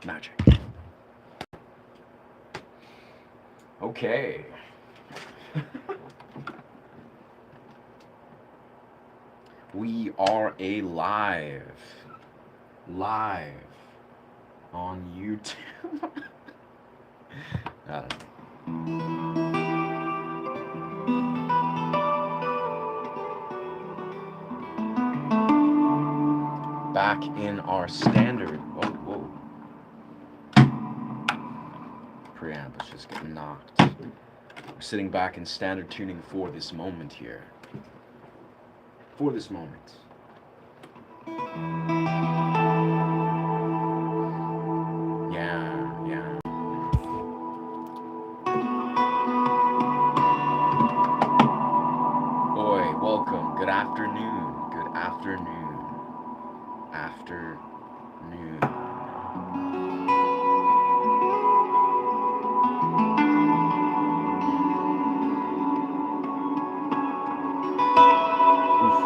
Magic. Okay. We are live on YouTube. I don't know. Back in our standard. Whoa. Preamp is just getting knocked. We're sitting back in standard tuning for this moment here. For this moment. Yeah. Oi, welcome. Good afternoon. Good afternoon. Afternoon. Oof.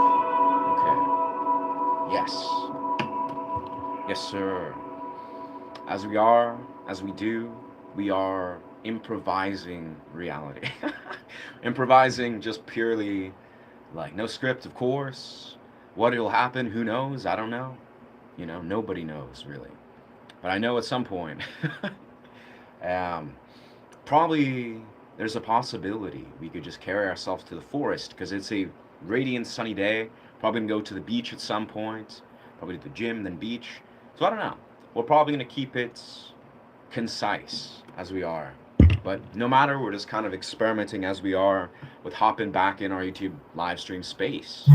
Okay. Yes, sir. As we do, we are improvising reality. Improvising just purely like no script, of course. What will happen, who knows? I don't know. Nobody knows really. But I know at some point, um, probably there's a possibility we could just carry ourselves to the forest because it's a radiant sunny day. Probably gonna go to the beach at some point. Probably to the gym, then beach. So I don't know. We're probably gonna keep it concise as we are. But no matter, we're just kind of experimenting as we are with hopping back in our YouTube live stream space.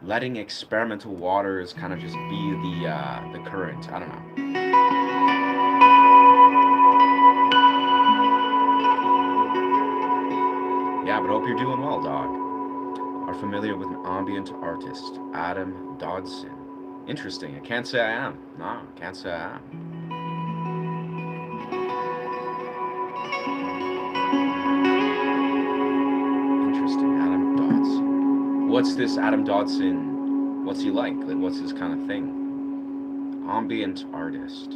Letting experimental waters kind of just be the current. I don't know. Yeah, but hope you're doing well, dog. Are familiar with an ambient artist, Adam Dodson. Interesting. I can't say I am. No, can't say I am. Interesting, Adam Dodson. What's this Adam Dodson? What's he like? Like, what's his kind of thing? Ambient artist.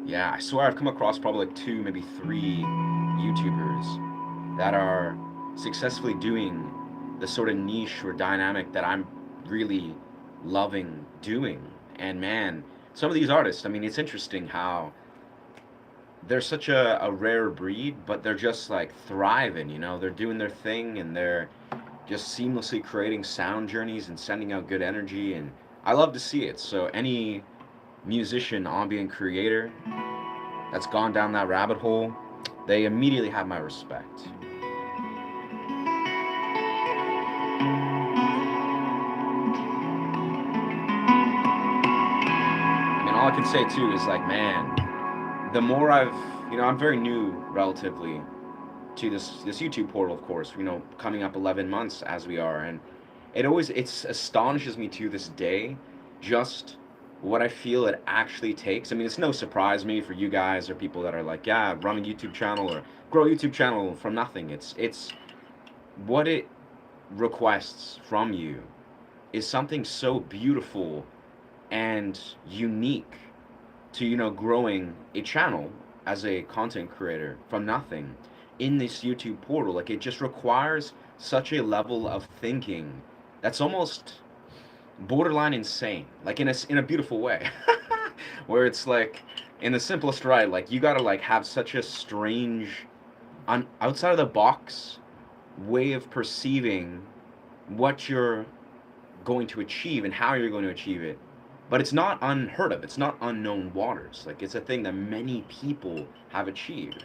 Yeah, I swear I've come across probably like two, maybe three YouTubers that are successfully doing the sort of niche or dynamic that I'm really loving doing. And man, some of these artists, I mean, it's interesting how they're such a rare breed, but they're just like thriving, They're doing their thing and they're just seamlessly creating sound journeys and sending out good energy. And I love to see it. So, any musician, ambient creator that's gone down that rabbit hole, they immediately have my respect. I mean, all I can say too is like, man, the more I'm very new relatively to this YouTube portal, of course. Coming up 11 months as we are, and it astonishes me to this day, just what I feel it actually takes. I mean, it's no surprise maybe for you guys or people that are like, yeah, run a YouTube channel or grow a YouTube channel from nothing. It's what it requests from you is something so beautiful and unique to growing a channel as a content creator from nothing in this YouTube portal. Like, it just requires such a level of thinking that's almost borderline insane, like in a beautiful way. Where it's like, in the simplest right, like you gotta like have such a strange outside of the box way of perceiving what you're going to achieve and how you're going to achieve it. But it's not unheard of. It's not unknown waters. Like, it's a thing that many people have achieved.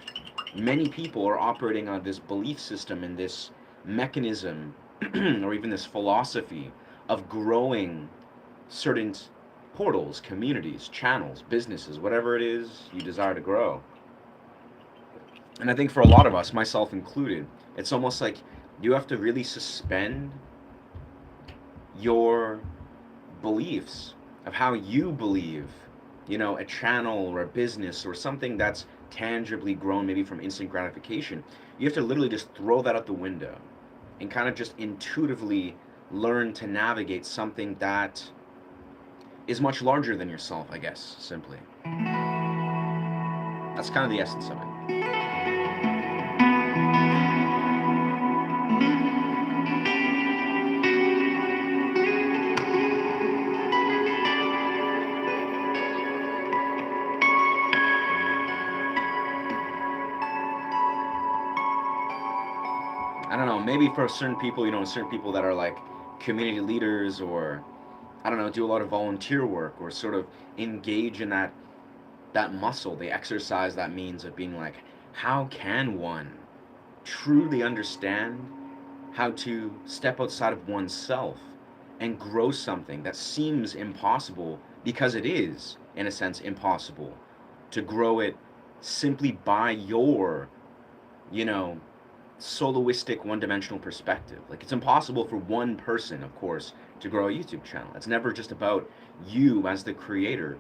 Many people are operating on this belief system and this mechanism or even this philosophy of growing certain portals, communities, channels, businesses, whatever it is you desire to grow. And I think for a lot of us, myself included, it's almost like you have to really suspend your beliefs of how you believe, a channel or a business or something that's tangibly grown maybe from instant gratification. You have to literally just throw that out the window and kind of just intuitively learn to navigate something that is much larger than yourself, I guess, simply. That's kind of the essence of it. I don't know, maybe for certain people, certain people that are like community leaders, or I don't know, do a lot of volunteer work, or sort of engage in that muscle, they exercise that means of being like, how can one truly understand how to step outside of oneself and grow something that seems impossible, because it is, in a sense, impossible to grow it simply by your, you know, soloistic one-dimensional perspective. Like, it's impossible for one person, of course, to grow a YouTube channel. It's never just about you as the creator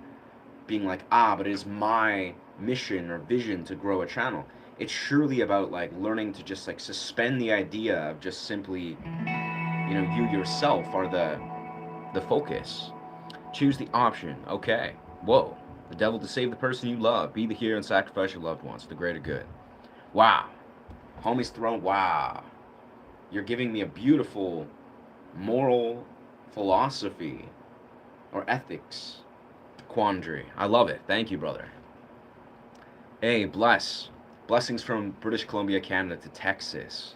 being like, but it is my mission or vision to grow a channel. It's surely about like learning to just like suspend the idea of just simply, you yourself are the focus. Choose the option. Okay. Whoa. The devil to save the person you love. Be the hero and sacrifice your loved ones for the greater good. Wow. Homie's throne. Wow. You're giving me a beautiful moral philosophy or ethics quandary. I love it. Thank you, brother. Hey, blessings from British Columbia, Canada to Texas.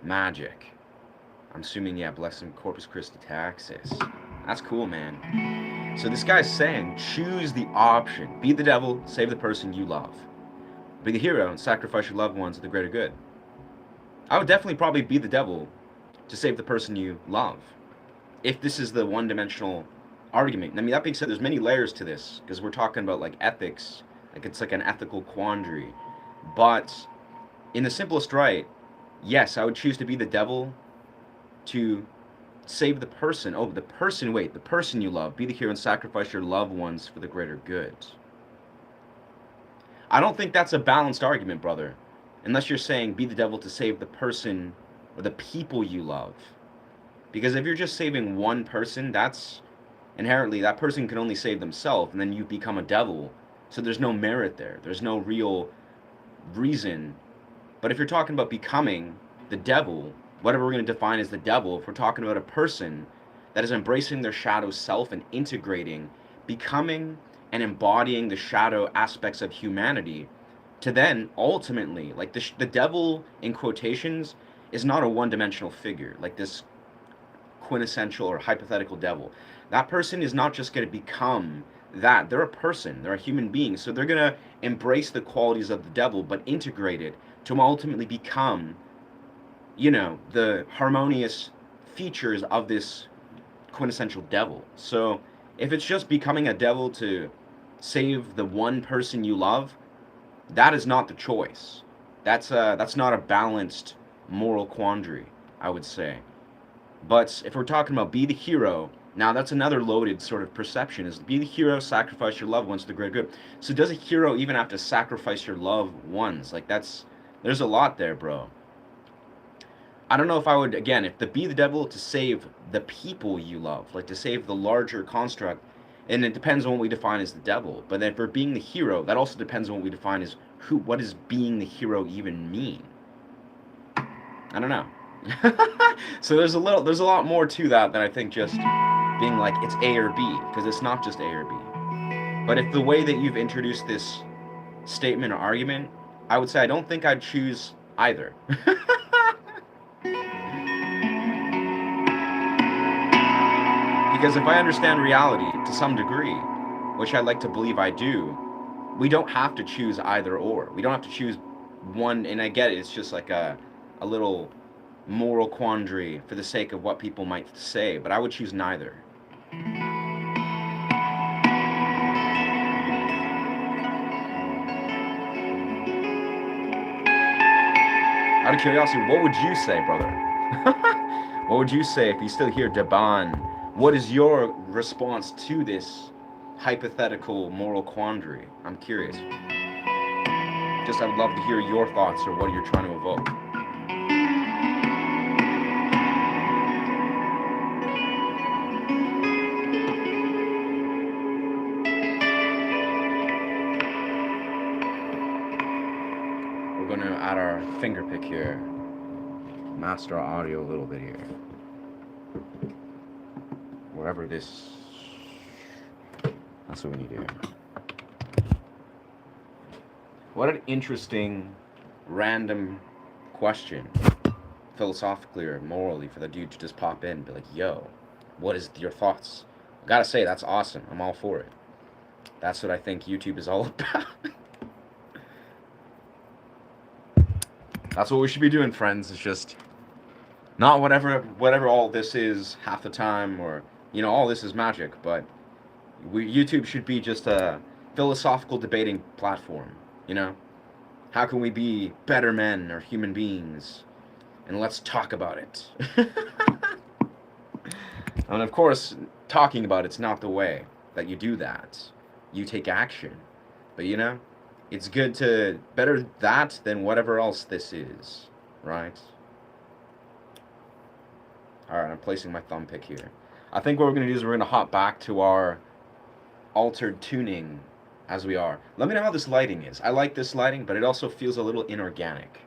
Magic. I'm assuming, yeah, blessing Corpus Christi, Texas. That's cool, man. So this guy's saying, choose the option. Be the devil, save the person you love. Be the hero and sacrifice your loved ones for the greater good. I would definitely probably be the devil to save the person you love, if this is the one-dimensional argument. I mean, that being said, there's many layers to this, because we're talking about like ethics, like it's like an ethical quandary. But in the simplest right, yes, I would choose to be the devil to save the person. Oh, the person, wait, the person you love. Be the hero and sacrifice your loved ones for the greater good. I don't think that's a balanced argument, brother, unless you're saying be the devil to save the person or the people you love. Because if you're just saving one person, that's inherently, that person can only save themselves, and then you become a devil. So there's no merit there. There's no real reason. But if you're talking about becoming the devil, whatever we're going to define as the devil, if we're talking about a person that is embracing their shadow self and integrating, becoming and embodying the shadow aspects of humanity, to then ultimately, like the devil, in quotations, is not a one-dimensional figure, like this quintessential or hypothetical devil. That person is not just going to become that. They're a person. They're a human being. So they're going to embrace the qualities of the devil, but integrate it to ultimately become, the harmonious features of this quintessential devil. So if it's just becoming a devil to save the one person you love, that is not the choice. That's not a balanced moral quandary, I would say. But if we're talking about be the hero, now that's another loaded sort of perception, is be the hero, sacrifice your loved ones to the greater good. So does a hero even have to sacrifice your loved ones? Like there's a lot there, bro. I don't know if I would, again, if be the devil to save the people you love, like to save the larger construct, and it depends on what we define as the devil. But then for being the hero, that also depends on what we define as what does being the hero even mean? I don't know. So there's a lot more to that than I think just being like it's A or B, because it's not just A or B. But if the way that you've introduced this statement or argument, I would say I don't think I'd choose either. Because if I understand reality to some degree, which I like to believe I do, we don't have to choose either or. We don't have to choose one, and I get it, it's just like a little moral quandary for the sake of what people might say, but I would choose neither. Out of curiosity, what would you say, brother? What would you say if you still hear Daban? What is your response to this hypothetical moral quandary? I'm curious. Just I would love to hear your thoughts or what you're trying to evoke. going to add our finger pick here. Master our audio a little bit here. Wherever this... That's what we need here. What an interesting, random question, philosophically or morally, for the dude to just pop in and be like, yo, what is your thoughts? I gotta say, that's awesome. I'm all for it. That's what I think YouTube is all about. That's what we should be doing, friends. It's just not whatever all this is half the time, or all this is magic. But YouTube should be just a philosophical debating platform. How can we be better men or human beings? And let's talk about it. And of course, talking about it's not the way that you do that. You take action. But it's good to better that than whatever else this is, right? Alright, I'm placing my thumb pick here. I think what we're going to do is we're going to hop back to our altered tuning as we are. Let me know how this lighting is. I like this lighting, but it also feels a little inorganic.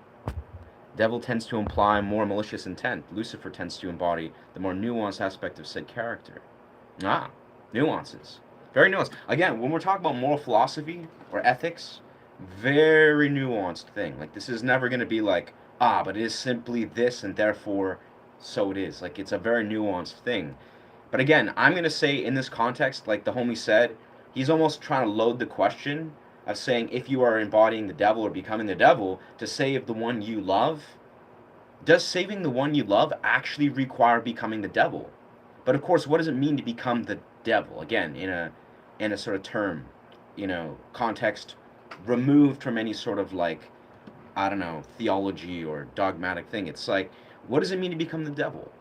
Devil tends to imply more malicious intent. Lucifer tends to embody the more nuanced aspect of said character. Nuances. Very nuanced. Again, when we're talking about moral philosophy or ethics, very nuanced thing. Like, this is never going to be like, but it is simply this and therefore so it is. Like, it's a very nuanced thing. But again, I'm going to say in this context, like the homie said, he's almost trying to load the question of saying if you are embodying the devil or becoming the devil to save the one you love. Does saving the one you love actually require becoming the devil? But of course, what does it mean to become the devil? Again, in a sort of term, context removed from any sort of theology or dogmatic thing. It's like, what does it mean to become the devil?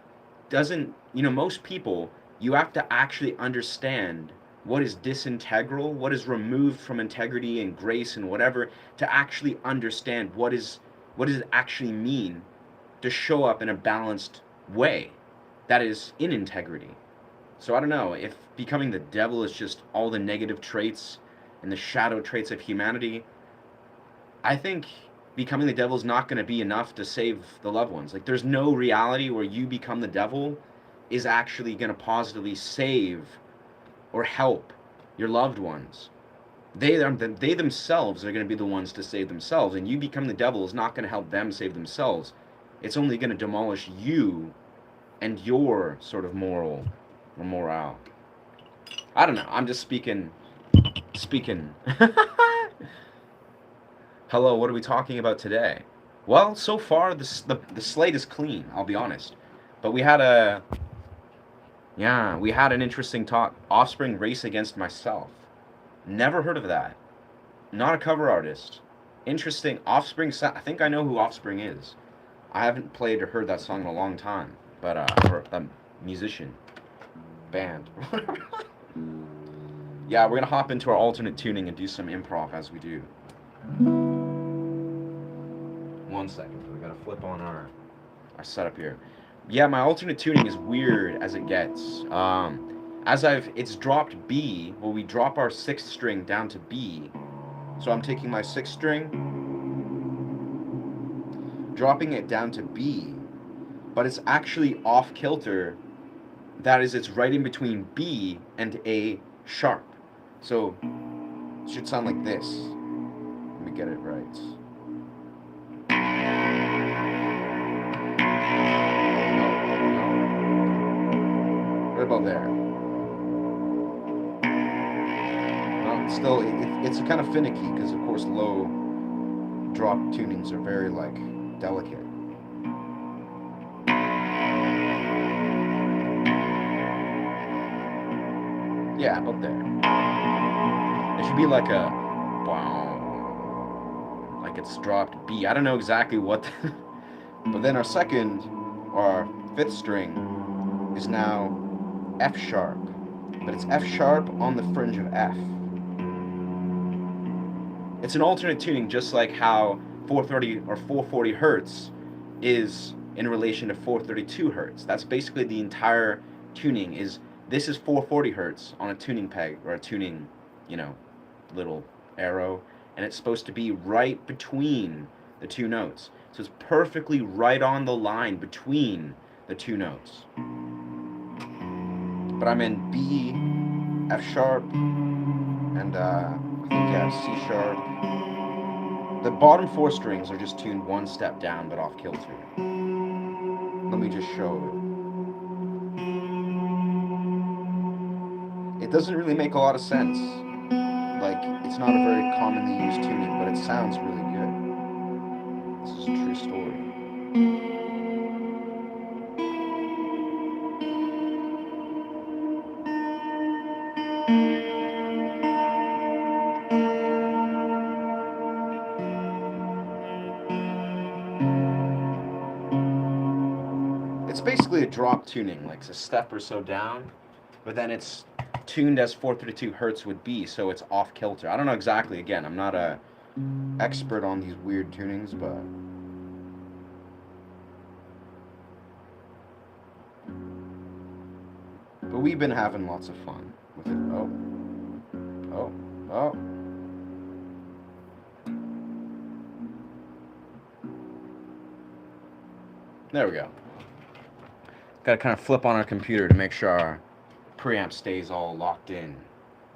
Most people, you have to actually understand what is disintegral, what is removed from integrity and grace and whatever, to actually understand what does it actually mean to show up in a balanced way that is in integrity. So I don't know, if becoming the devil is just all the negative traits and the shadow traits of humanity, I think becoming the devil is not going to be enough to save the loved ones. Like, there's no reality where you become the devil is actually going to positively save or help your loved ones. They themselves are going to be the ones to save themselves, and you become the devil is not going to help them save themselves. It's only going to demolish you and your sort of morale. I don't know. I'm just speaking. Hello, what are we talking about today? Well, so far the slate is clean, I'll be honest. But we had an interesting talk. Offspring Race Against Myself. Never heard of that. Not a cover artist. Interesting. Offspring, I think I know who Offspring is. I haven't played or heard that song in a long time. But, or a musician. Band. Yeah, we're gonna hop into our alternate tuning and do some improv as we do. 1 second. We gotta flip on our setup here. Yeah, my alternate tuning is weird as it gets. It's dropped B. Well, we drop our 6th string down to B. So I'm taking my 6th string, dropping it down to B, but it's actually off kilter. That is, it's right in between B and A sharp. So it should sound like this. Let me get it right. Right about there. Well, still, it's kind of finicky because, of course, low drop tunings are very, delicate. Yeah, about there. It should be like a... like it's dropped B. I don't know exactly what... But then our 5th string is now F sharp. But it's F sharp on the fringe of F. It's an alternate tuning, just like how 430 or 440 hertz is in relation to 432 hertz. That's basically the entire tuning. This is 440 hertz on a tuning peg, or a tuning, little arrow, and it's supposed to be right between the two notes. So it's perfectly right on the line between the two notes. But I'm in B, F sharp, and I think yeah, C sharp. The bottom four strings are just tuned one step down but off kilter. Let me just show it. It doesn't really make a lot of sense. Like, it's not a very commonly used tuning, but it sounds really good. This is a true story. It's basically a drop tuning, like it's a step or so down, but then it's tuned as 432 hertz would be, so it's off kilter. I don't know exactly. Again, I'm not a expert on these weird tunings, but we've been having lots of fun with it. Oh. There we go. Got to kind of flip on our computer to make sure our preamp stays all locked in,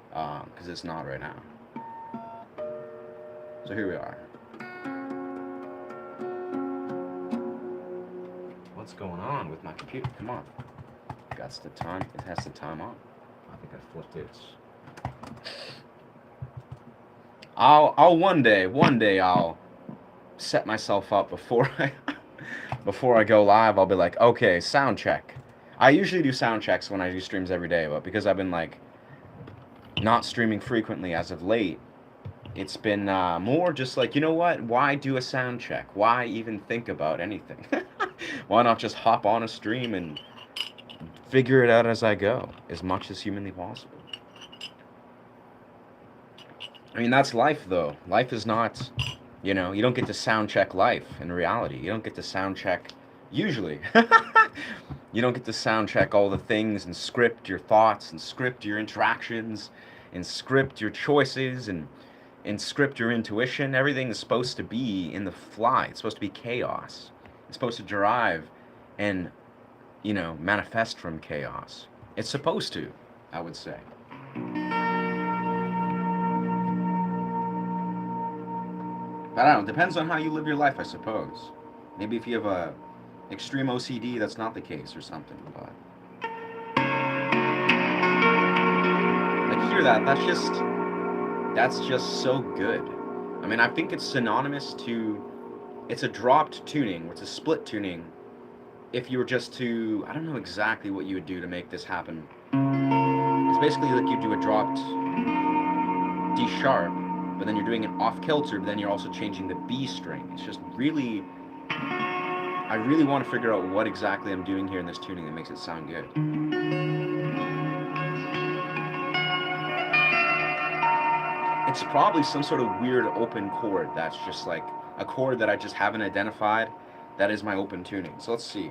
because it's not right now. So here we are. What's going on with my computer? Come on. That's the time. It has the time on. I think I flipped it. I'll one day I'll set myself up before I go live. I'll be like, okay, sound check. I usually do sound checks when I do streams every day, but because I've been like not streaming frequently as of late, it's been more just like, you know what? Why do a sound check? Why even think about anything? Why not just hop on a stream and figure it out as I go, as much as humanly possible? I mean, that's life, though. Life is not, you don't get to sound check life in reality. You don't get to sound check, usually. You don't get to sound check all the things and script your thoughts and script your interactions and script your choices and script your intuition. Everything is supposed to be in the fly. It's supposed to be chaos. It's supposed to derive and, manifest from chaos. It's supposed to, I would say. But I don't know, it depends on how you live your life, I suppose. Maybe if you have a extreme OCD, that's not the case or something, but... Like, hear that, that's just so good. I mean, I think it's synonymous to... It's a dropped tuning, or it's a split tuning. If you were just to... I don't know exactly what you would do to make this happen. It's basically like you do a dropped D sharp, but then you're doing it off kilter, but then you're also changing the B string. It's just really... I really want to figure out what exactly I'm doing here in this tuning that makes it sound good. It's probably some sort of weird open chord that's just like a chord that I just haven't identified. That is my open tuning. So let's see.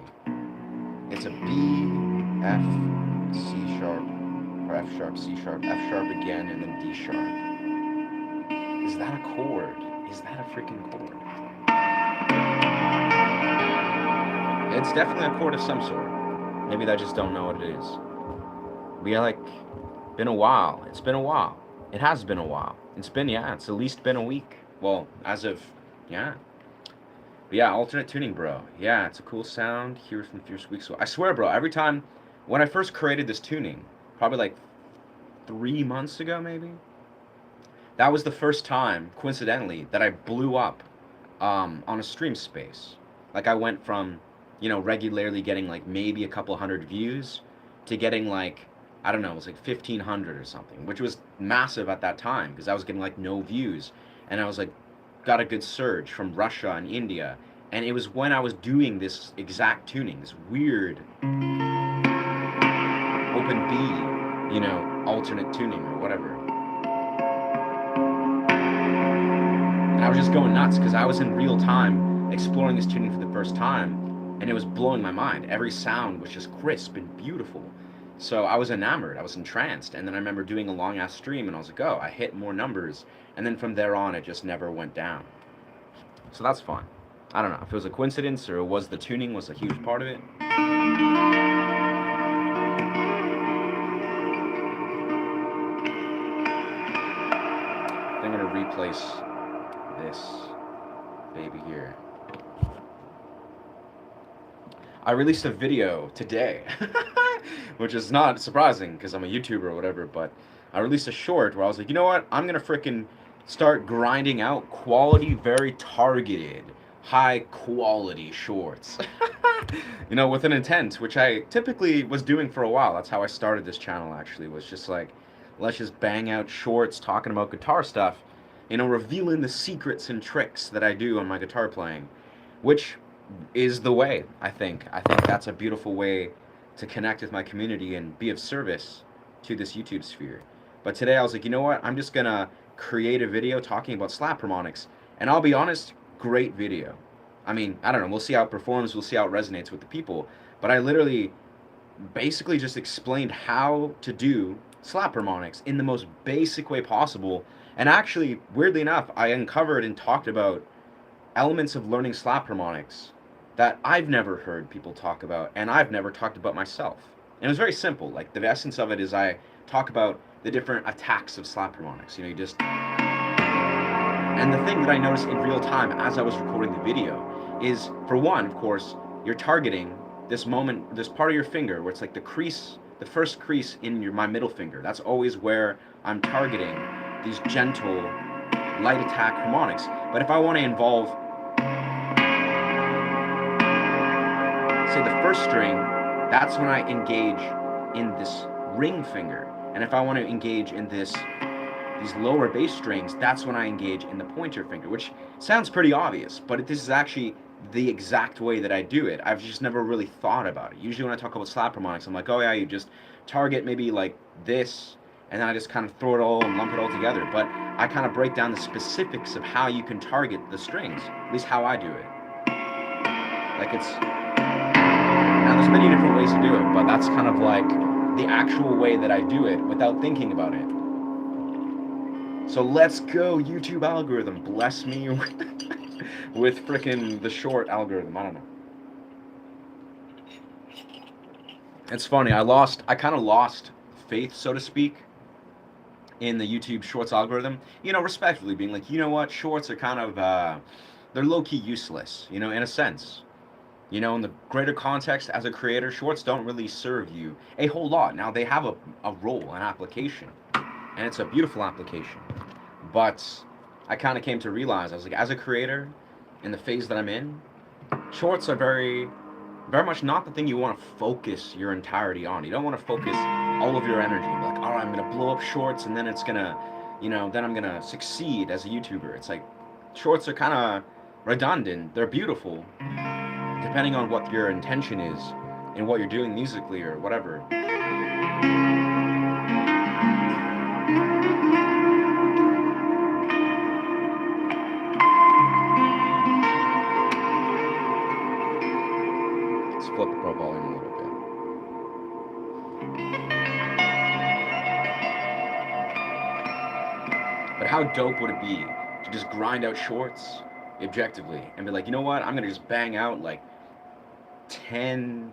It's a B, F, C sharp, or F sharp, C sharp, F sharp again, and then D sharp. Is that a chord? Is that a freaking chord? It's definitely a chord of some sort. Maybe I just don't know what it is. Been a while. It's been a while. It has been a while. It's at least been a week. Well, as of, yeah. But yeah, alternate tuning, bro. Yeah, it's a cool sound. Hear it from Fierce Week. So I swear, bro, every time, when I first created this tuning, probably like 3 months ago, maybe, that was the first time, coincidentally, that I blew up on a stream space. Like, I went from, regularly getting, like, maybe a couple hundred views to getting, like, I don't know, it was like 1,500 or something, which was massive at that time, because I was getting, like, no views. And I was, like, got a good surge from Russia and India. And it was when I was doing this exact tuning, this weird open B, alternate tuning or whatever. And I was just going nuts because I was in real time exploring this tuning for the first time, and it was blowing my mind. Every sound was just crisp and beautiful. So I was enamored, I was entranced, and then I remember doing a long-ass stream, and I was like, oh, I hit more numbers, and then from there on, it just never went down. So that's fun. I don't know if it was a coincidence or was the tuning was a huge part of it. I'm gonna replace this baby here. I released a video today, which is not surprising because I'm a YouTuber or whatever, but I released a short where I was like, you know what? I'm going to frickin' start grinding out quality, very targeted, high quality shorts. You know, with an intent, which I typically was doing for a while. That's how I started this channel, actually, was just like, let's just bang out shorts talking about guitar stuff, you know, revealing the secrets and tricks that I do on my guitar playing, which is the way, I think. I think that's a beautiful way to connect with my community and be of service to this YouTube sphere. But today I was like, you know what? I'm just gonna create a video talking about slap harmonics. And I'll be honest, great video. I mean, I don't know, we'll see how it performs, we'll see how it resonates with the people. But I literally basically just explained how to do slap harmonics in the most basic way possible. And actually, weirdly enough, I uncovered and talked about elements of learning slap harmonics that I've never heard people talk about and I've never talked about myself. And it was very simple. Like, the essence of it is I talk about the different attacks of slap harmonics. You know, you just... And the thing that I noticed in real time as I was recording the video is, for one, of course, you're targeting this moment, this part of your finger where it's like the crease, the first crease in my middle finger. That's always where I'm targeting these gentle, light attack harmonics. But if I want to involve, say, the first string, that's when I engage in this ring finger. And if I want to engage in these lower bass strings, that's when I engage in the pointer finger, which sounds pretty obvious, but this is actually the exact way that I do it. I've just never really thought about it. Usually when I talk about slap harmonics, I'm like, oh yeah, you just target maybe like this, and then I just kind of throw it all and lump it all together. But I kind of break down the specifics of how you can target the strings, at least how I do it. Like, it's... Now, there's many different ways to do it, but that's kind of like the actual way that I do it without thinking about it. So let's go, YouTube algorithm. Bless me with frickin' the short algorithm. I don't know. It's funny. I kind of lost faith, so to speak, in the YouTube Shorts algorithm. You know, respectfully being like, you know what? Shorts are kind of, they're low-key useless, you know, in a sense. You know, in the greater context, as a creator, shorts don't really serve you a whole lot. Now, they have a role, an application, and it's a beautiful application. But I kind of came to realize, I was like, as a creator, in the phase that I'm in, shorts are very, very much not the thing you want to focus your entirety on. You don't want to focus all of your energy. Be like, all right, I'm going to blow up shorts, and then it's going to, you know, then I'm going to succeed as a YouTuber. It's like, shorts are kind of redundant. They're beautiful, depending on what your intention is and what you're doing musically or whatever. Let's flip the Pro volume a little bit. But how dope would it be to just grind out shorts objectively and be like, you know what, I'm gonna just bang out like 10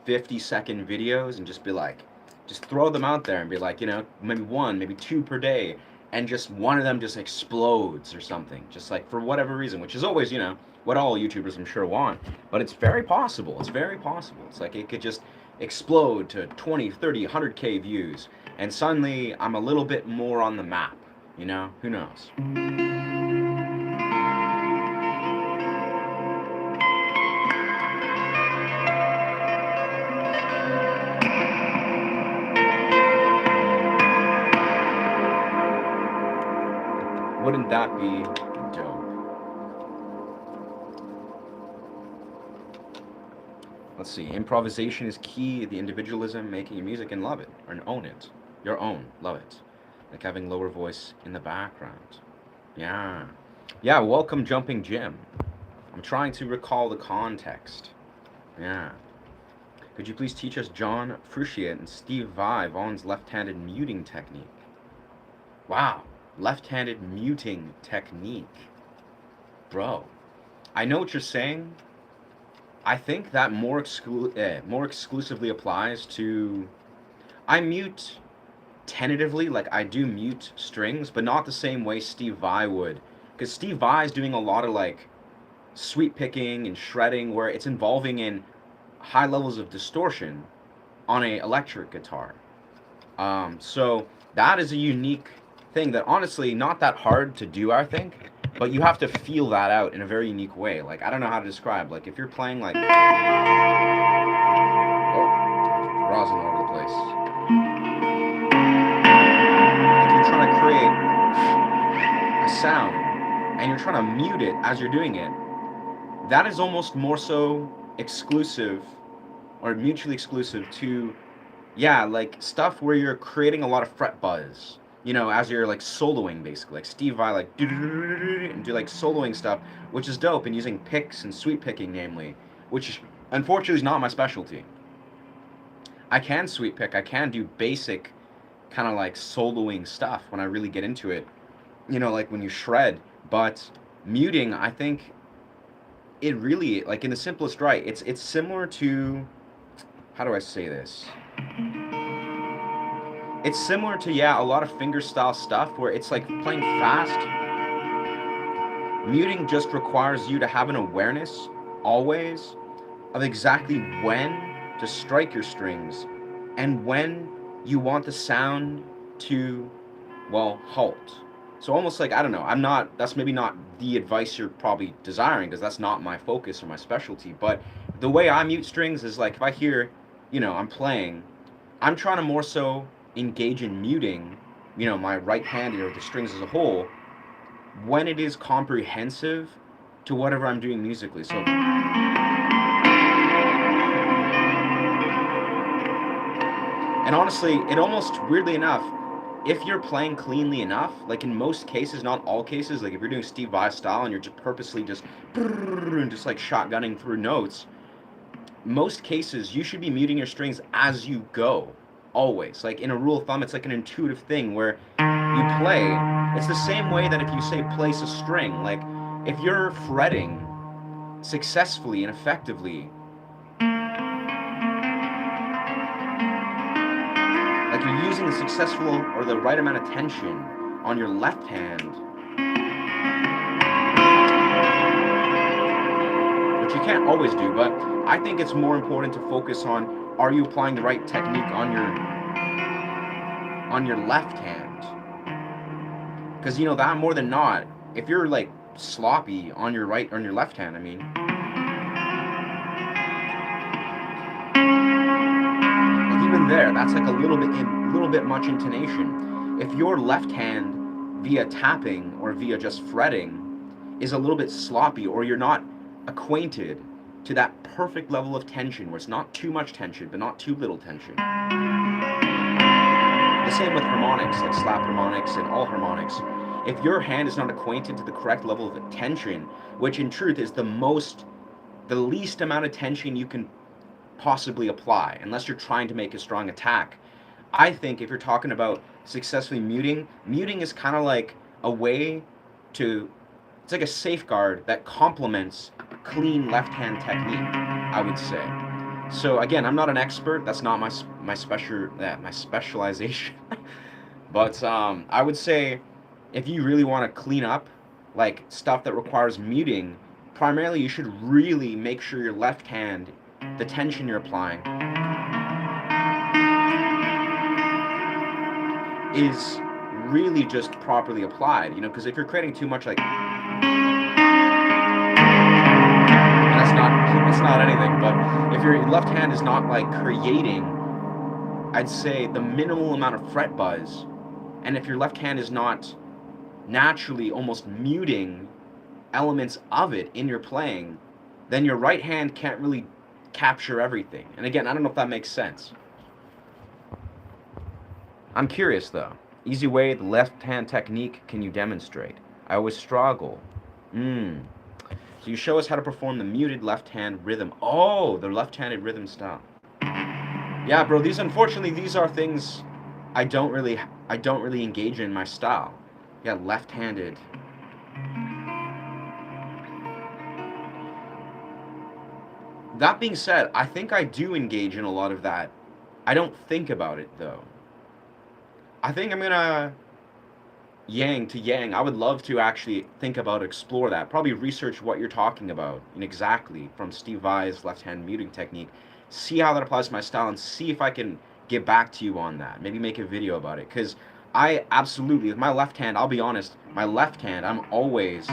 50-second videos and just be like, just throw them out there and be like, you know, maybe one, maybe two per day, and just one of them just explodes or something, just like for whatever reason, which is always, you know, what all YouTubers I'm sure want. But it's very possible. It's very possible. It's like it could just explode to 20, 30, 100K views, and suddenly I'm a little bit more on the map, you know? Who knows? Wouldn't that be dope? Let's see. Improvisation is key. The individualism, making your music and love it, or own it. Your own, love it. Like having lower voice in the background. Yeah. Yeah, welcome Jumping Jim. I'm trying to recall the context. Yeah. Could you please teach us John Frusciante and Steve Vai Vaughan's left-handed muting technique? Wow. Left-handed muting technique. Bro, I know what you're saying. I think that more exclusively applies to. I mute tentatively, like I do mute strings, but not the same way Steve Vai would. Because Steve Vai is doing a lot of like sweep picking and shredding where it's involving in high levels of distortion on a electric guitar. So that is a unique thing that honestly not that hard to do, I think, but you have to feel that out in a very unique way. Like I don't know how to describe. Like if you're playing like rosin all over the place. Like you're trying to create a sound and you're trying to mute it as you're doing it. That is almost more so exclusive or mutually exclusive to, yeah, like stuff where you're creating a lot of fret buzz, you know, as you're like soloing basically, like Steve Vai, like and do like soloing stuff, which is dope, and using picks and sweep picking, namely, which unfortunately is not my specialty. I can sweep pick, I can do basic kind of like soloing stuff when I really get into it, you know, like when you shred, but muting, I think it really, like in the simplest right, it's similar to, how do I say this? It's similar to, yeah, a lot of fingerstyle stuff where it's like playing fast. Muting just requires you to have an awareness always of exactly when to strike your strings and when you want the sound to, well, halt. So almost like, I don't know, that's maybe not the advice you're probably desiring because that's not my focus or my specialty, but the way I mute strings is like if I hear, you know, I'm playing, I'm trying to more so engage in muting, you know, my right hand or the strings as a whole when it is comprehensive to whatever I'm doing musically. So and honestly, it almost weirdly enough, if you're playing cleanly enough, like in most cases, not all cases, like if you're doing Steve Vai style and you're just purposely just like shotgunning through notes, most cases you should be muting your strings as you go, always. Like in a rule of thumb, it's like an intuitive thing where you play. It's the same way that if you say place a string, like if you're fretting successfully and effectively, like you're using the successful or the right amount of tension on your left hand, which you can't always do, but I think it's more important to focus on, are you applying the right technique on your left hand? Because you know that more than not, if you're like sloppy on your left hand, I mean, like even there, that's like a little bit much intonation. If your left hand via tapping or via just fretting is a little bit sloppy, or you're not acquainted to that perfect level of tension where it's not too much tension but not too little tension. The same with harmonics, like slap harmonics and all harmonics. If your hand is not acquainted to the correct level of tension, which in truth is the least amount of tension you can possibly apply, unless you're trying to make a strong attack, I think if you're talking about successfully muting is kind of like a way to, it's like a safeguard that complements clean left hand technique, I would say. So again, I'm not an expert. That's not my specialization. But I would say if you really want to clean up like stuff that requires muting, primarily you should really make sure your left hand, the tension you're applying, is really just properly applied. You know, because if you're creating too much like, it's not anything, but if your left hand is not like creating, I'd say, the minimal amount of fret buzz, and if your left hand is not naturally almost muting elements of it in your playing, then your right hand can't really capture everything. And again, I don't know if that makes sense. I'm curious though. Easy way, the left hand technique, can you demonstrate? I always struggle. So you show us how to perform the muted left-hand rhythm. Oh, the left-handed rhythm style. Yeah, bro, these are things I don't really engage in my style. Yeah, left-handed. That being said, I think I do engage in a lot of that. I don't think about it though. I think I'm gonna yang to yang. I would love to actually think about, explore that. Probably research what you're talking about and exactly from Steve Vai's left hand muting technique. See how that applies to my style and see if I can get back to you on that. Maybe make a video about it. Because I absolutely, with my left hand, I'll be honest, my left hand, I'm always.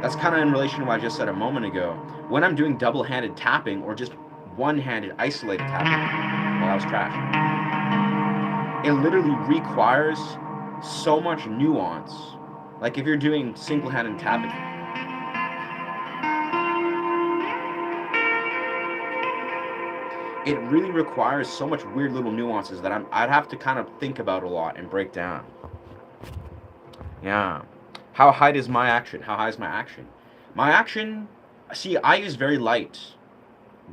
That's kind of in relation to what I just said a moment ago. When I'm doing double handed tapping or just one handed isolated tapping, well, that was trash. It literally requires so much nuance. Like if you're doing single-handed tapping, it really requires so much weird little nuances that I'd have to kind of think about a lot and break down. Yeah. How high is my action? How high is my action? My action, see, I use very light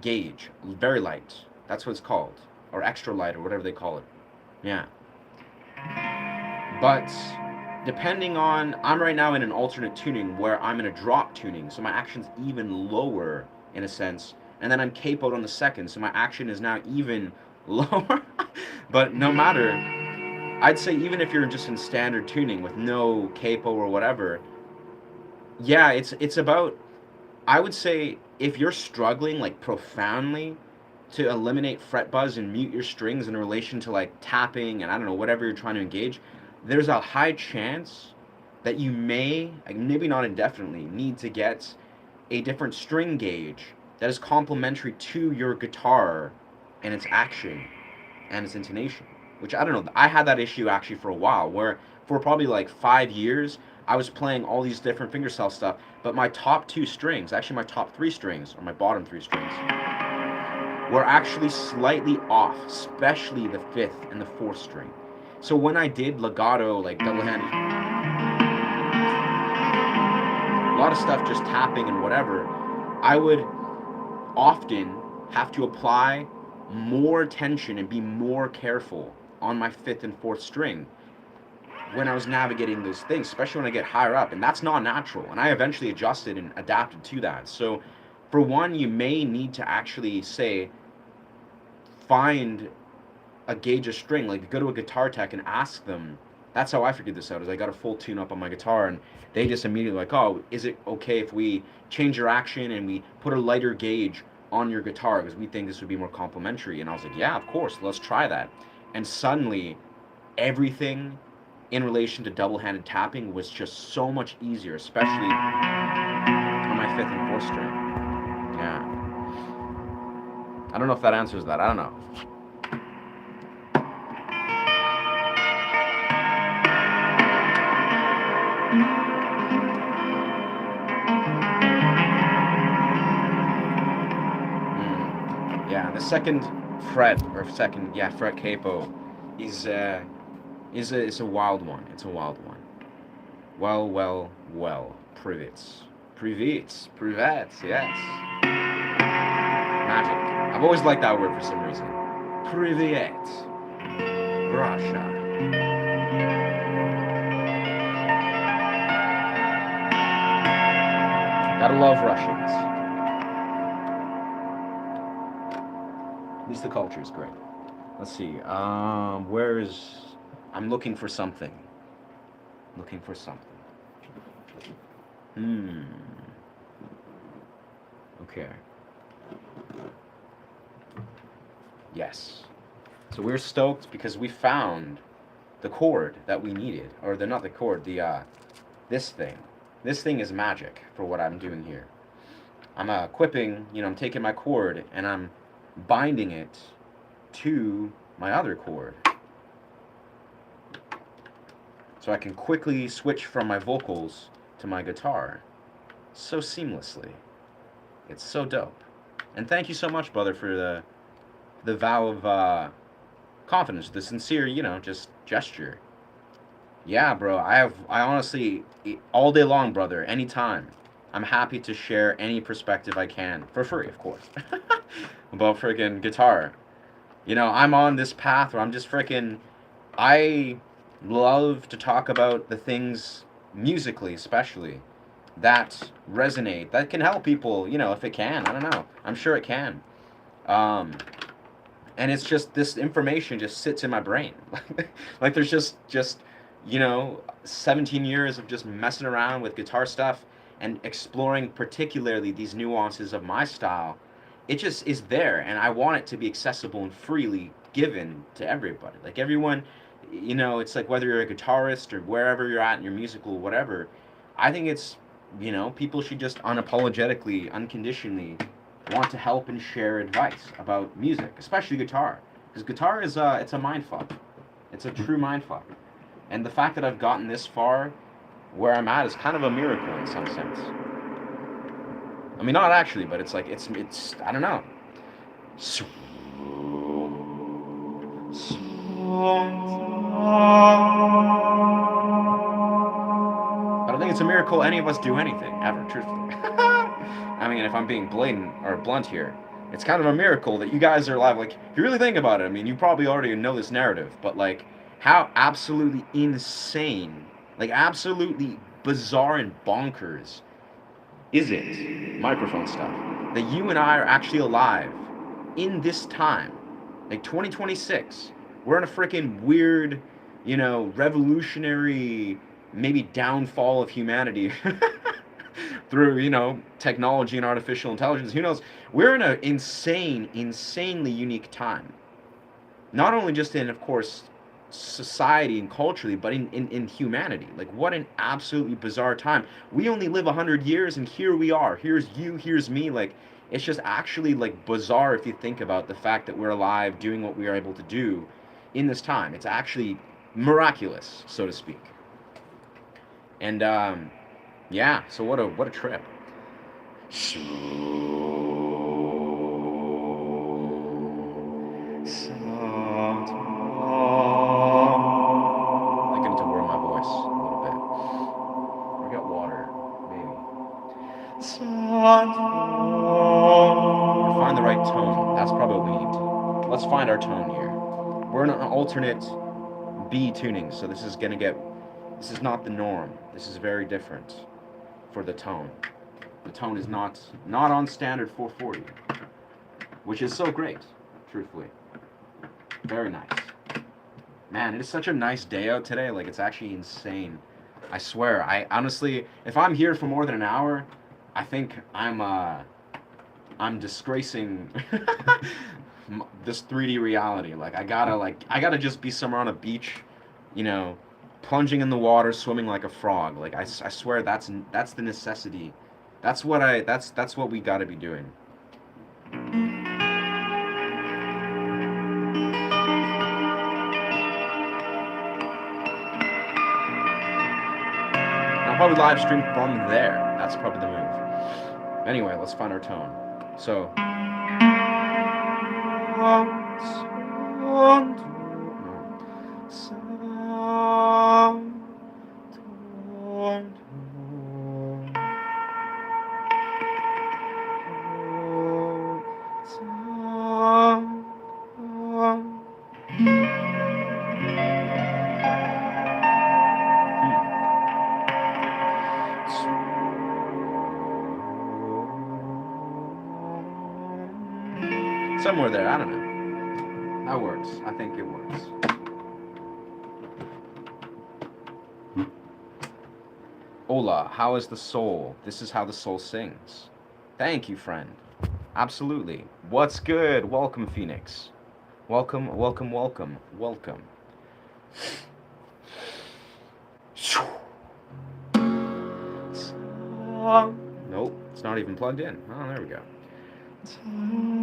gauge, very light. That's what it's called, or extra light, or whatever they call it. Yeah. But depending on, I'm right now in an alternate tuning where I'm in a drop tuning, so my action's even lower in a sense, and then I'm capoed on the second, so my action is now even lower. But no matter, I'd say even if you're just in standard tuning with no capo or whatever, yeah, it's about, I would say if you're struggling like profoundly to eliminate fret buzz and mute your strings in relation to like tapping and I don't know, whatever you're trying to engage, there's a high chance that you may, maybe not indefinitely, need to get a different string gauge that is complementary to your guitar and its action and its intonation. Which I don't know, I had that issue actually for a while where for probably like 5 years I was playing all these different fingerstyle stuff, but my top 2 strings, actually my top 3 strings, or my bottom 3 strings, were actually slightly off, especially the 5th and the 4th string. So when I did legato, like double-handed, a lot of stuff just tapping and whatever, I would often have to apply more tension and be more careful on my 5th and 4th string when I was navigating those things, especially when I get higher up, and that's not natural. And I eventually adjusted and adapted to that. So for one, you may need to actually say, find a gauge of string, like go to a guitar tech and ask them. That's how I figured this out, is I got a full tune up on my guitar and they just immediately like, oh, is it okay if we change your action and we put a lighter gauge on your guitar because we think this would be more complementary? And I was like, yeah, of course, let's try that. And suddenly everything in relation to double-handed tapping was just so much easier, especially on my 5th and 4th string. Yeah. I don't know if that answers that. I don't know. Yeah, the second fret, or second, yeah, fret capo is a wild one. It's a wild one. Well. Privets. Yes. Magic. I've always liked that word for some reason. Privet. Russia. Gotta love Russians. At least the culture is great. Let's see. Where is... I'm looking for something. Okay. Yes. So we're stoked because we found the chord that we needed. Or not the chord, this thing. This thing is magic for what I'm doing here. I'm equipping, I'm taking my chord and I'm binding it to my other chord. So I can quickly switch from my vocals to my guitar so seamlessly. It's so dope. And thank you so much, brother, for the vow of confidence, the sincere, just gesture. Yeah, bro, I honestly, all day long, brother, anytime, I'm happy to share any perspective I can, for free, of course, about freaking guitar. I'm on this path where I'm just freaking, I love to talk about the things musically, especially. that resonate, that can help people, if it can. I don't know. I'm sure it can. Um, and it's just this information just sits in my brain. Like there's just 17 years of just messing around with guitar stuff and exploring particularly these nuances of my style. It just is there, and I want it to be accessible and freely given to everybody. Like everyone, it's like whether you're a guitarist or wherever you're at in your musical whatever. I think it's people should just unapologetically, unconditionally want to help and share advice about music, especially guitar, because guitar is it's a mind fuck. It's a true mind fuck, and the fact that I've gotten this far, where I'm at, is kind of a miracle in some sense. I mean, not actually, but it's like it's I don't know. I don't think it's a miracle any of us do anything ever, truthfully. I mean, if I'm being blatant or blunt here, it's kind of a miracle that you guys are alive. Like, if you really think about it, I mean, you probably already know this narrative, but like, how absolutely insane, like, absolutely bizarre and bonkers is it, microphone stuff, that you and I are actually alive in this time, like 2026. We're in a freaking weird, revolutionary, maybe downfall of humanity through, technology and artificial intelligence. Who knows? We're in an insanely unique time. Not only just in, of course, society and culturally, but in humanity. Like, what an absolutely bizarre time. We only live 100 years, and here we are. Here's you, here's me. Like, it's just actually, like, bizarre if you think about the fact that we're alive doing what we are able to do in this time. It's actually miraculous, so to speak. And, yeah, so what a trip. So, I get to worm my voice a little bit. Or get water, maybe. Or find the right tone. That's probably what we need. Let's find our tone here. We're in an alternate B tuning, so this is not the norm. This is very different for the tone. The tone is not on standard 440, which is so great, truthfully. Very nice. Man, it is such a nice day out today. Like, it's actually insane. I swear. I honestly, if I'm here for more than an hour, I think I'm disgracing this 3D reality. Like, I gotta just be somewhere on a beach, plunging in the water, swimming like a frog. Like, I swear that's the necessity. That's what we gotta be doing. I'll probably live stream from there. That's probably the move. Anyway, let's find our tone. So. Somewhere there, I don't know. That works. I think it works. Hola, how is the soul? This is how the soul sings. Thank you, friend. Absolutely. What's good? Welcome, Phoenix. Welcome, welcome, welcome, welcome. Nope, it's not even plugged in. Oh, there we go. Just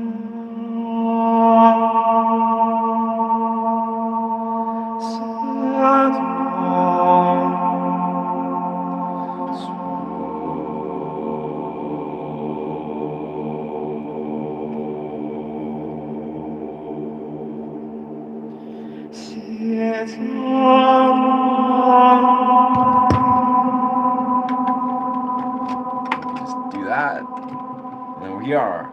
do that, and then we are.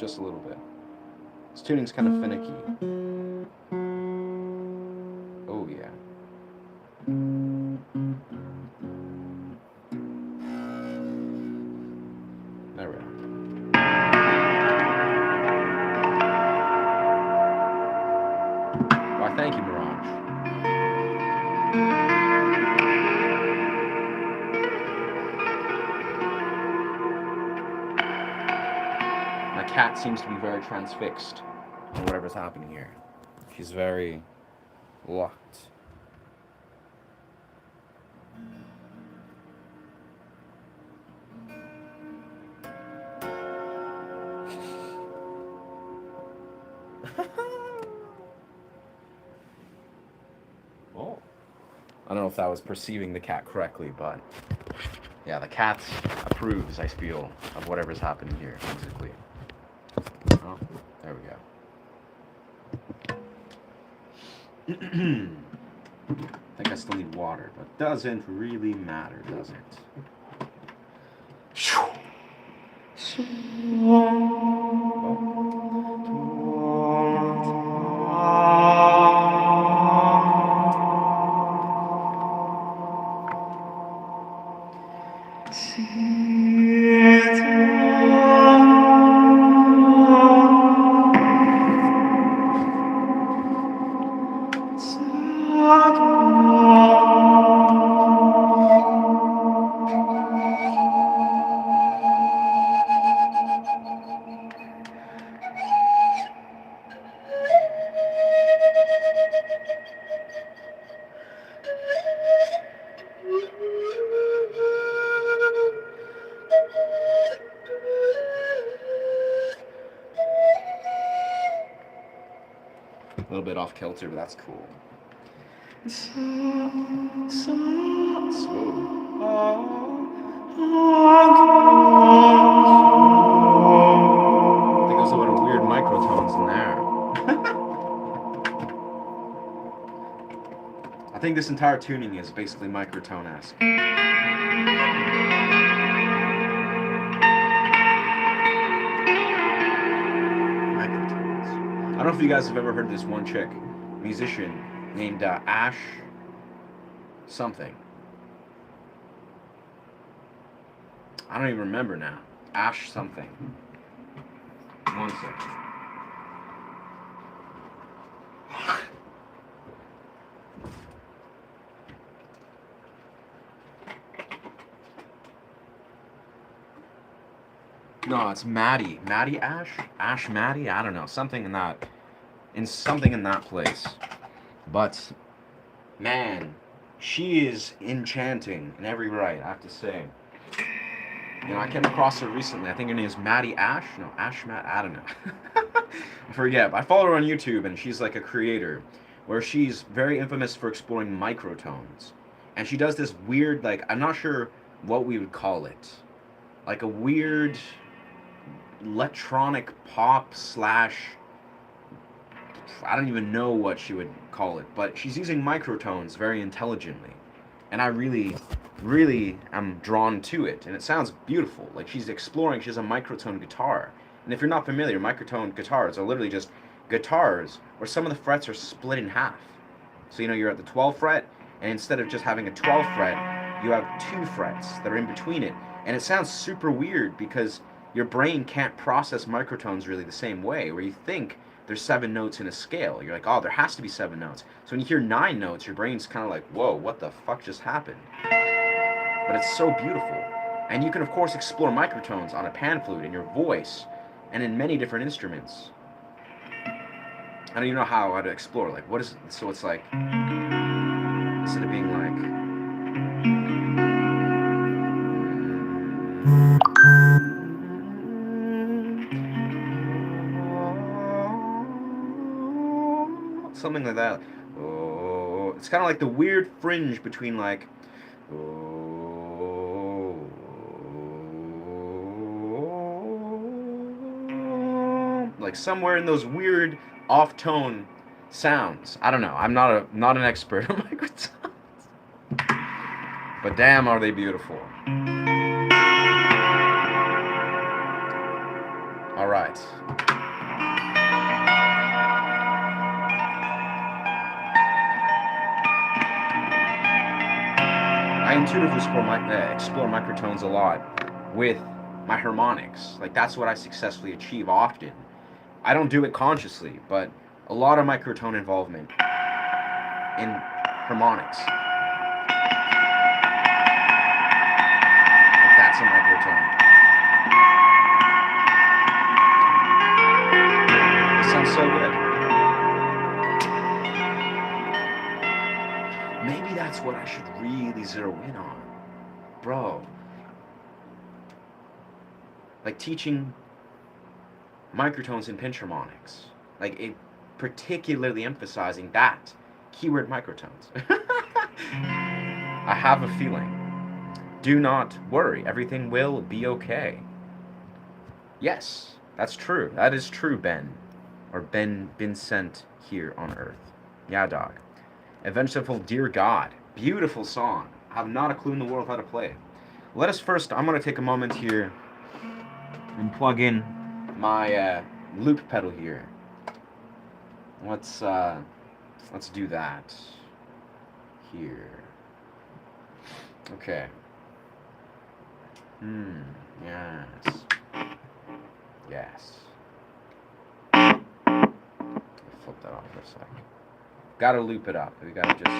just a little bit. This tuning's kind of finicky. Oh yeah. There we go. Why, thank you, Mirage. My cat seems to be very transfixed on whatever's happening here. She's very locked. Oh. I don't know if that was perceiving the cat correctly, but yeah, the cat approves, I feel, of whatever's happening here musically. Oh, there we go. I think I still need water, but doesn't really matter, does it? A little bit off kilter, but that's cool. I think there's a lot of weird microtones in there. I think this entire tuning is basically microtone-esque. I don't know if you guys have ever heard this one chick, musician, named Ash something. I don't even remember now. Ash something. One second. No, it's Maddie. Maddie Ash? Ash Maddie? I don't know. Something in that place. But man, she is enchanting in every right, I have to say. You know, I came across her recently. I think her name is Maddie Ash. No, Ash Matt. I don't know. I forget. But I follow her on YouTube, and she's like a creator, where she's very infamous for exploring microtones, and she does this weird, like, I'm not sure what we would call it, like a weird electronic pop slash, I don't even know what she would call it, but she's using microtones very intelligently, and I really am drawn to it, and it sounds beautiful. Like, she's exploring. She has a microtone guitar, and if you're not familiar, microtone guitars are literally just guitars where some of the frets are split in half. So, you know, you're at the 12th fret, and instead of just having a 12th fret, you have 2 frets that are in between it, and it sounds super weird because your brain can't process microtones really the same way, where you think there's 7 notes in a scale. You're like, oh, there has to be 7 notes. So when you hear 9 notes, your brain's kind of like, whoa, what the fuck just happened? But it's so beautiful. And you can, of course, explore microtones on a pan flute, in your voice, and in many different instruments. I don't even know how to explore. Like, what is it? So it's like, instead of being like, something like that. Oh, it's kind of like the weird fringe between like, oh, like somewhere in those weird off-tone sounds. I don't know. I'm not an expert on microtones, but damn, are they beautiful. All right. that. I intuitively explore microtones a lot with my harmonics. Like, that's what I successfully achieve often. I don't do it consciously, but a lot of microtone involvement in harmonics. Like, that's a microtone. It sounds so good. Maybe that's what I should really zero in on. Bro. Like, teaching microtones and pinch harmonics. Like, it particularly emphasizing that keyword microtones. I have a feeling. Do not worry, everything will be okay. Yes, that's true. That is true, Ben. Or Ben been sent here on Earth. Yeah, dog. Vengeful Dear God. Beautiful song. I have not a clue in the world how to play it. Let us first, I'm going to take a moment here and plug in my loop pedal here. Let's do that here. Okay. Yes. Yes. Flip that off for a sec. Gotta loop it up. We gotta just...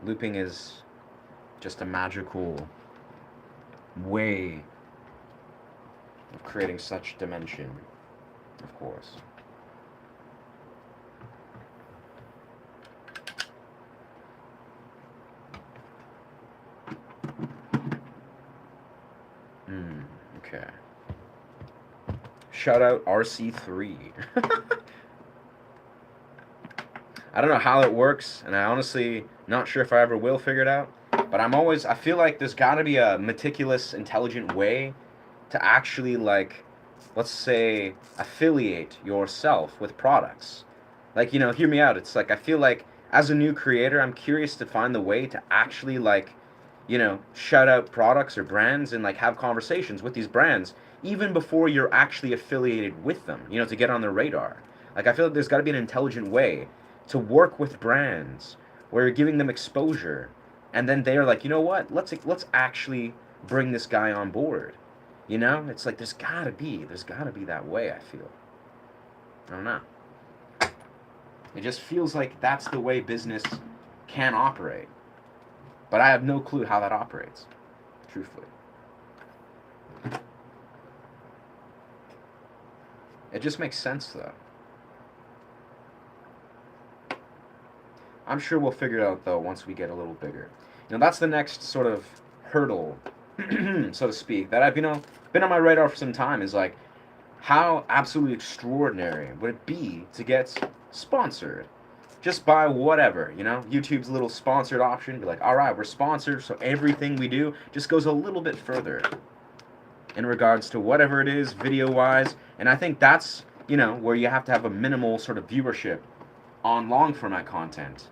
Looping is just a magical way of creating such dimension, of course. Okay. Shout out RC3. I don't know how it works, and I honestly not sure if I ever will figure it out. But I feel like there's got to be a meticulous, intelligent way to actually, like, let's say, affiliate yourself with products. Like, you know, hear me out. It's like, I feel like as a new creator, I'm curious to find the way to actually, like, you know, shout out products or brands and, like, have conversations with these brands even before you're actually affiliated with them, you know, to get on their radar. Like, I feel like there's got to be an intelligent way to work with brands where you're giving them exposure, and then they're like, you know what, let's actually bring this guy on board. You know, it's like there's gotta be that way. I feel. I don't know. It just feels like that's the way business can operate, but I have no clue how that operates, truthfully. It just makes sense, though. I'm sure we'll figure it out, though, once we get a little bigger. You know, that's the next sort of hurdle, so to speak, that I've, you know, been on my radar for some time, is like, how absolutely extraordinary would it be to get sponsored? Just by whatever, you know? YouTube's little sponsored option, be like, alright, we're sponsored, so everything we do just goes a little bit further in regards to whatever it is, video-wise. And I think that's, you know, where you have to have a minimal sort of viewership on long-format content.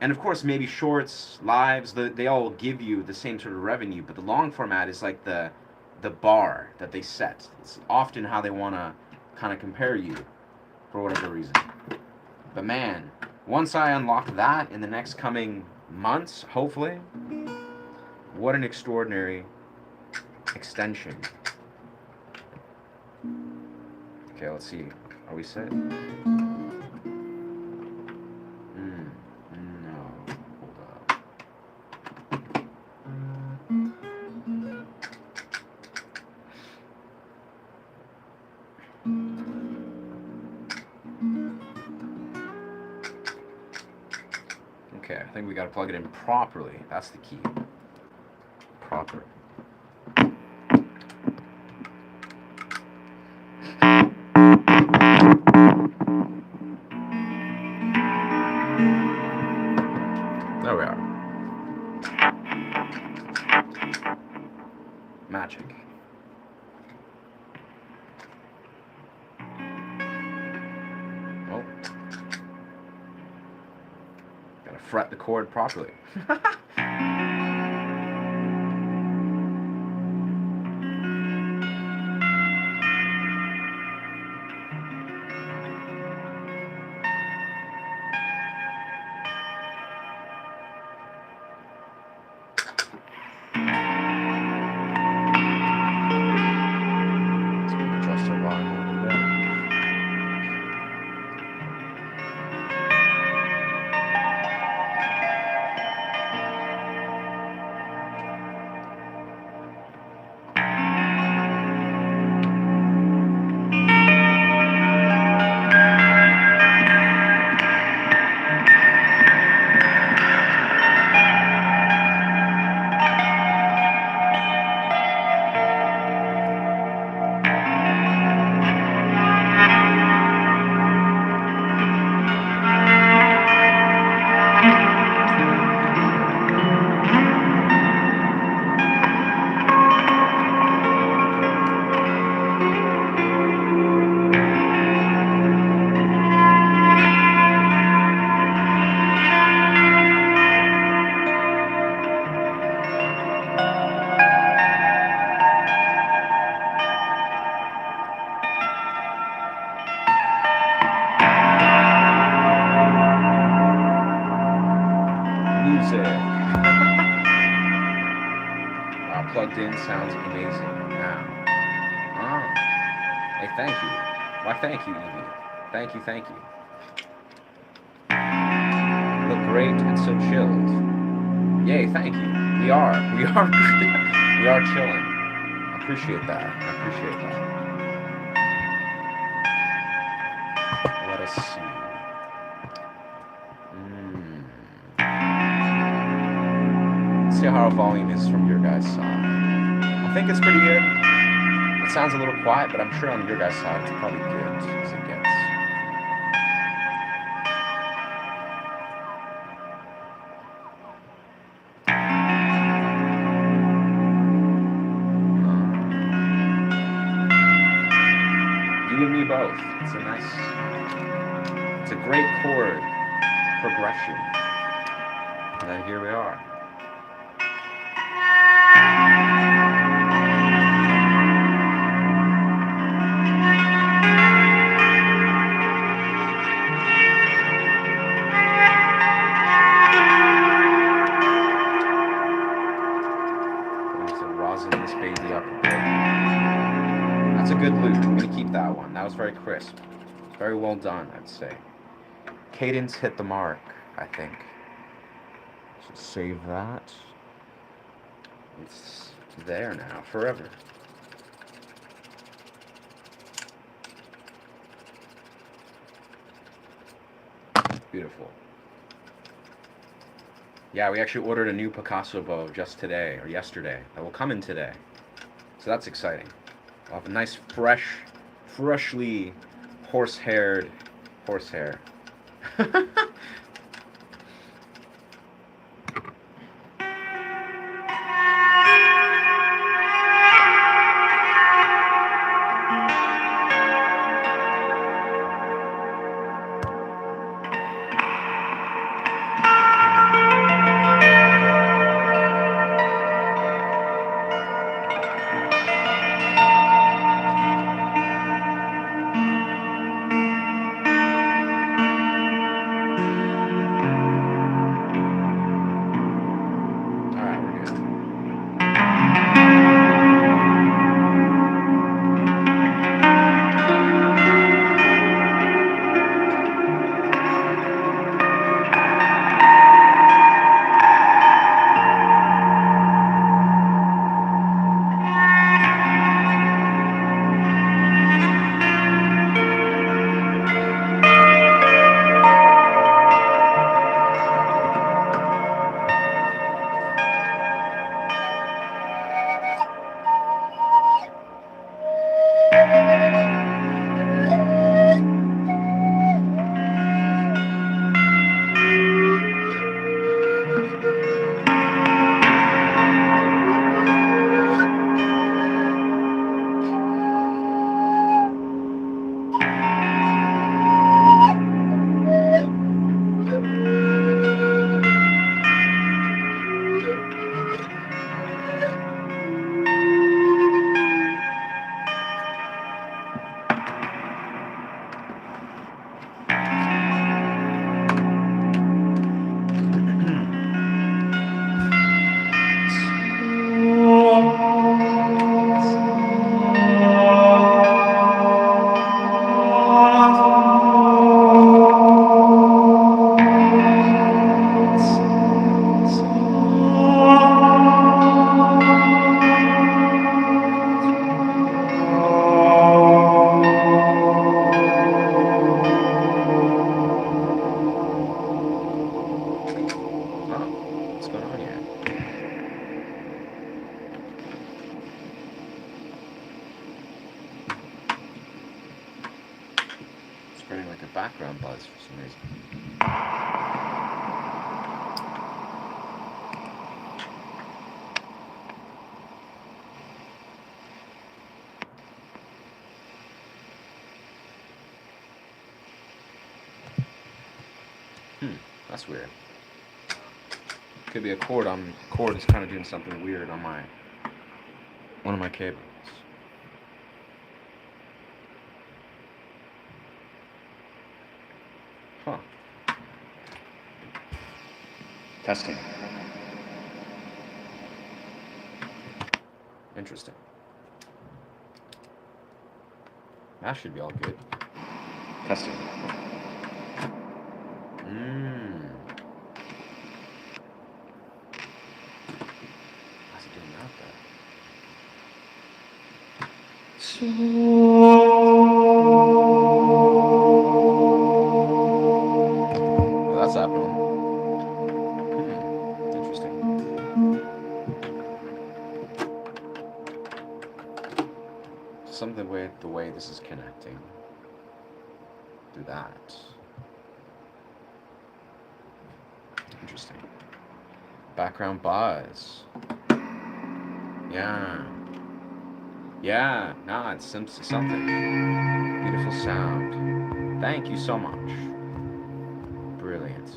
And of course, maybe shorts, lives, they all give you the same sort of revenue, but the long format is like the bar that they set. It's often how they want to kind of compare you for whatever reason. But man, once I unlock that in the next coming months, hopefully, what an extraordinary extension. Okay, let's see. Are we set? Okay, I think we gotta plug it in properly. That's the key. Proper. There we are. Magic. Oh. Gotta fret the chord properly. music. Plugged in sounds amazing now. Ah, hey, thank you. Why, thank you, Evie. Thank you, thank you. Look great and so chilled. Yay, thank you. We are, we are chilling. I appreciate that. I appreciate that. Let us see. Let's see how our volume is from your guys' side. I think it's pretty good. It sounds a little quiet, but I'm sure on your guys' side it's probably good as it gets. You and me both. It's a great chord progression. And then here we are. This baby up a bit. That's a good loop. I'm gonna keep that one. That was very crisp. Very well done, I'd say. Cadence hit the mark, I think. So save that. It's there now, forever. Beautiful. Yeah, we actually ordered a new Picasso bow just today, or yesterday. That will come in today. So that's exciting. We'll have a nice, freshly horsehair. Background buzz for some reason. That's weird. Could be a cord is kind of doing something weird on one of my cables. Testing. Interesting. That should be all good. Testing. How's it doing out there? Well, that's abnormal. Interesting. Something with the way this is connecting through that. Interesting. Background buzz. Yeah. Yeah, nah, it's something. Beautiful sound. Thank you so much. Brilliant.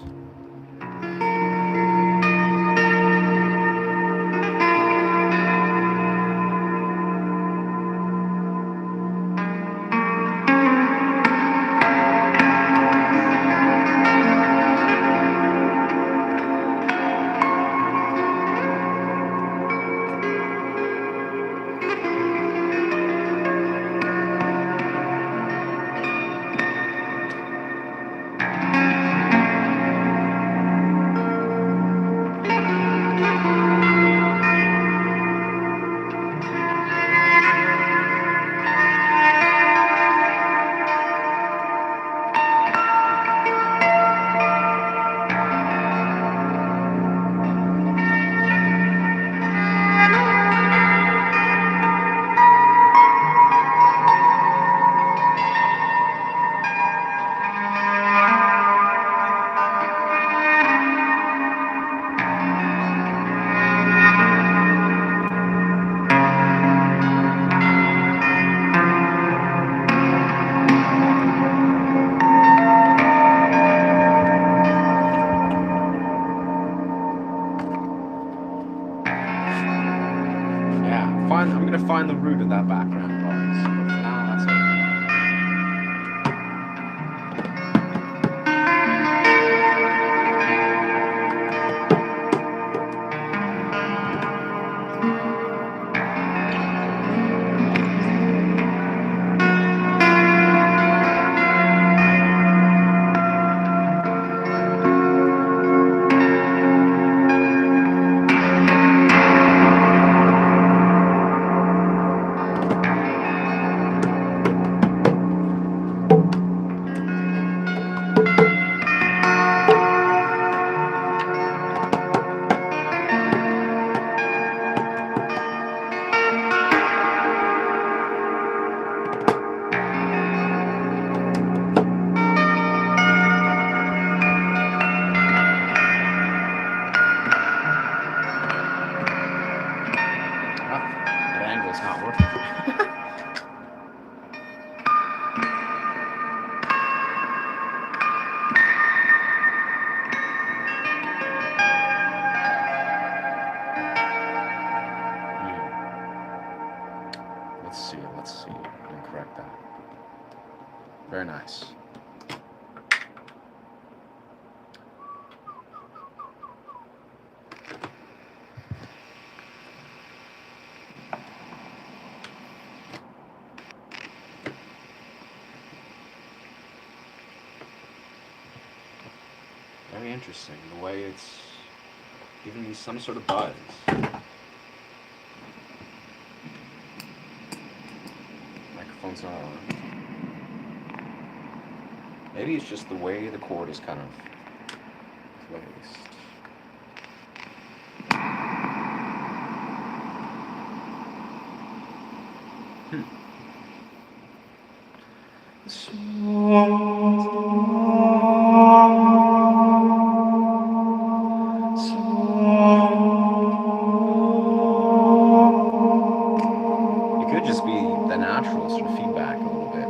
I'm gonna find the root of that background noise. But for now, that's okay. That angle's not working. Let's see. I can correct that. Very nice. Very interesting, the way it's giving me some sort of buzz. Microphone's not on. Maybe it's just the way the chord is kind of placed. It could just be the natural sort of feedback a little bit.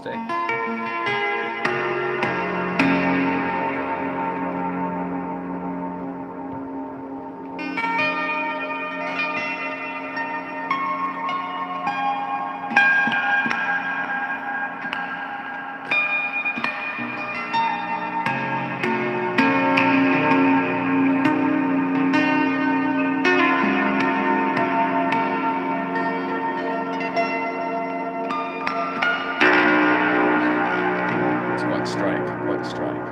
Fantastic. Quite a strike.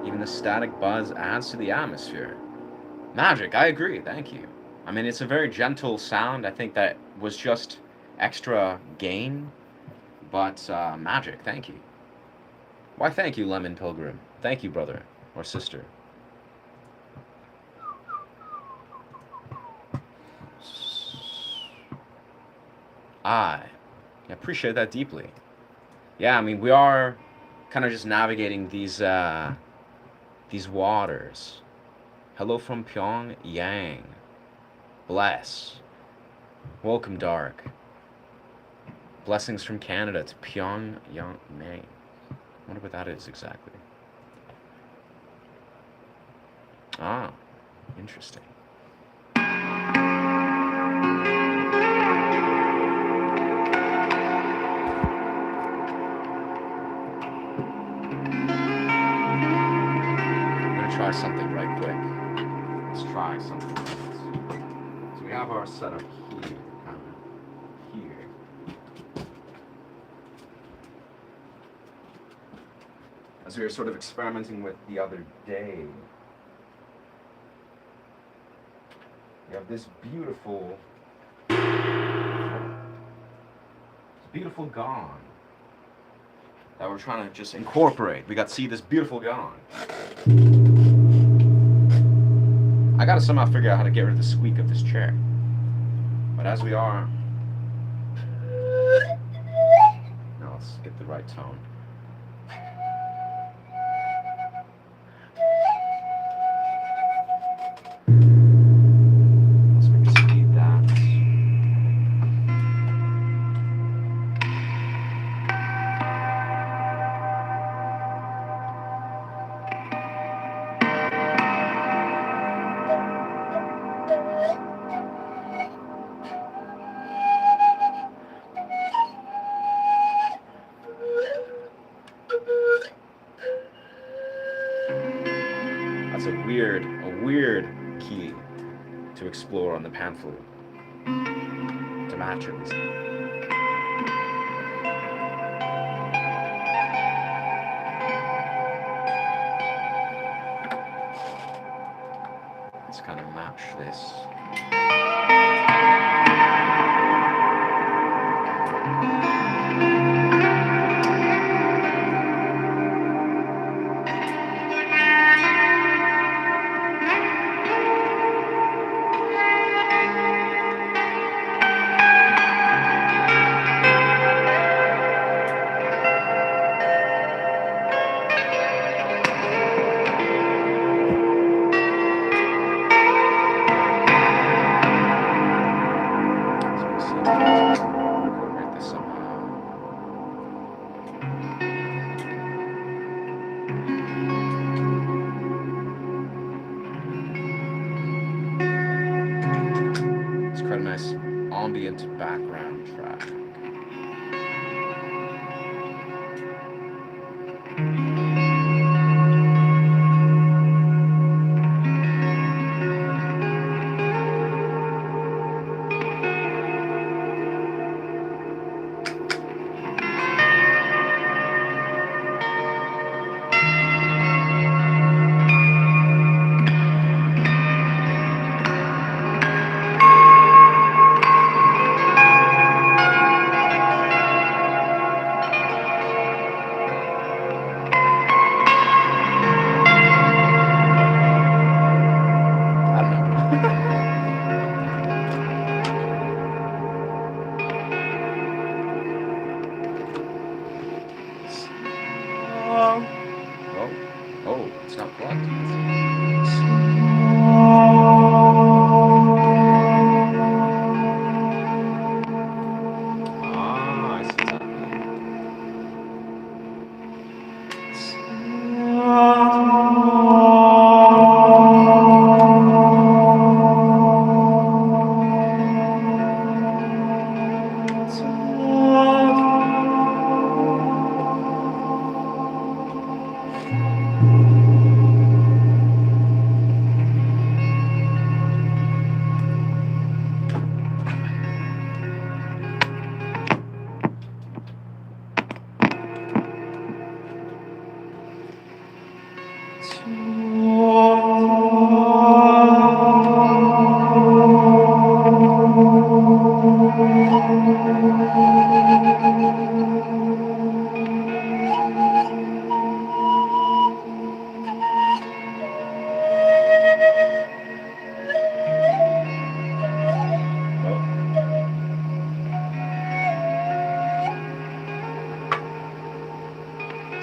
Even the static buzz adds to the atmosphere. Magic, I agree, thank you. I mean, it's a very gentle sound. I think that was just extra gain, but magic, thank you. Why, thank you, Lemon Pilgrim. Thank you, brother or sister. I appreciate that deeply. Yeah, I mean, we are kind of just navigating these waters. Hello from Pyongyang. Bless. Welcome, Dark. Blessings from Canada to Pyongyang. I wonder what that is exactly. Ah, interesting. I'm gonna try something right quick. Let's try something. So we have our setup here, kind of here. As we were sort of experimenting with the other day, we have this beautiful gong that we're trying to just incorporate. We got to see this beautiful gong. I gotta somehow figure out how to get rid of the squeak of this chair. But as we are, now let's get the right tone. Let's maybe speed that. That's a weird key to explore on the pan flute. To match at least. Let's kind of match this.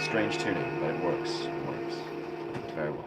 Strange tuning, but it works. It works very well.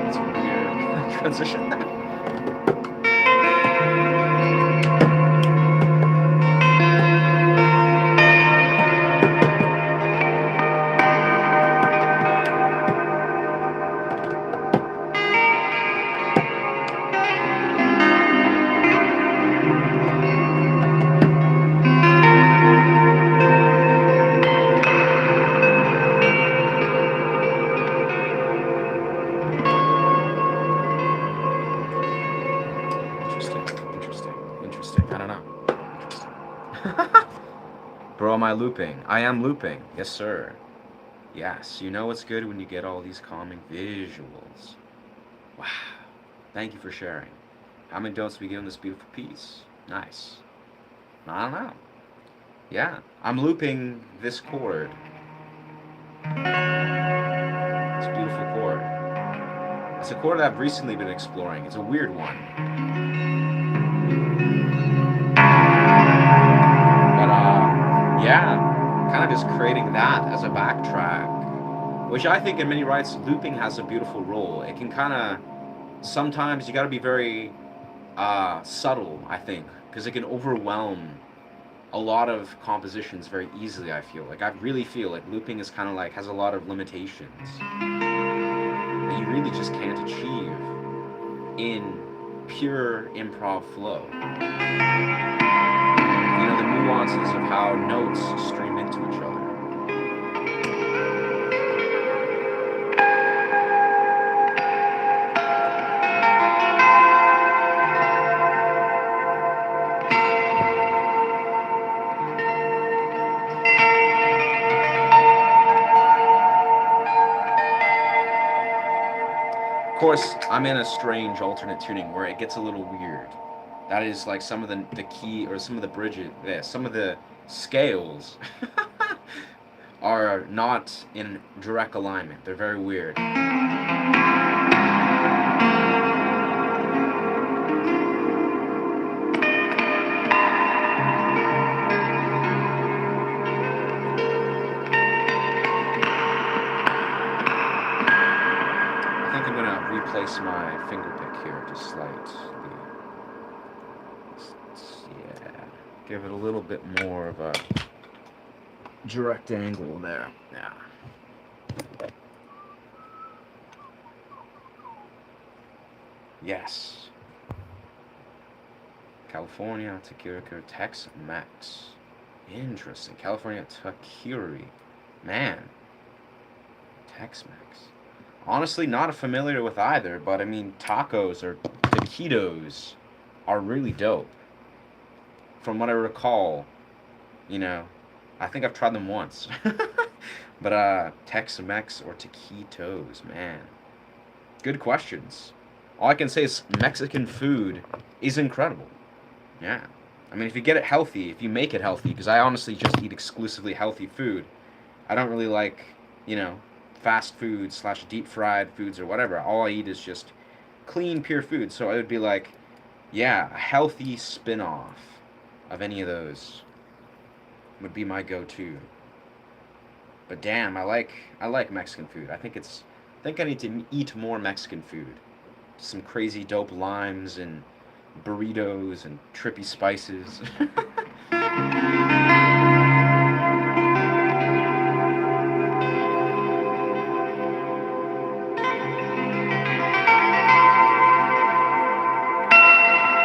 That's a weird transition. Interesting. I don't know. Bro, am I looping? I am looping. Yes, sir. Yes, you know it's good when you get all these calming visuals. Wow. Thank you for sharing. How many don'ts we give this beautiful piece? Nice. I don't know. Yeah, I'm looping this chord. It's a beautiful chord. It's a chord that I've recently been exploring. It's a weird one. But, yeah, kind of just creating that as a backtrack, which I think in many rights, looping has a beautiful role. It can kind of, sometimes you got to be very subtle, I think, because it can overwhelm a lot of compositions very easily. I feel like looping is kind of like has a lot of limitations that you really just can't achieve in pure improv flow. You know, the nuances of how notes stream into each other. Of course, I'm in a strange alternate tuning where it gets a little weird. That is like some of the key or some of the bridges, some of the scales are not in direct alignment. They're very weird. I think I'm gonna replace my finger pick here just slightly. Yeah, give it a little bit more of a direct angle there. Yeah. Yes. California, Takirikir, Tex-Mex. Interesting. California, Takiri. Man. Tex-Mex. Honestly, not familiar with either, but I mean, tacos or taquitos are really dope. From what I recall, you know, I think I've tried them once. But Tex-Mex or taquitos, man. Good questions. All I can say is Mexican food is incredible. Yeah. I mean, if you get it healthy, if you make it healthy, because I honestly just eat exclusively healthy food. I don't really like, you know, fast food / deep fried foods or whatever. All I eat is just clean, pure food. So it would be like, yeah, a healthy spin off of any of those. would be my go-to. But damn, I like Mexican food. I think I need to eat more Mexican food. Some crazy dope limes and burritos and trippy spices.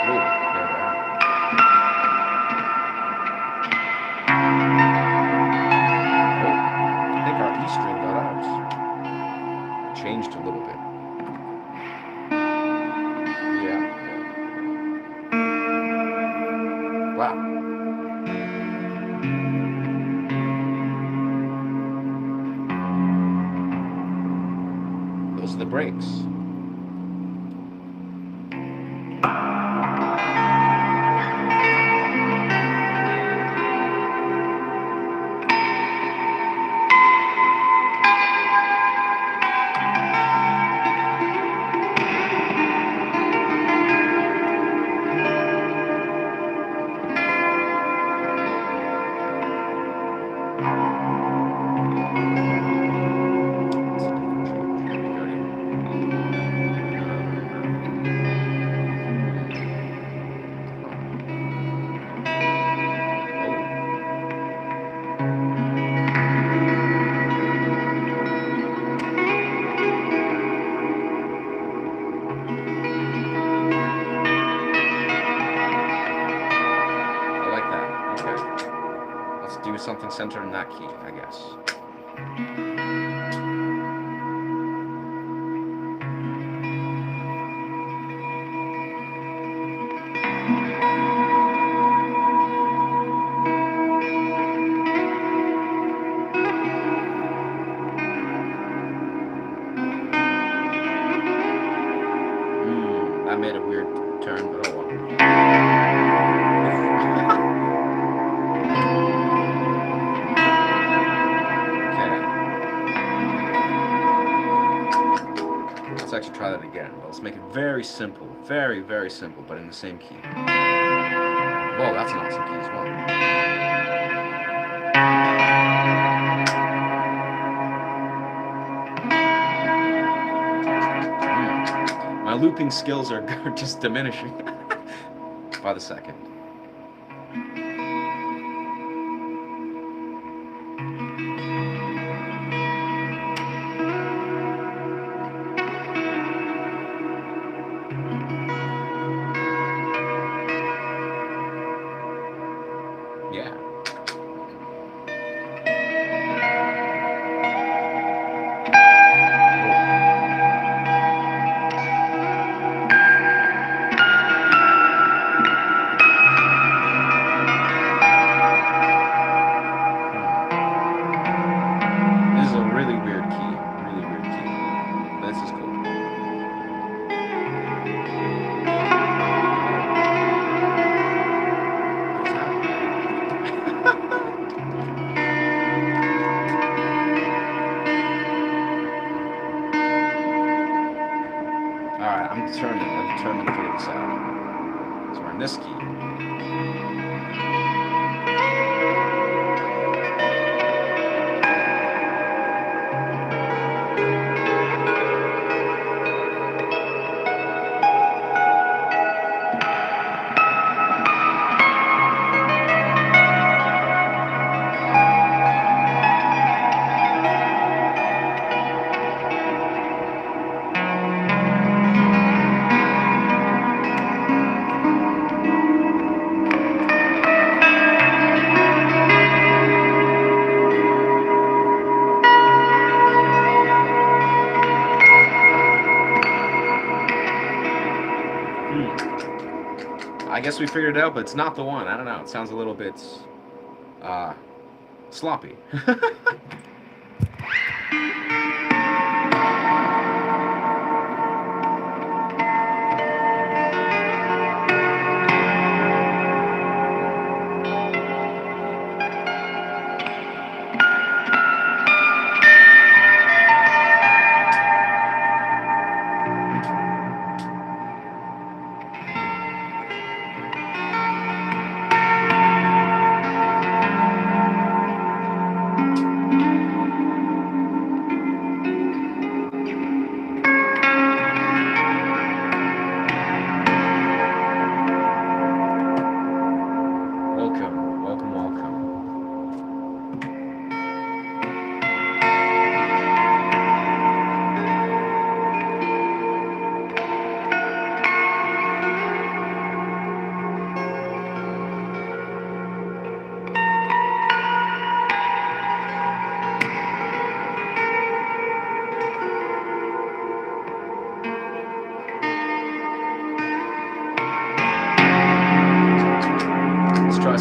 Whoa, there they are. Oh, I think our E string got ours. Changed a little bit. Yeah, yeah. Wow, those are the breaks. It's a different change. Here we go here. Oh, I like that. Okay, let's do something centered in that key, I guess. I made a weird turn, but oh well. Okay, let's actually try that again. Let's make it very simple, very, very simple, but in the same key. Whoa, that's an awesome key as well. My looping skills are just diminishing by the second. Yeah. This is a really weird key. Really weird key. But this is cool. What's happening? Alright, I'm determined. I'm determined to figure this out. So we're in this key. I guess we figured it out, but it's not the one. I don't know. It sounds a little bit uh, sloppy.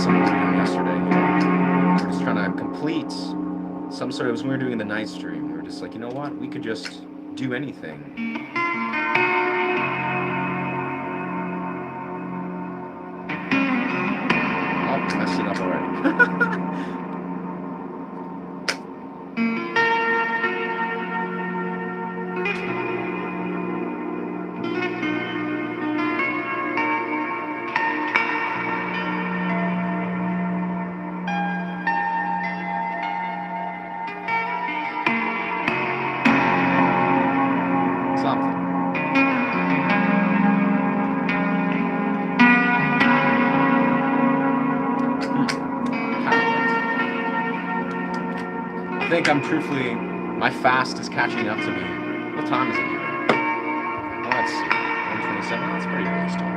some we were doing yesterday. We were just trying to complete some sort of, it was when we were doing the night stream. We were just like, you know what? We could just do anything. Oh, messed it up already. I think I'm truthfully, my fast is catching up to me. What time is it even? Oh, let's see. 1:27. That's pretty early still.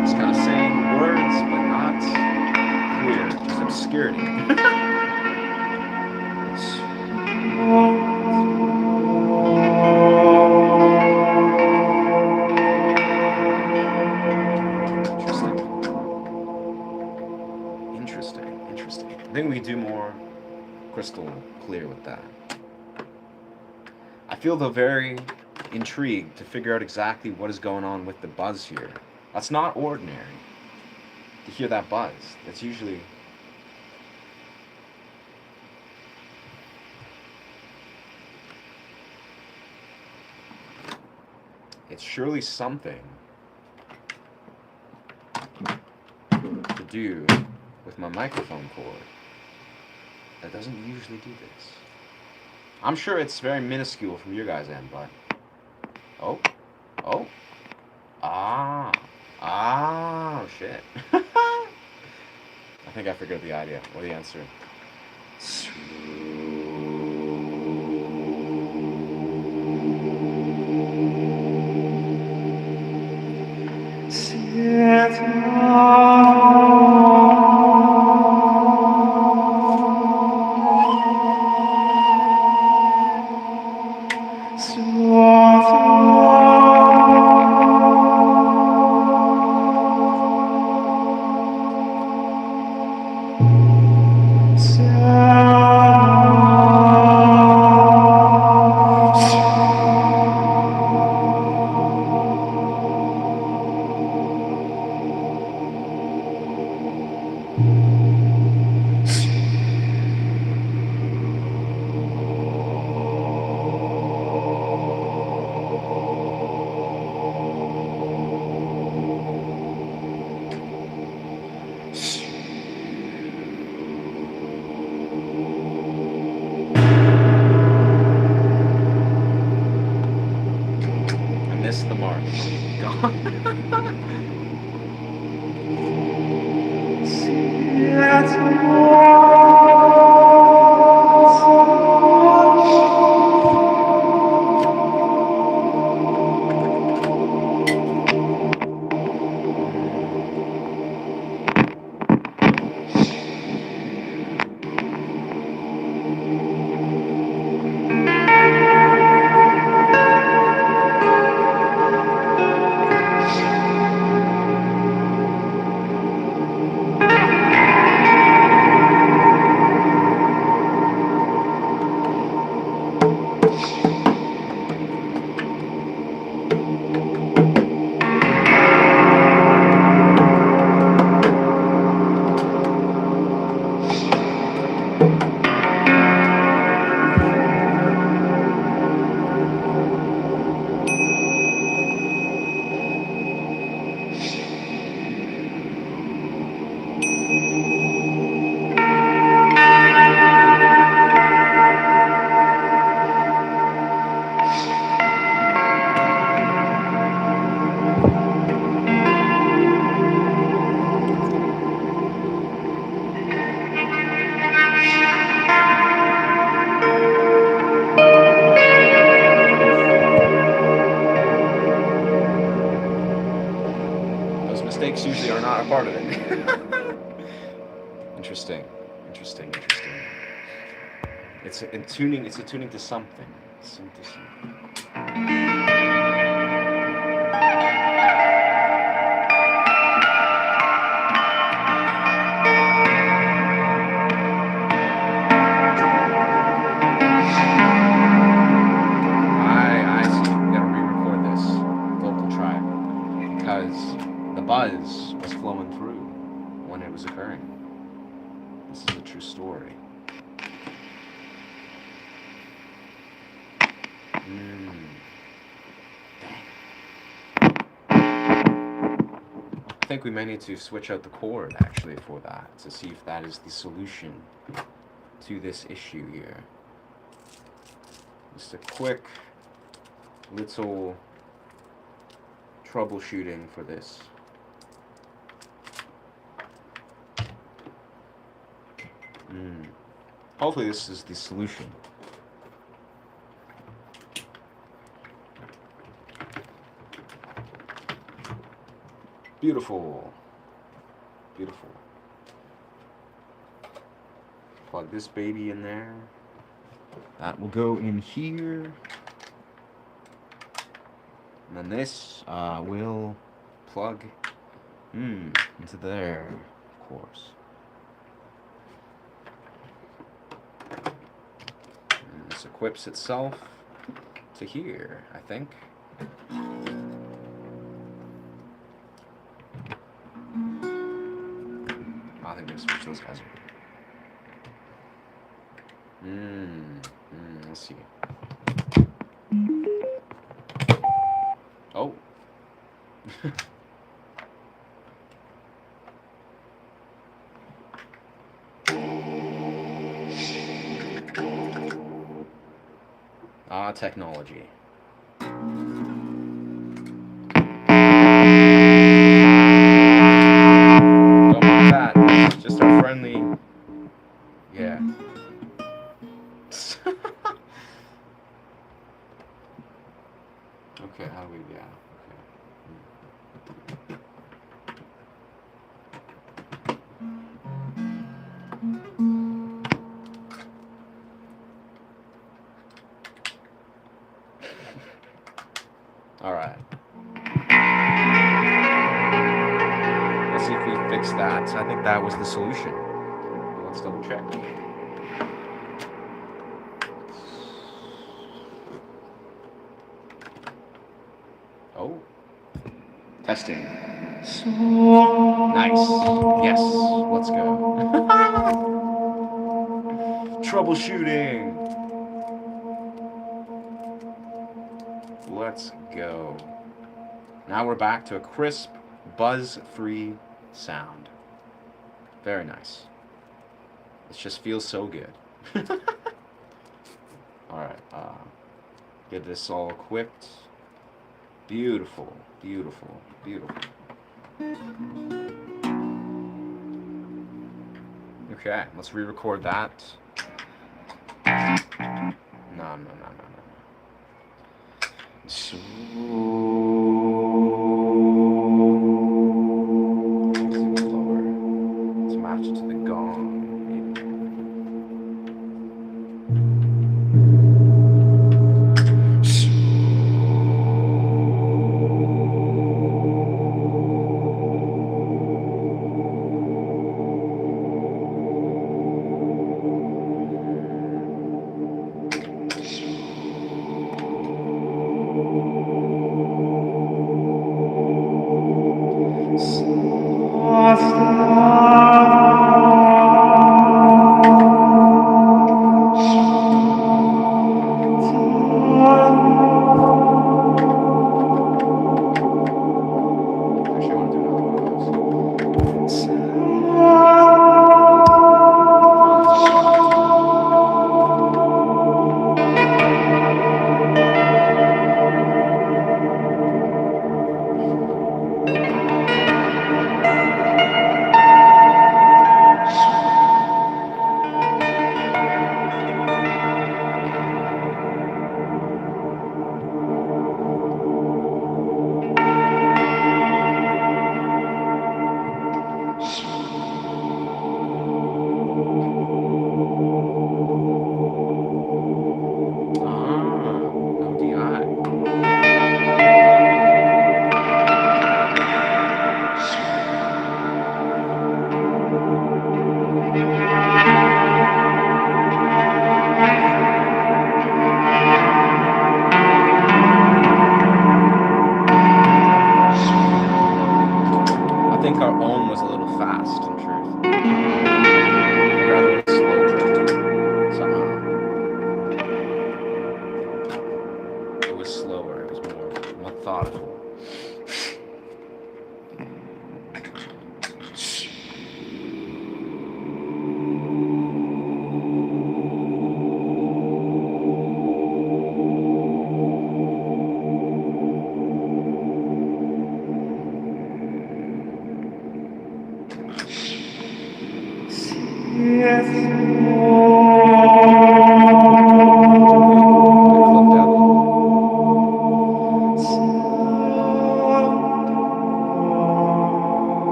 Just kind of saying words, but not clear. Just obscurity. Interesting. I think we could do more crystal clear with that. I feel though very intrigued to figure out exactly what is going on with the buzz here. That's not ordinary to hear that buzz. That's usually it's surely something to do with my microphone cord that doesn't usually do this. I'm sure it's very minuscule from your guys' end, but oh, shit. I think I figured the idea or the answer. Missed the mark. not a part of it. Interesting. Interesting. Interesting. It's attuning. It's attuning to something. Something. I see. We gotta re-record this vocal track because the buzz was flowing through when it was occurring. This is a true story. I think we may need to switch out the cord actually for that to see if that is the solution to this issue here. Just a quick little troubleshooting for this. Hopefully this is the solution. Beautiful. Beautiful. Plug this baby in there. That will go in here. And then this will plug into there, of course. And this equips itself to here, I think. I think I'm gonna switch those guys. Let's see. Oh. Technology. Don't mind that. It's just our friendly. Yeah. Okay, how do we, yeah, okay. All right. Let's see if we fix that. I think that was the solution. Let's double check. Oh. Testing. Nice. Yes. Let's go. Troubleshooting. Let's go. Now we're back to a crisp, buzz-free sound. Very nice. It just feels so good. Alright, get this all equipped. Beautiful, beautiful, beautiful. Okay, let's re-record that. No. So... lower. Let's match it to the gong. slower. It was more methodical.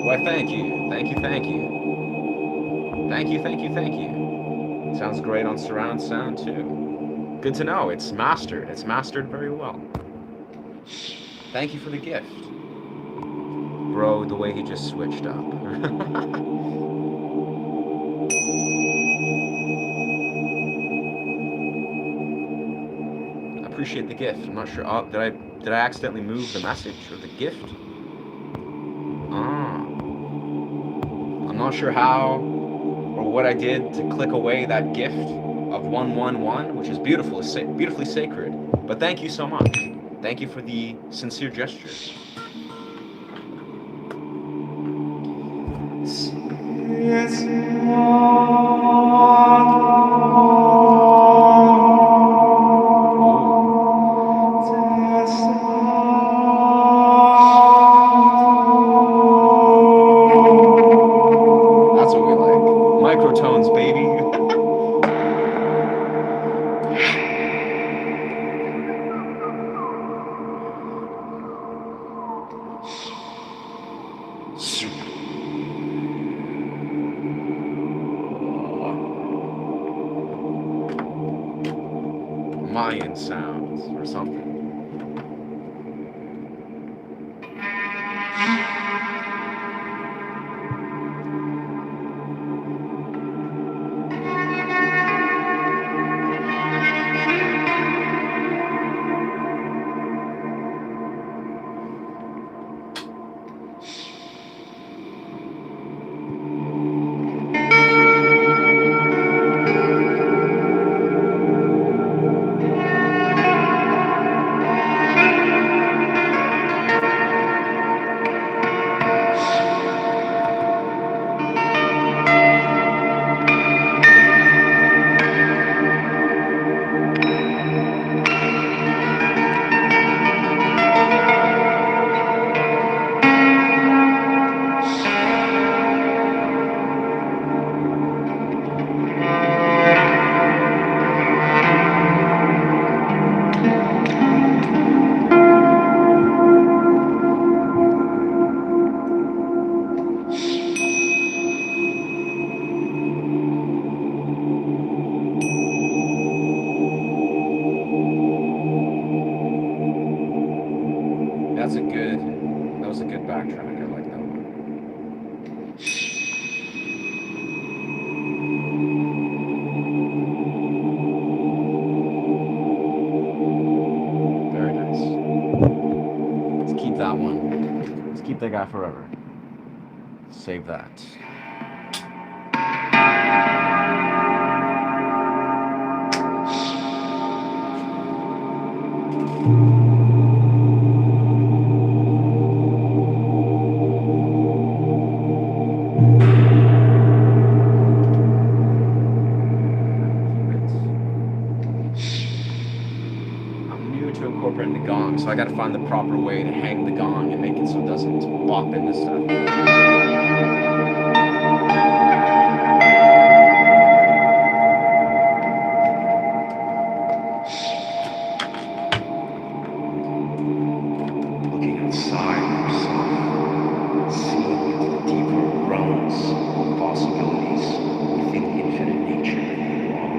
Why, thank you. Thank you, thank you. Thank you, thank you, thank you. Sounds great on surround sound, too. Good to know. It's mastered. It's mastered very well. Thank you for the gift. Bro, the way he just switched up. I appreciate the gift. I'm not sure. Oh, did I accidentally move the message or the gift? Ah. I'm not sure how or what I did to click away that gift of 111, which is beautiful, it's beautifully sacred. But thank you so much. Thank you for the sincere gesture. Yes. That's what we like. Microtones, baby. Mayan sounds or something. That was a good backtrack. I like that one. Very nice. Let's keep that one. Let's keep that guy forever. Save that. Incorporating the gong, so I gotta find the proper way to hang the gong and make it so it doesn't bop into stuff. Looking outside yourself, seeing into the deeper realms of possibilities within the infinite nature that you are.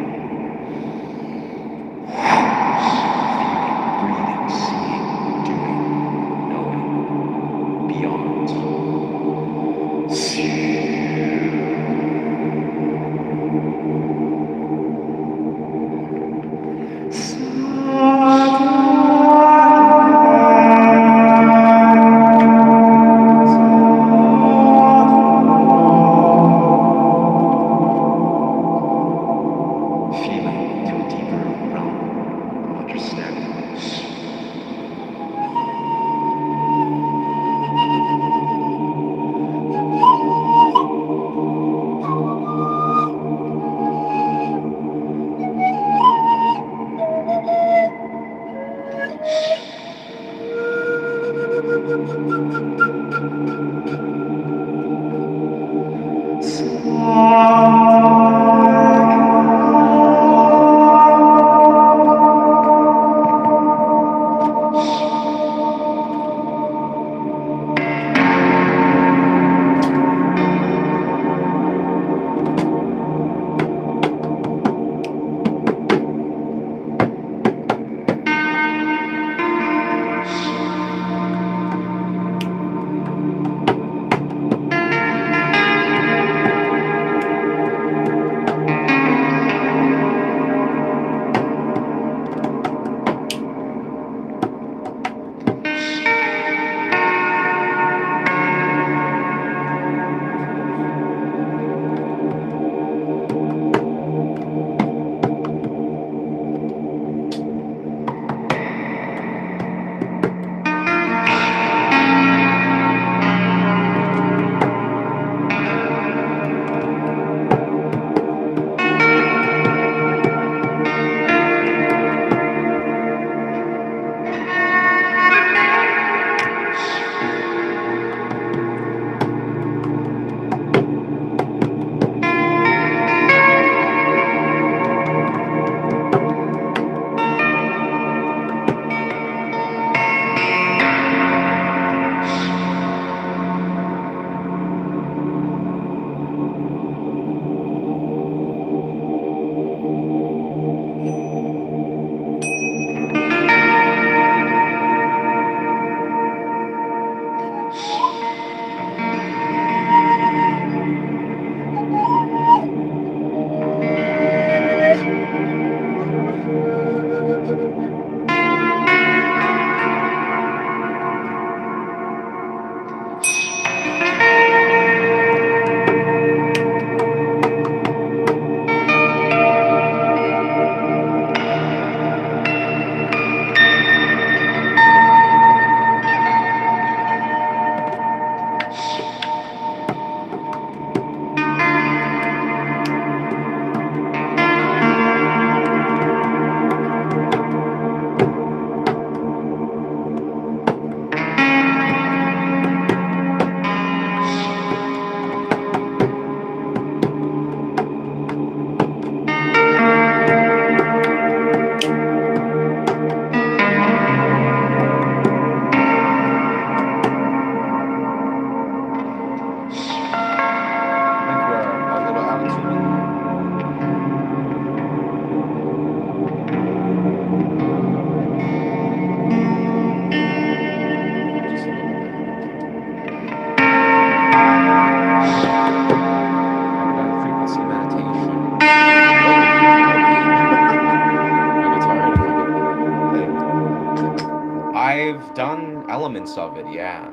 I've done elements of it, yeah.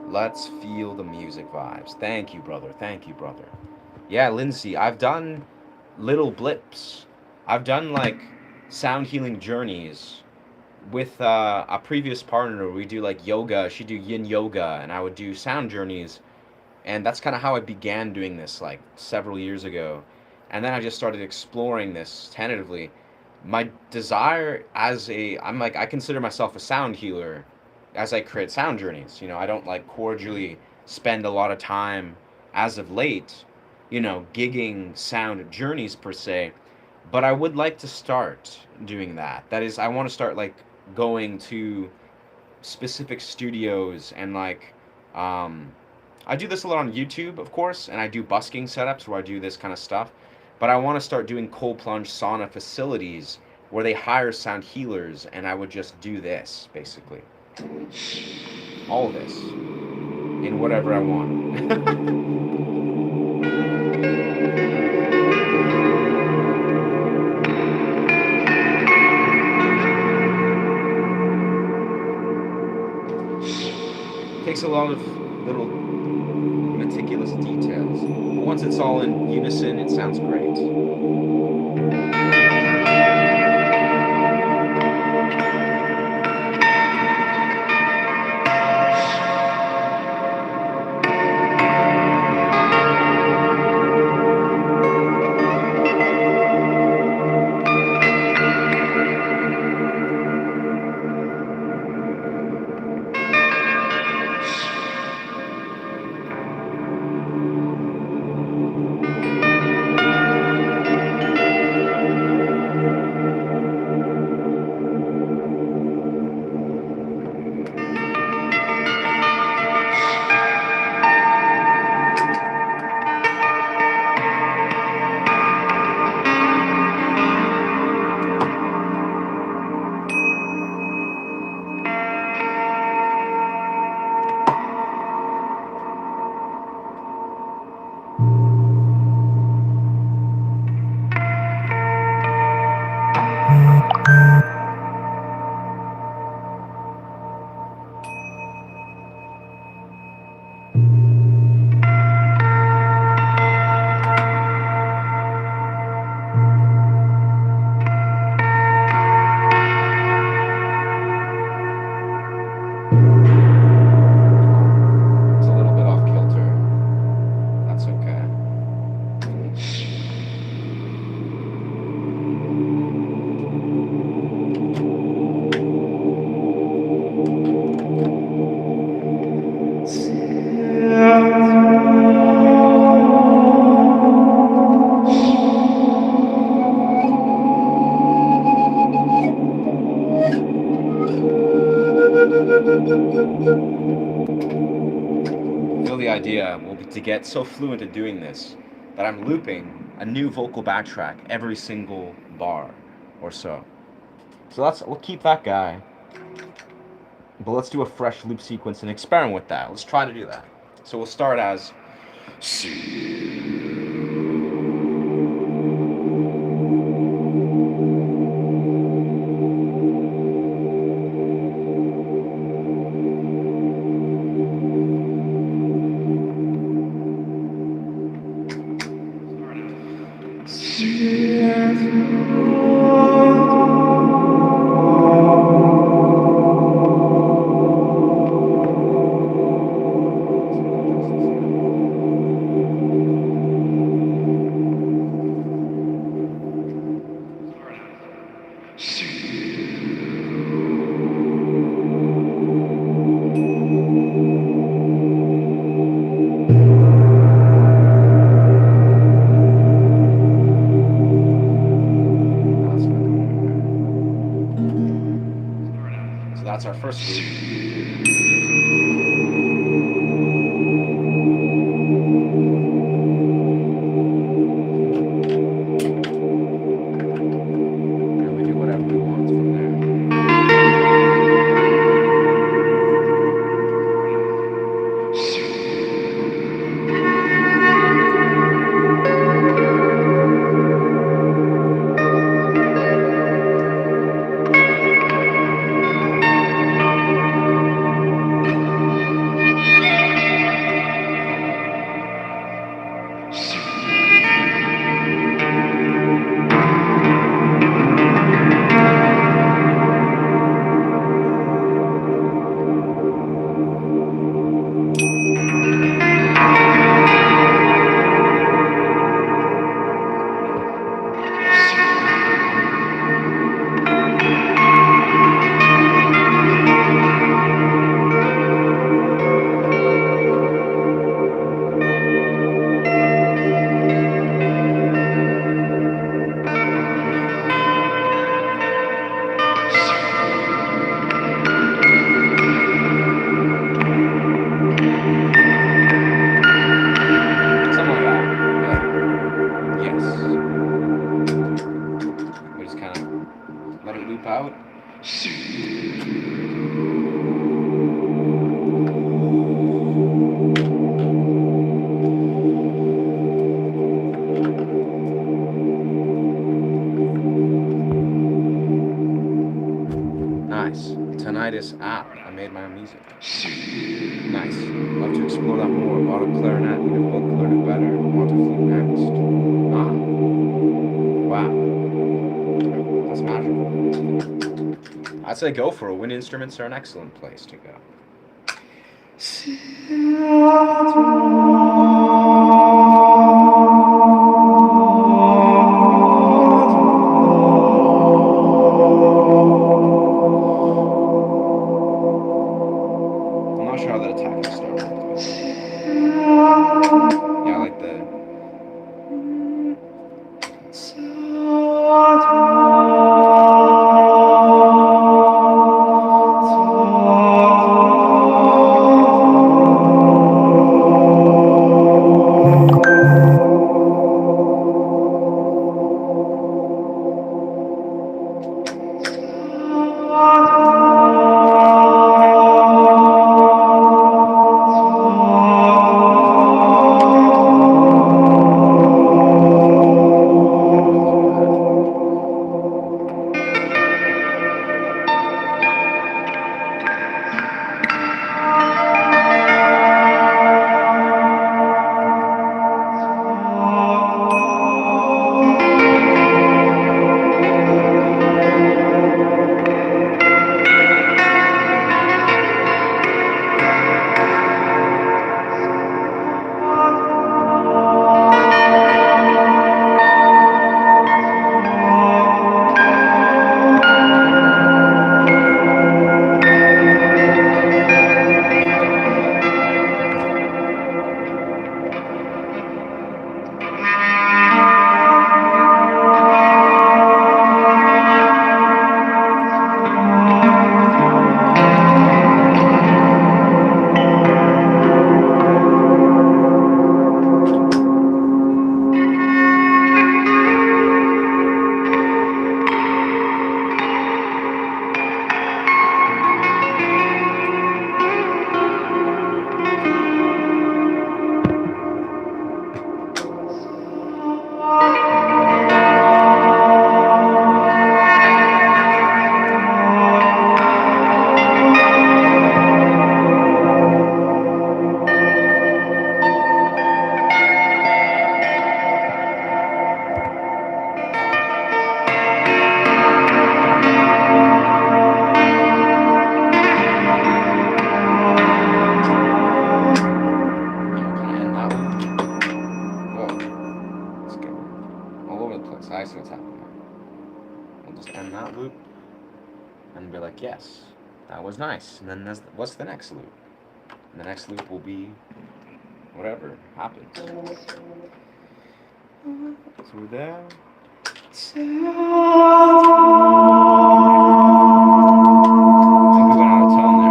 Let's feel the music vibes. Thank you, brother. Thank you, brother. Yeah, Lindsay, I've done little blips. I've done like sound healing journeys with a previous partner. We do like yoga. She'd do yin yoga, and I would do sound journeys. And that's kind of how I began doing this like several years ago. And then I just started exploring this tentatively. My desire as I'm like, I consider myself a sound healer as I create sound journeys. I don't like cordially spend a lot of time as of late, gigging sound journeys per se, but I would like to start doing that. That is, I want to start like going to specific studios and like, um, I do this a lot on YouTube, of course, and I do busking setups where I do this kind of stuff. But I want to start doing cold plunge sauna facilities where they hire sound healers, and I would just do this basically, all of this in whatever I want. Takes a lot of little meticulous details. But once it's all in unison, it sounds great. It's a little bit off kilter. That's okay. Feel the idea will be to get so fluent at doing this that I'm looping a new vocal backtrack every single bar or so. So we'll keep that guy, but let's do a fresh loop sequence and experiment with that. Let's try to do that. So we'll start as that's our first loop. And we do whatever we want from there. Tinnitus app. I made my own music. Nice. Love to explore that more. Auto clarinet, need a book, learn it better. Want to flute next. Ah, wow. That's magical. I'd say go for it. Wind instruments are an excellent place to go. I'm not sure how that attack is started. Yeah, I like the. I see what's happening now. We'll just end that loop and be like, yes, that was nice. And then what's the next loop? And the next loop will be whatever happens. So we're there. I think we went out of tone there.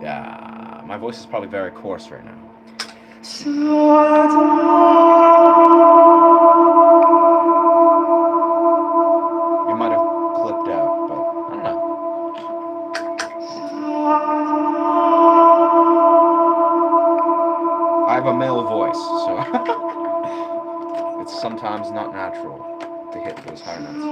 Yeah, my voice is probably very coarse right now. You might have clipped out, but I don't know. I have a male voice, so it's sometimes not natural to hit those higher notes.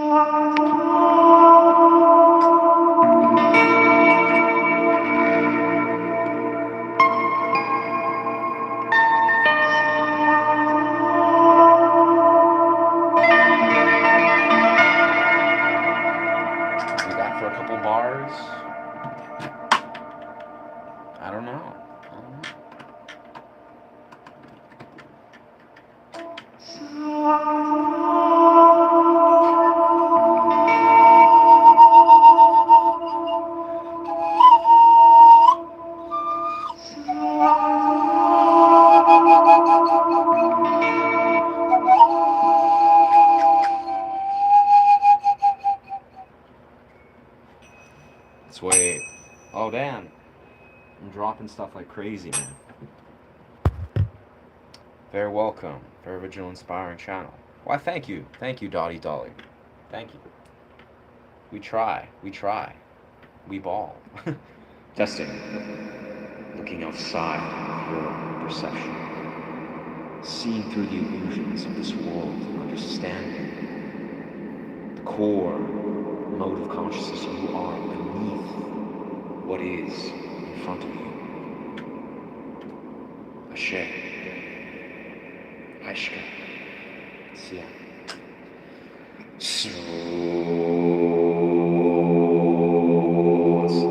Do that for a couple bars. I don't know. Let's wait. Oh, damn. I'm dropping stuff like crazy, man. Very welcome. Very original, inspiring channel. Why, thank you. Thank you, Dottie Dolly. Thank you. We try. We try. We ball. Testing. Looking outside of your perception. seeing through the illusions of this world and understanding the core mode of consciousness you are beneath what is in front of you. Ashe. Aishka. Sia. That was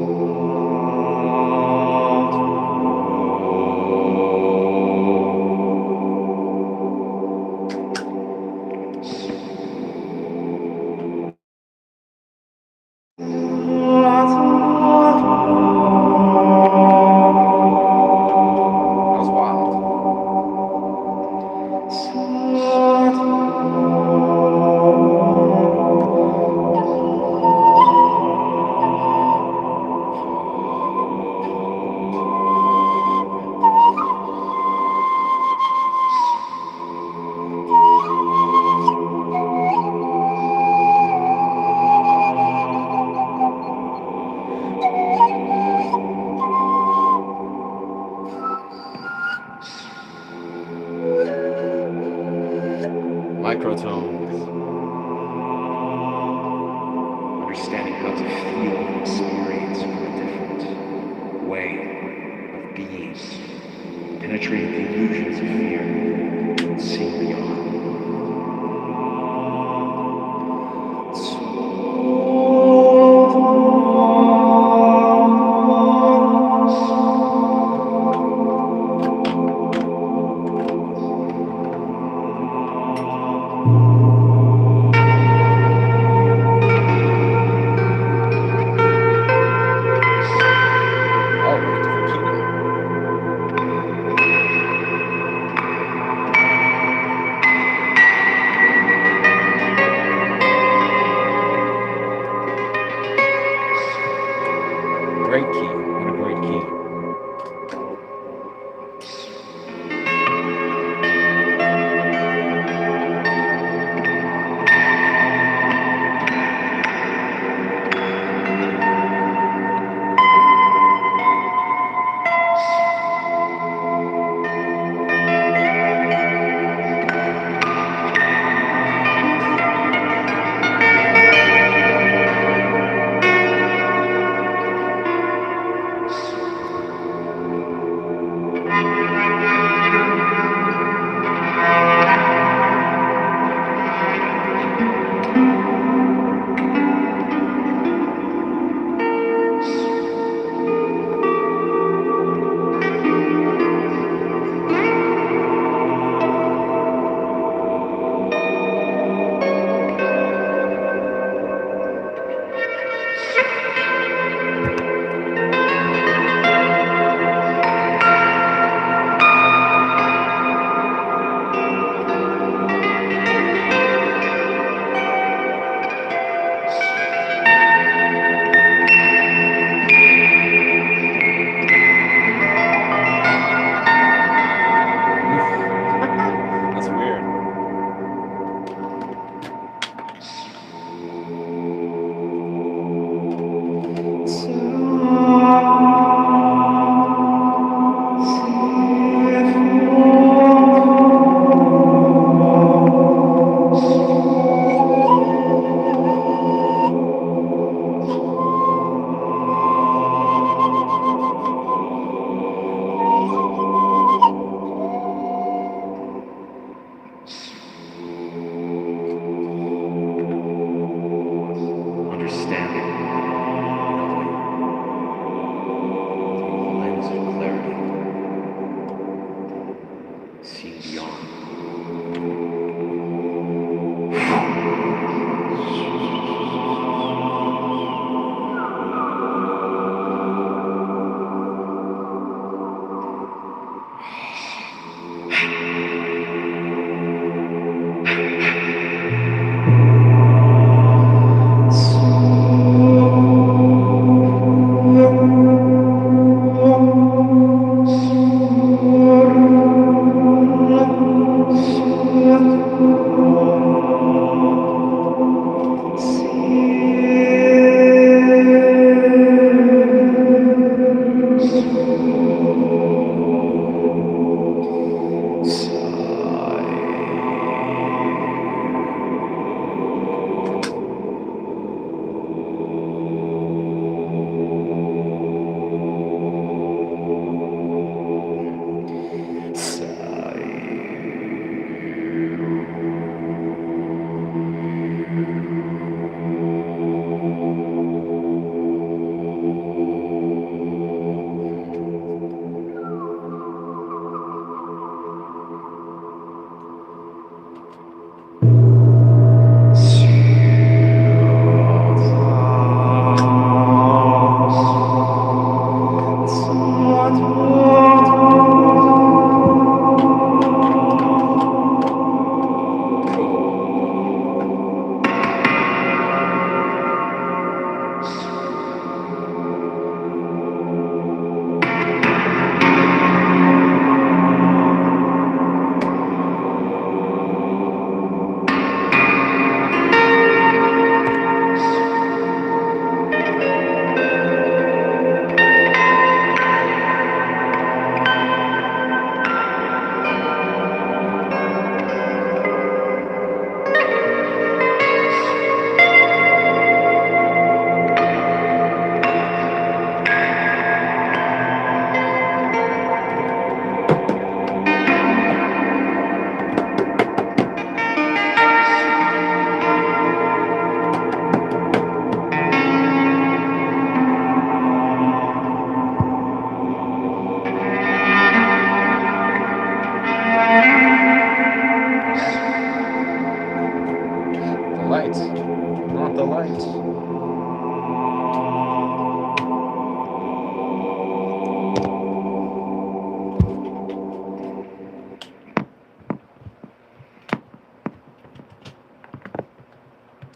microtones, understanding how to feel and experience from a different way of being, penetrating the illusions of fear and seeing beyond. Oh, we're in a different key now. Great key. What a great key.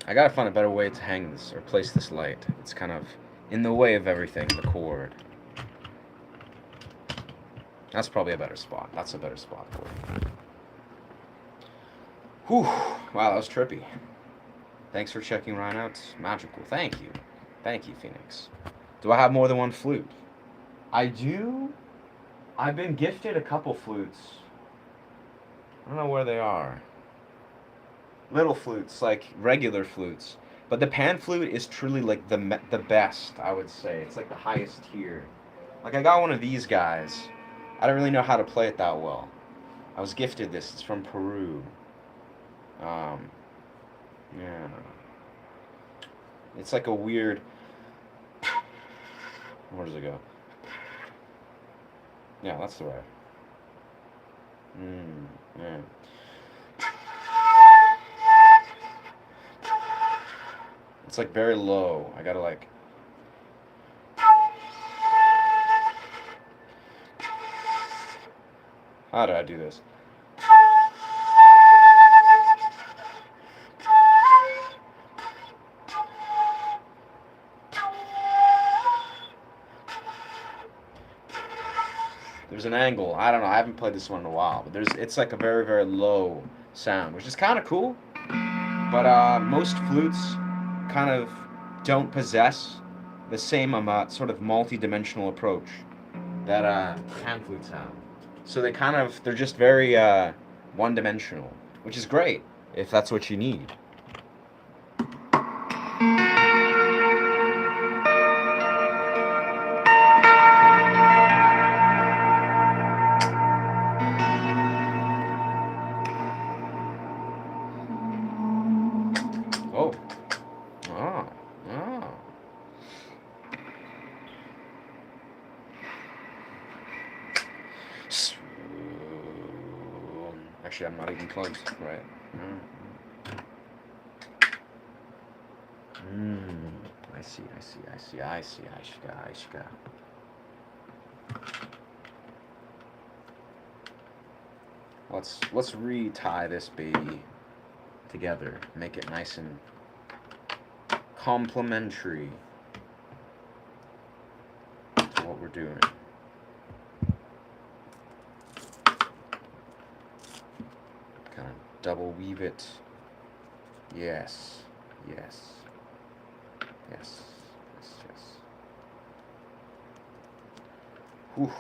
I gotta find a better way to hang this or place this light. It's kind of in the way of everything, the cord. That's probably a better spot. That's a better spot for it. Whew. Wow, that was trippy. Thanks for checking Ryan out. Magical. Thank you. Thank you, Phoenix. Do I have more than one flute? I do. I've been gifted a couple flutes. I don't know where they are. Little flutes, like regular flutes. But the pan flute is truly like the best, I would say. It's like the highest tier. Like I got one of these guys. I don't really know how to play it that well. I was gifted this. It's from Peru. Yeah. It's like a weird. Where does it go? Yeah, that's the right. Yeah. It's like very low. I gotta like. How do I do this? There's an angle. I don't know. I haven't played this one in a while, but it's like a very very low sound, which is kind of cool. But most flutes kind of don't possess the same sort of multi-dimensional approach that pan flutes have. So they're just very one-dimensional, which is great if that's what you need. Oh. Oh. Oh. Actually, I'm not even close. Right. I see. Ashka. Let's retie this baby together. Make it nice and complementary to what we're doing. Kind of double weave it. Yes. Whew.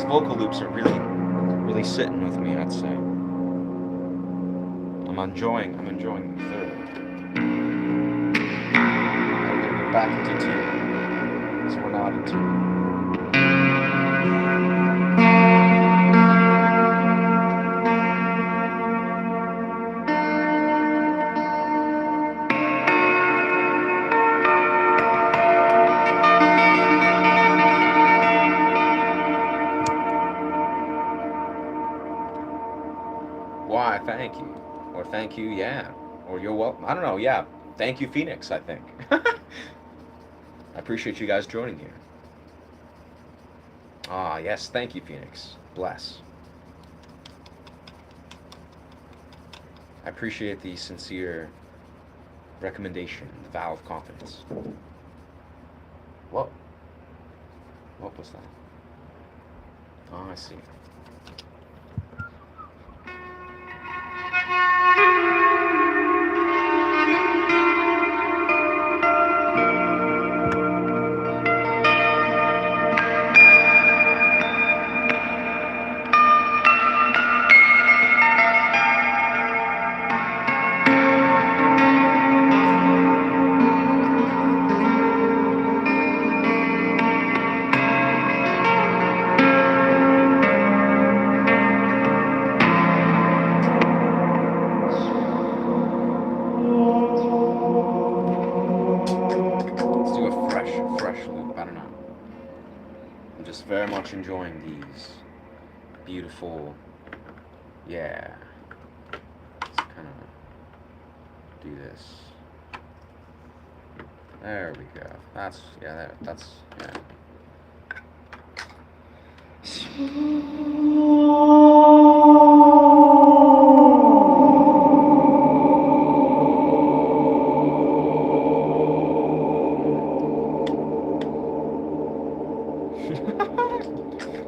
Vocal loops are really sitting with me, I'd say. I'm enjoying them thoroughly. I'm gonna go back into two, so we're not in two. Why? Thank you, or thank you, yeah, or you're welcome. I don't know. Yeah, thank you, Phoenix. I think. I appreciate you guys joining here. Ah, yes, thank you, Phoenix. Bless. I appreciate the sincere recommendation, the vow of confidence. Whoa. What was that? Oh, I see. Let's do a fresh loop. I don't know. I'm just very much enjoying these beautiful. Yeah. Let's kind of do this. There we go. That's yeah. That's yeah.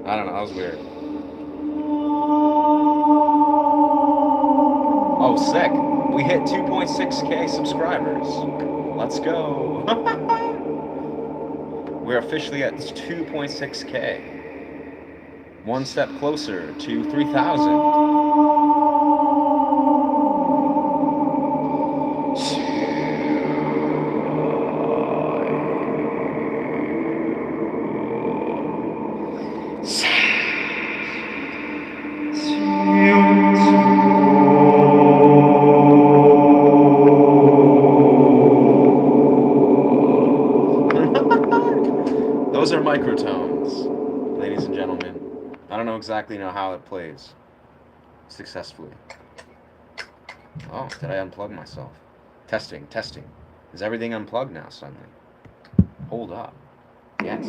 I don't know. That was weird. Oh, sick. We hit 2.6K subscribers. Let's go. We're officially at 2.6K. One step closer to 3,000. Those are microtones, ladies and gentlemen. I don't know exactly how it plays successfully. Oh, did I unplug myself? Testing, testing. Is everything unplugged now suddenly? Hold up. Yes.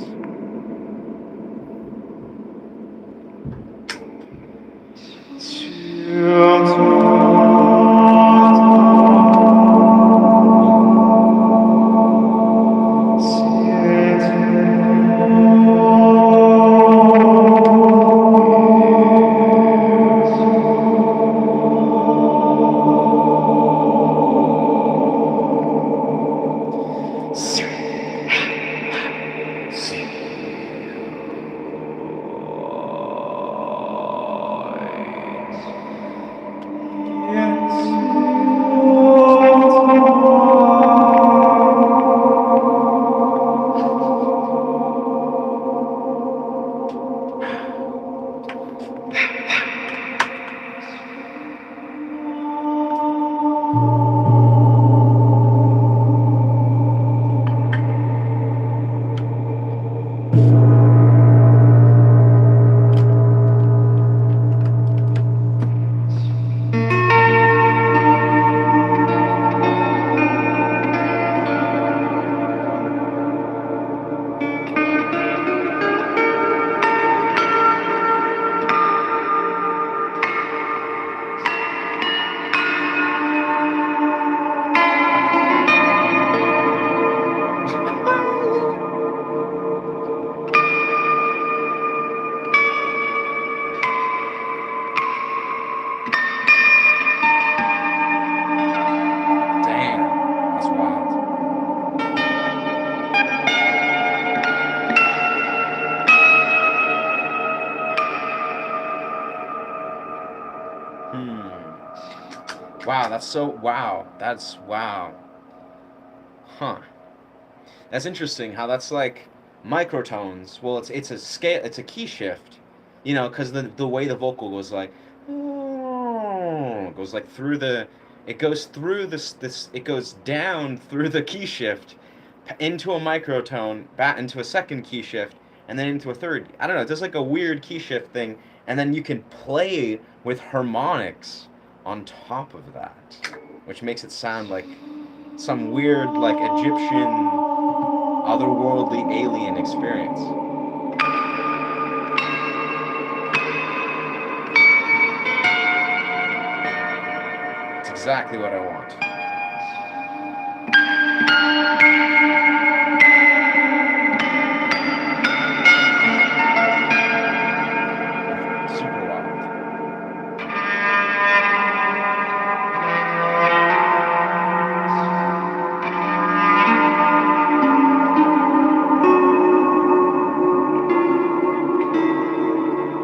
Damn, that's wild. Wow, that's so wow. That's wow. Huh. That's interesting how that's like microtones. Well, it's a scale, it's a key shift, because the way the vocal goes like goes like through the it goes through this it goes down through the key shift into a microtone, back into a second key shift, and then into a third. I don't know, it does like a weird key shift thing, and then you can play with harmonics on top of that, which makes it sound like some weird, like Egyptian, otherworldly alien experience. It's exactly what I want. Super wild.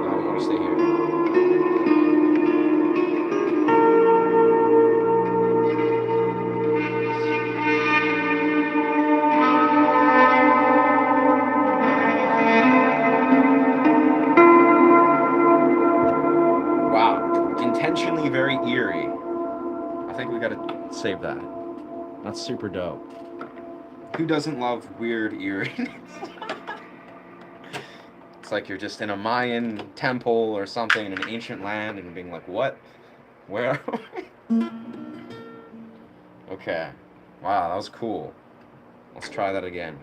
Now we want to stay here. Wow. Intentionally very eerie. I think we gotta save that. That's super dope. Who doesn't love weird eeriness? It's like you're just in a Mayan temple or something in an ancient land and being like, what? Where are we? Okay. Wow, that was cool. Let's try that again.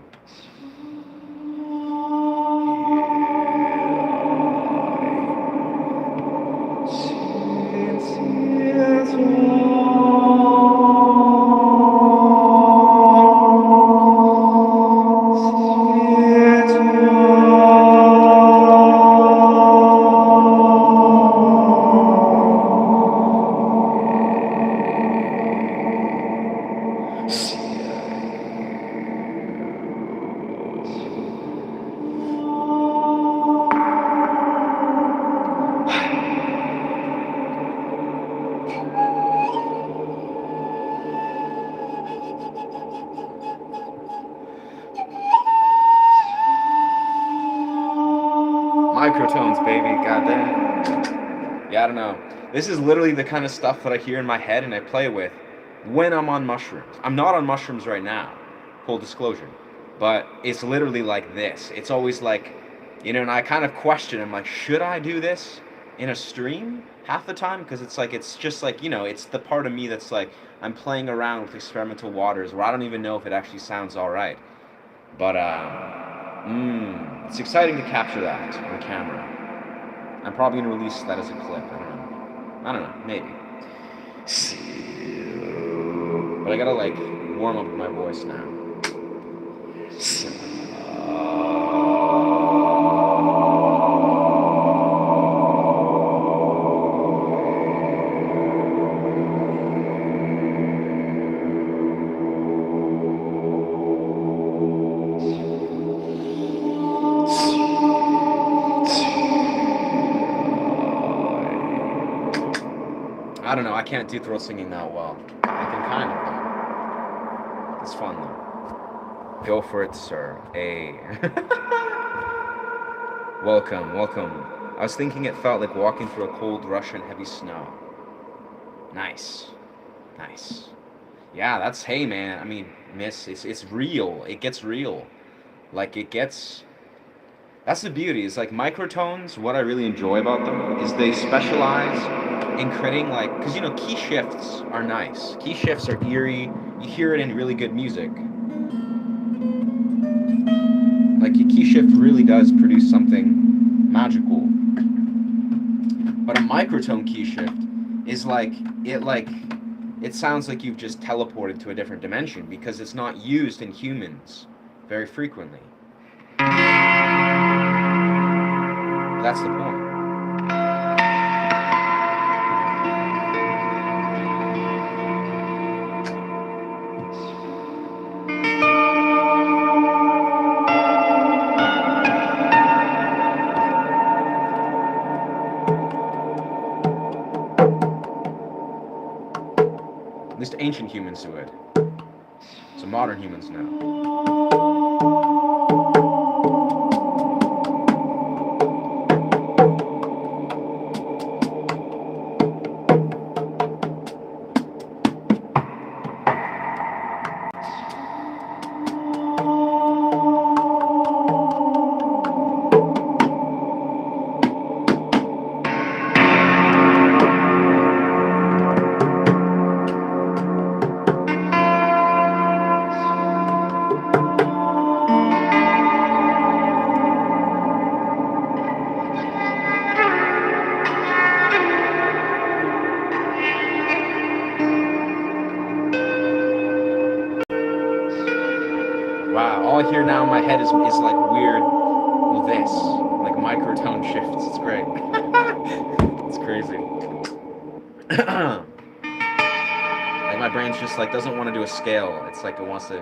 Microtones, baby, goddamn. Yeah, I don't know. This is literally the kind of stuff that I hear in my head and I play with when I'm on mushrooms. I'm not on mushrooms right now, full disclosure. But it's literally like this. It's always like, and I kind of question, I'm like, should I do this in a stream half the time? Because it's just like, it's the part of me that's like, I'm playing around with experimental waters where I don't even know if it actually sounds alright. But, it's exciting to capture that on camera. I'm probably going to release that as a clip. I don't know, maybe. But I gotta, like, warm up my voice now. I don't know, I can't do throat singing that well. I can kind of, though. It's fun, though. Go for it, sir. Hey. Welcome, welcome. I was thinking it felt like walking through a cold Russian heavy snow. Nice. Nice. Yeah, that's, hey, man. I mean, miss, it's real. It gets real. Like, it gets... That's the beauty. It's like microtones, what I really enjoy about them is they specialize in creating like, because key shifts are nice. Key shifts are eerie. You hear it in really good music. Like your key shift really does produce something magical. But a microtone key shift is it sounds like you've just teleported to a different dimension because it's not used in humans very frequently. That's the point. At least ancient humans do it. So modern humans now. all I hear now in my head is like weird, well, this, like microtone shifts. It's great. It's crazy. Like my brain's just like doesn't want to do a scale. It's like it wants to.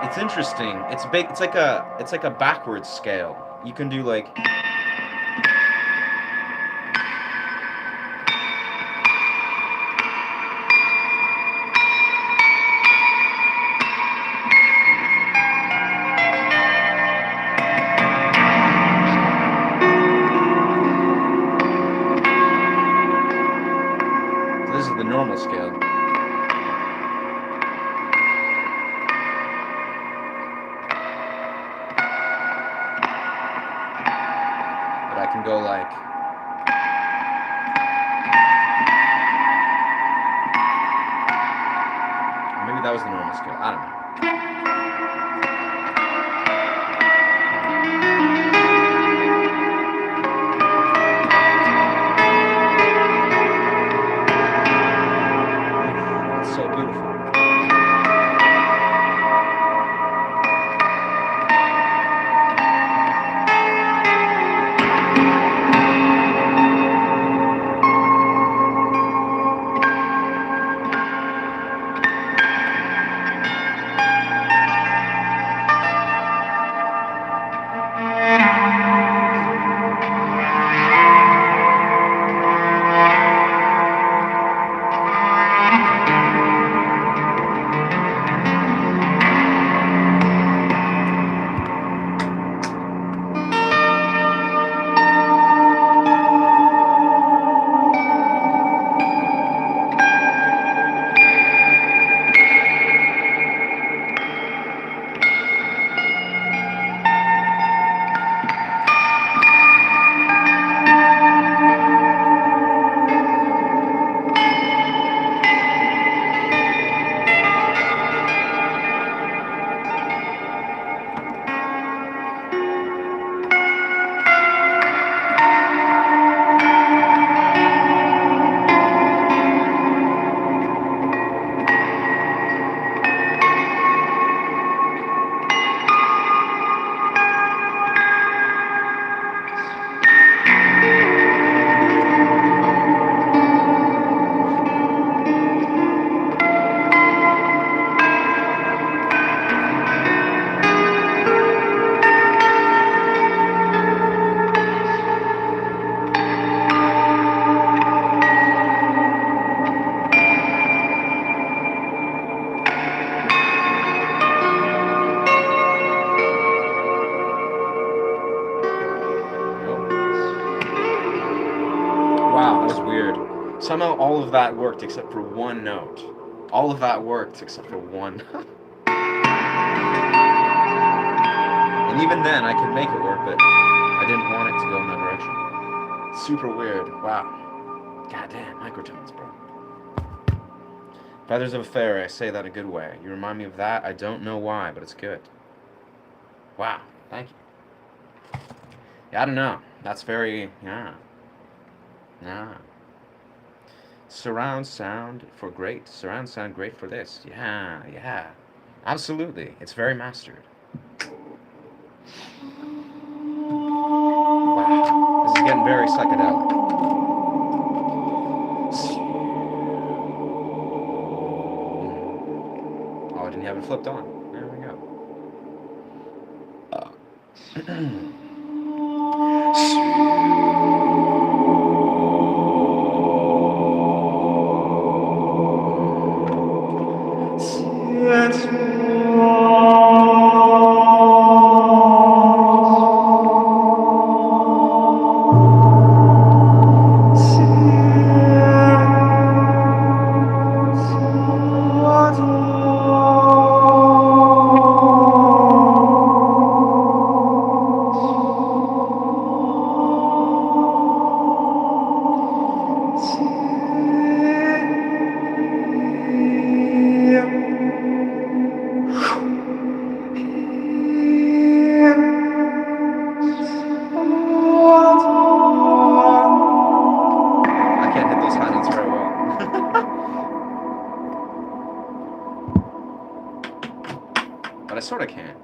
It's interesting. It's big. It's like a backwards scale. You can do like. This is the normal scale. But I can go like. Maybe that was the normal scale. I don't know. It's so beautiful. Wow, that was weird. Somehow all of that worked except for one note. All of that worked except for one. And even then, I could make it work, but I didn't want it to go in that direction. Super weird. Wow. Goddamn, microtones, bro. Feathers of a Fairy, I say that in a good way. You remind me of that. I don't know why, but it's good. Wow, thank you. Yeah, I don't know. That's very, yeah. Yeah. Surround sound great for this. Yeah, yeah. Absolutely. It's very mastered. Wow. This is getting very psychedelic. Oh, I didn't have it flipped on. There we go. but I sort of can.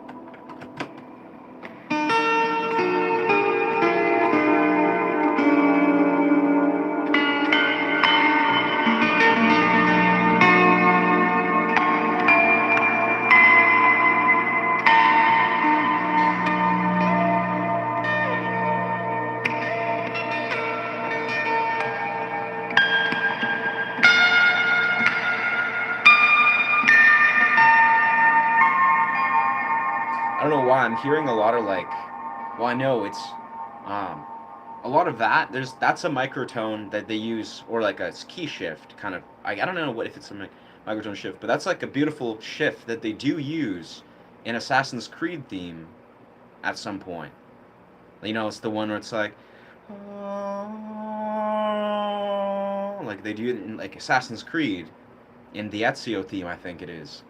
I don't know why I'm hearing a lot of like, well, I know it's um, a lot of that. That's a microtone that they use, or like a key shift kind of. I don't know what if it's a microtone shift, but that's like a beautiful shift that they do use in Assassin's Creed theme at some point. You know, it's the one where it's like they do it in like Assassin's Creed in the Ezio theme, I think it is.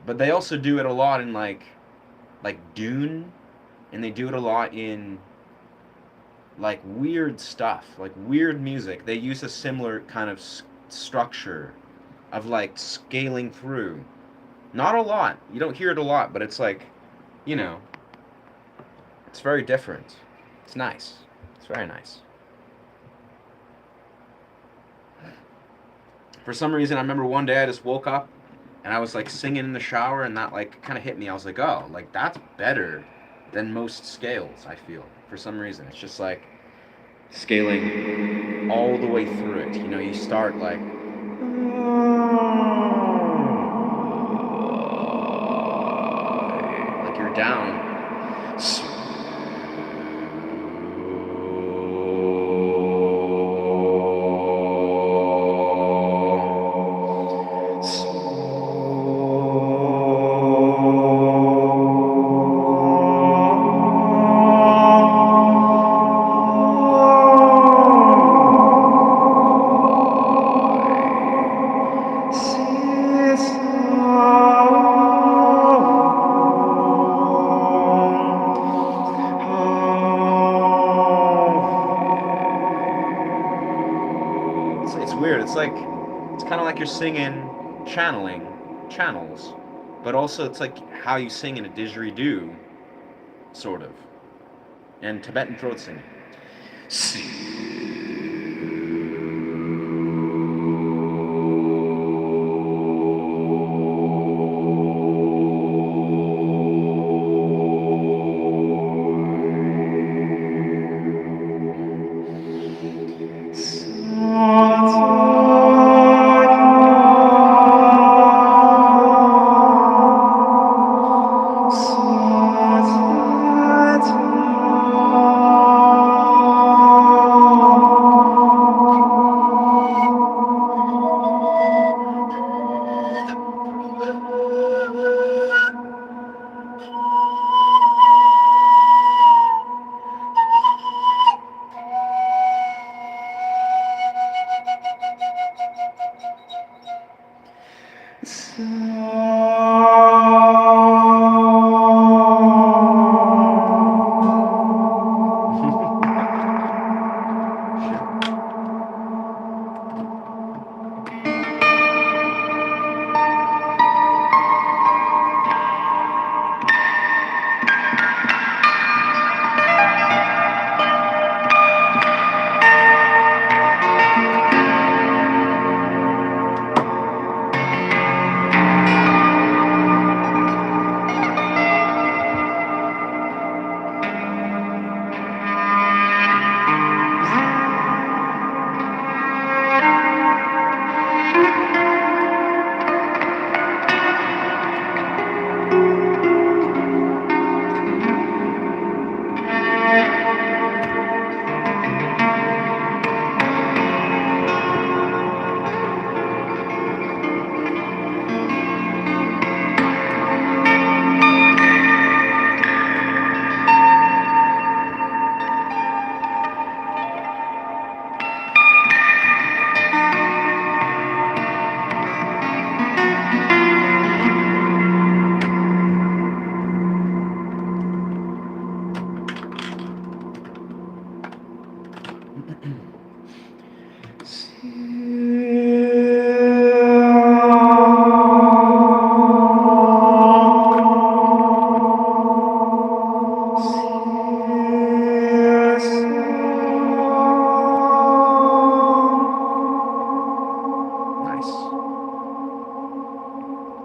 But they also do it a lot in like Dune, and they do it a lot in like weird stuff, like weird music. They use a similar kind of structure of like scaling through. Not a lot. You don't hear it a lot, but it's like, you know, it's very different. It's nice. It's very nice. For some reason, I remember one day I just woke up and I was like singing in the shower, and that like kind of hit me. I was like, oh, like that's better than most scales, I feel. For some reason, it's just like scaling all the way through it. You know, you start like you're down. It's weird. It's like it's kind of like you're singing, channeling channels, but also it's like how you sing in a didgeridoo, sort of, and Tibetan throat singing.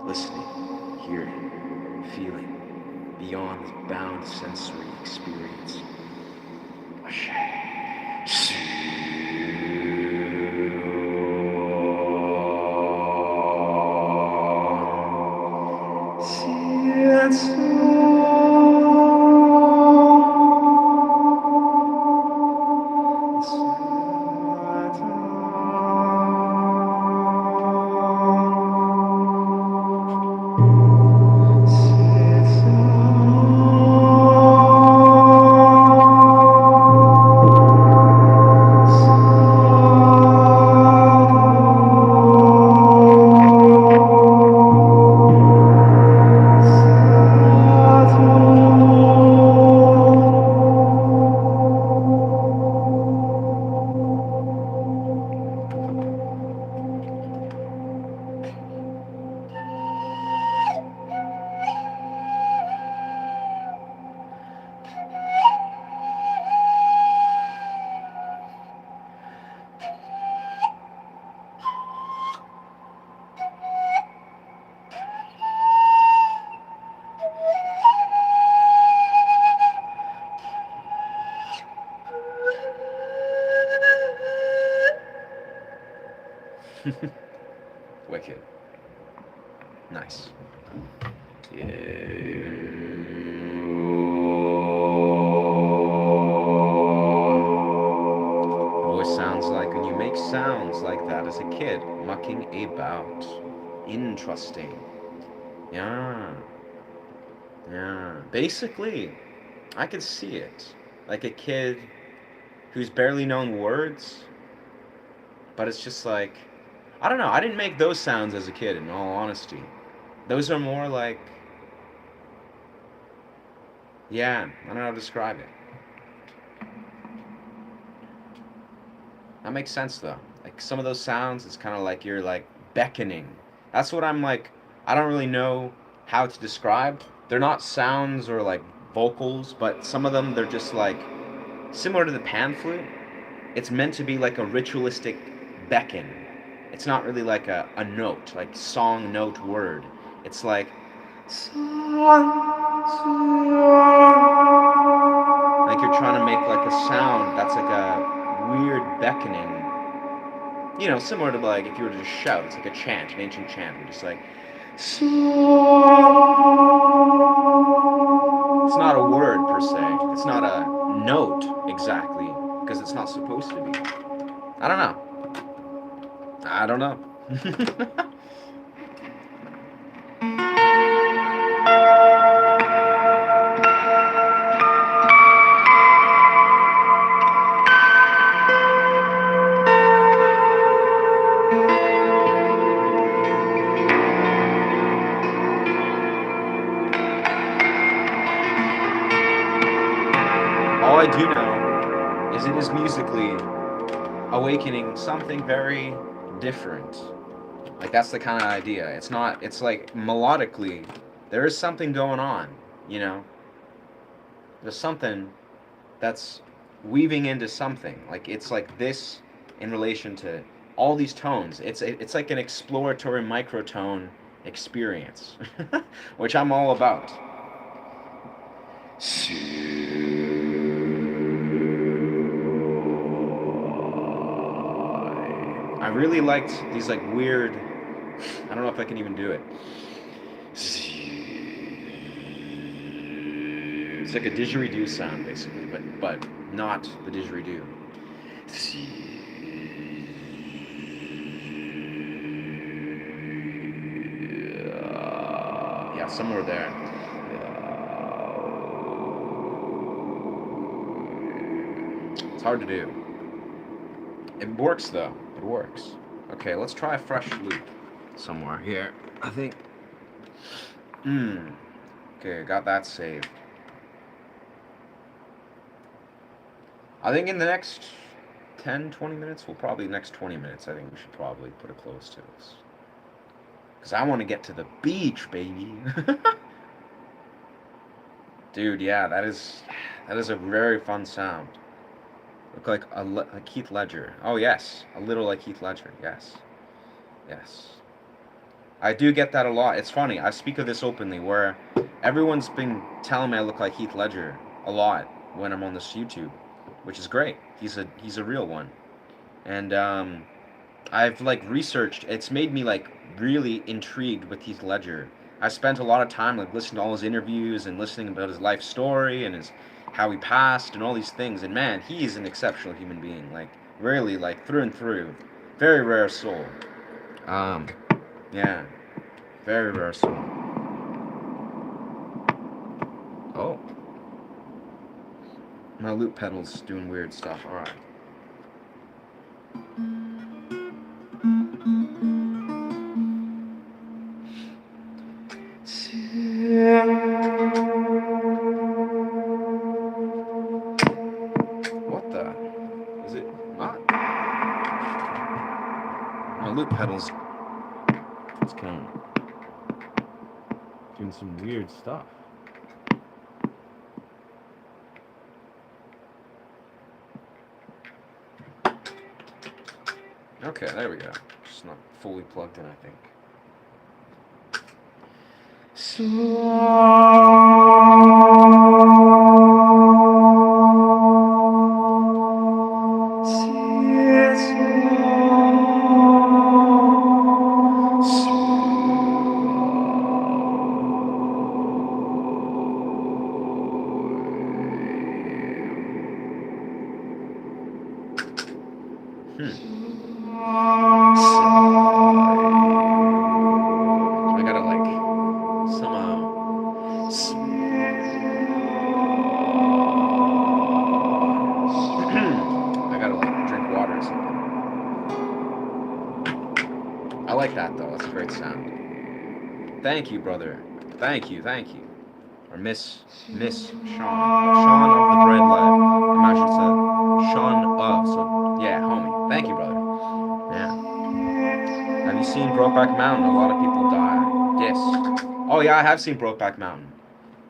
listening, hearing, feeling beyond this bound sensory experience. Wicked. Nice. Yeah. Voice sounds like when you make sounds like that as a kid, mucking about. Interesting. Yeah. Yeah. Basically, I could see it. Like a kid who's barely known words, but it's just like, I don't know. I didn't make those sounds as a kid, in all honesty. Those are more like, yeah, I don't know how to describe it. That makes sense though. Like some of those sounds, it's kind of like you're like beckoning. That's what I'm like. I don't really know how to describe. They're not sounds or like vocals, but some of them they're just like similar to the pan flute. It's meant to be like a ritualistic beckon. It's not really like a note, like song, note, word. It's like you're trying to make like a sound that's like a weird beckoning. You know, similar to like if you were to just shout, it's like a chant, an ancient chant. You're just like, it's not a word per se. It's not a note exactly because it's not supposed to be. I don't know. I don't know. All I do know is it is musically awakening something very different. Like that's the kind of idea. It's not. It's like melodically, there is something going on. You know, there's something that's weaving into something. Like it's like this in relation to all these tones. It's like an exploratory microtone experience, which I'm all about. I really liked these like weird. I don't know if I can even do it. It's like a didgeridoo sound basically, but not the didgeridoo. Yeah, somewhere there. It's hard to do. It works though. It works. Okay, let's try a fresh loop somewhere here. I think. Okay, got that saved. I think in the next 10, 20 minutes, next 20 minutes, I think we should probably put a close to this. Because I want to get to the beach, baby. Dude, yeah, that is a very fun sound. Look like like Heath Ledger. Oh, yes. A little like Heath Ledger. Yes. Yes. I do get that a lot. It's funny. I speak of this openly, where everyone's been telling me I look like Heath Ledger a lot when I'm on this YouTube, which is great. He's a real one, and I've like researched. It's made me like really intrigued with Heath Ledger. I spent a lot of time like listening to all his interviews and listening about his life story and his how he passed and all these things. And man, he is an exceptional human being. Like really, like through and through, very rare soul. Um, yeah, very rare soul. Oh, my loop pedal's doing weird stuff. All right. What the? Is it not? My loop pedals. It's kind of doing some weird stuff. Okay, there we go. Just not fully plugged in, I think. I gotta like somehow. I gotta like drink water or something. I like that though. That's a great sound. Thank you, brother. Thank you, thank you. Or Miss Sean. Sean of the Bread Life. Imagine it's a Sean of. So yeah, homie. Thank you, brother. Yeah. Have you seen Brokeback Mountain? A lot of people die. Yes. Oh yeah, I have seen Brokeback Mountain.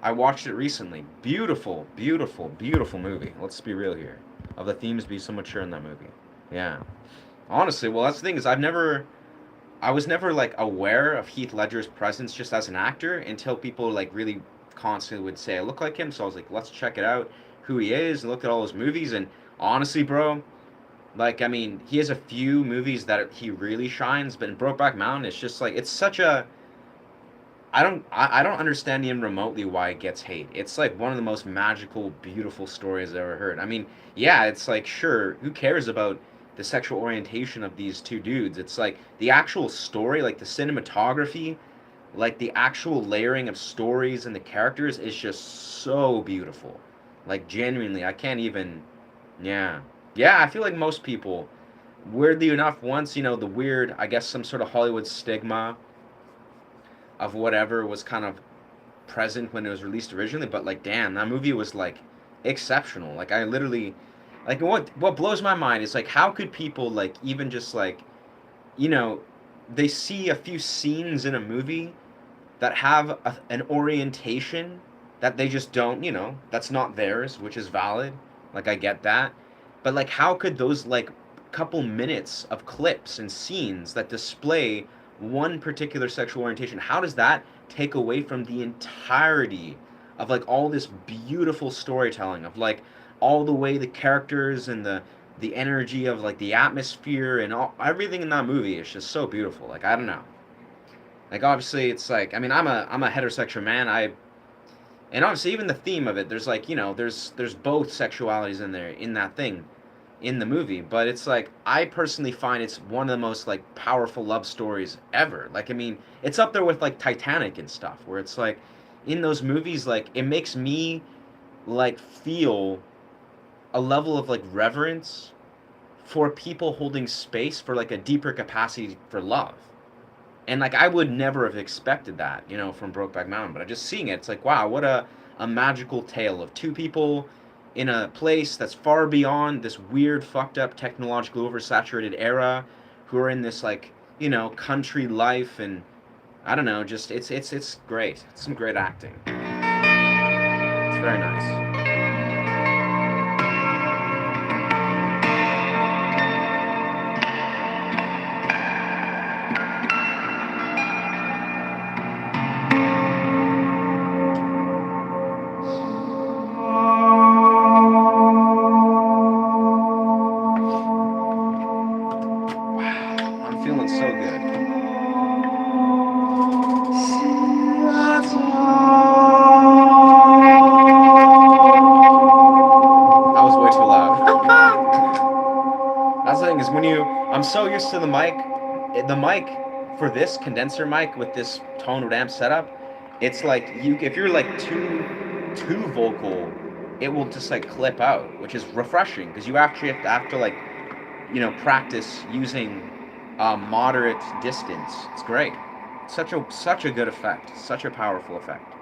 I watched it recently. Beautiful, beautiful, beautiful movie. Let's be real here. Of the themes being so mature in that movie. Yeah. Honestly, well, that's the thing is I was never like aware of Heath Ledger's presence just as an actor until people like really constantly would say I look like him. So I was like, let's check it out, who he is, and look at all his movies. And honestly, bro, like I mean, he has a few movies that he really shines, but in Brokeback Mountain, it's just like it's such a I don't understand even remotely why it gets hate. It's like one of the most magical, beautiful stories I've ever heard. I mean, yeah, it's like sure, who cares about the sexual orientation of these two dudes? It's like the actual story, like the cinematography, like the actual layering of stories and the characters is just so beautiful. Like genuinely, I can't even yeah. Yeah, I feel like most people weirdly enough once, the weird, I guess some sort of Hollywood stigma of whatever was kind of present when it was released originally, but like damn, that movie was like exceptional. Like I literally like what blows my mind is like how could people like even just like you know they see a few scenes in a movie that have an orientation that they just don't, that's not theirs, which is valid. Like I get that. But like how could those like couple minutes of clips and scenes that display one particular sexual orientation, how does that take away from the entirety of like all this beautiful storytelling of like all the way the characters and the energy of like the atmosphere and all everything in that movie is just so beautiful. Like I don't know. Like obviously it's like I mean I'm a heterosexual man. And obviously even the theme of it there's like, there's both sexualities in there in that thing in the movie, but it's like I personally find it's one of the most like powerful love stories ever. Like I mean, it's up there with like Titanic and stuff where it's like in those movies like it makes me like feel a level of like reverence for people holding space for like a deeper capacity for love. And like I would never have expected that, from Brokeback Mountain. But I just seeing it, it's like wow, what a magical tale of two people in a place that's far beyond this weird, fucked up, technologically oversaturated era, who are in this like country life, and I don't know, just it's great. It's some great acting. It's very nice. I'm so used to the mic. The mic for this condenser mic with this tone amp setup, it's like you if you're like too vocal, it will just like clip out, which is refreshing because you actually have to like practice using moderate distance. It's great. Such a good effect. Such a powerful effect.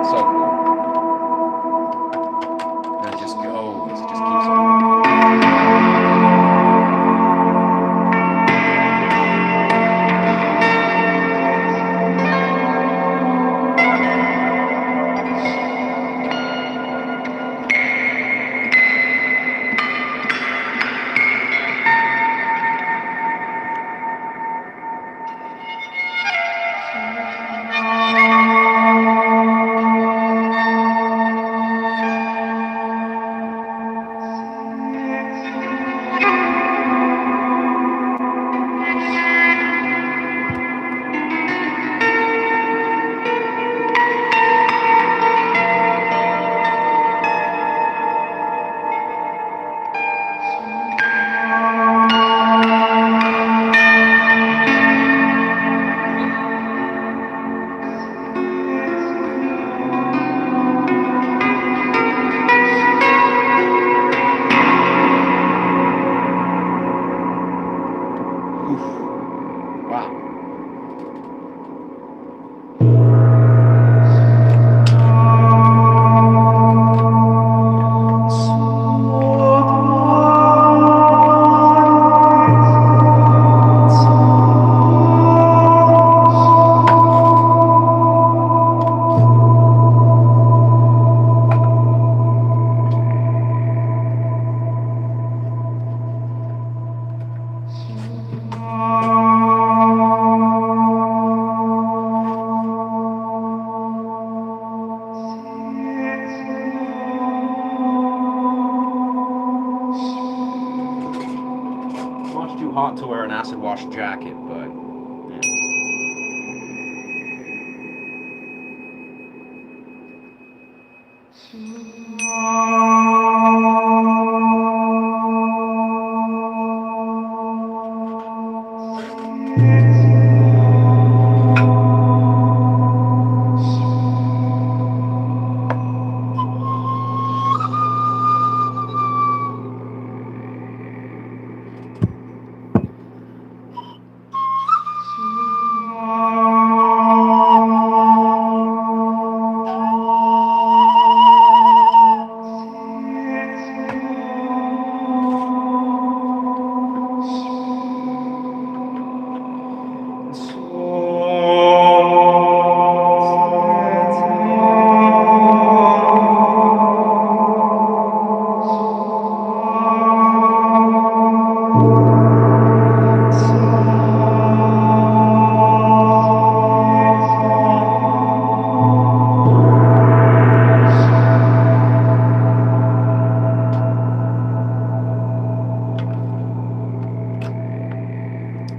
So cool. And it just goes. It just keeps on. Much too hot to wear an acid wash jacket, but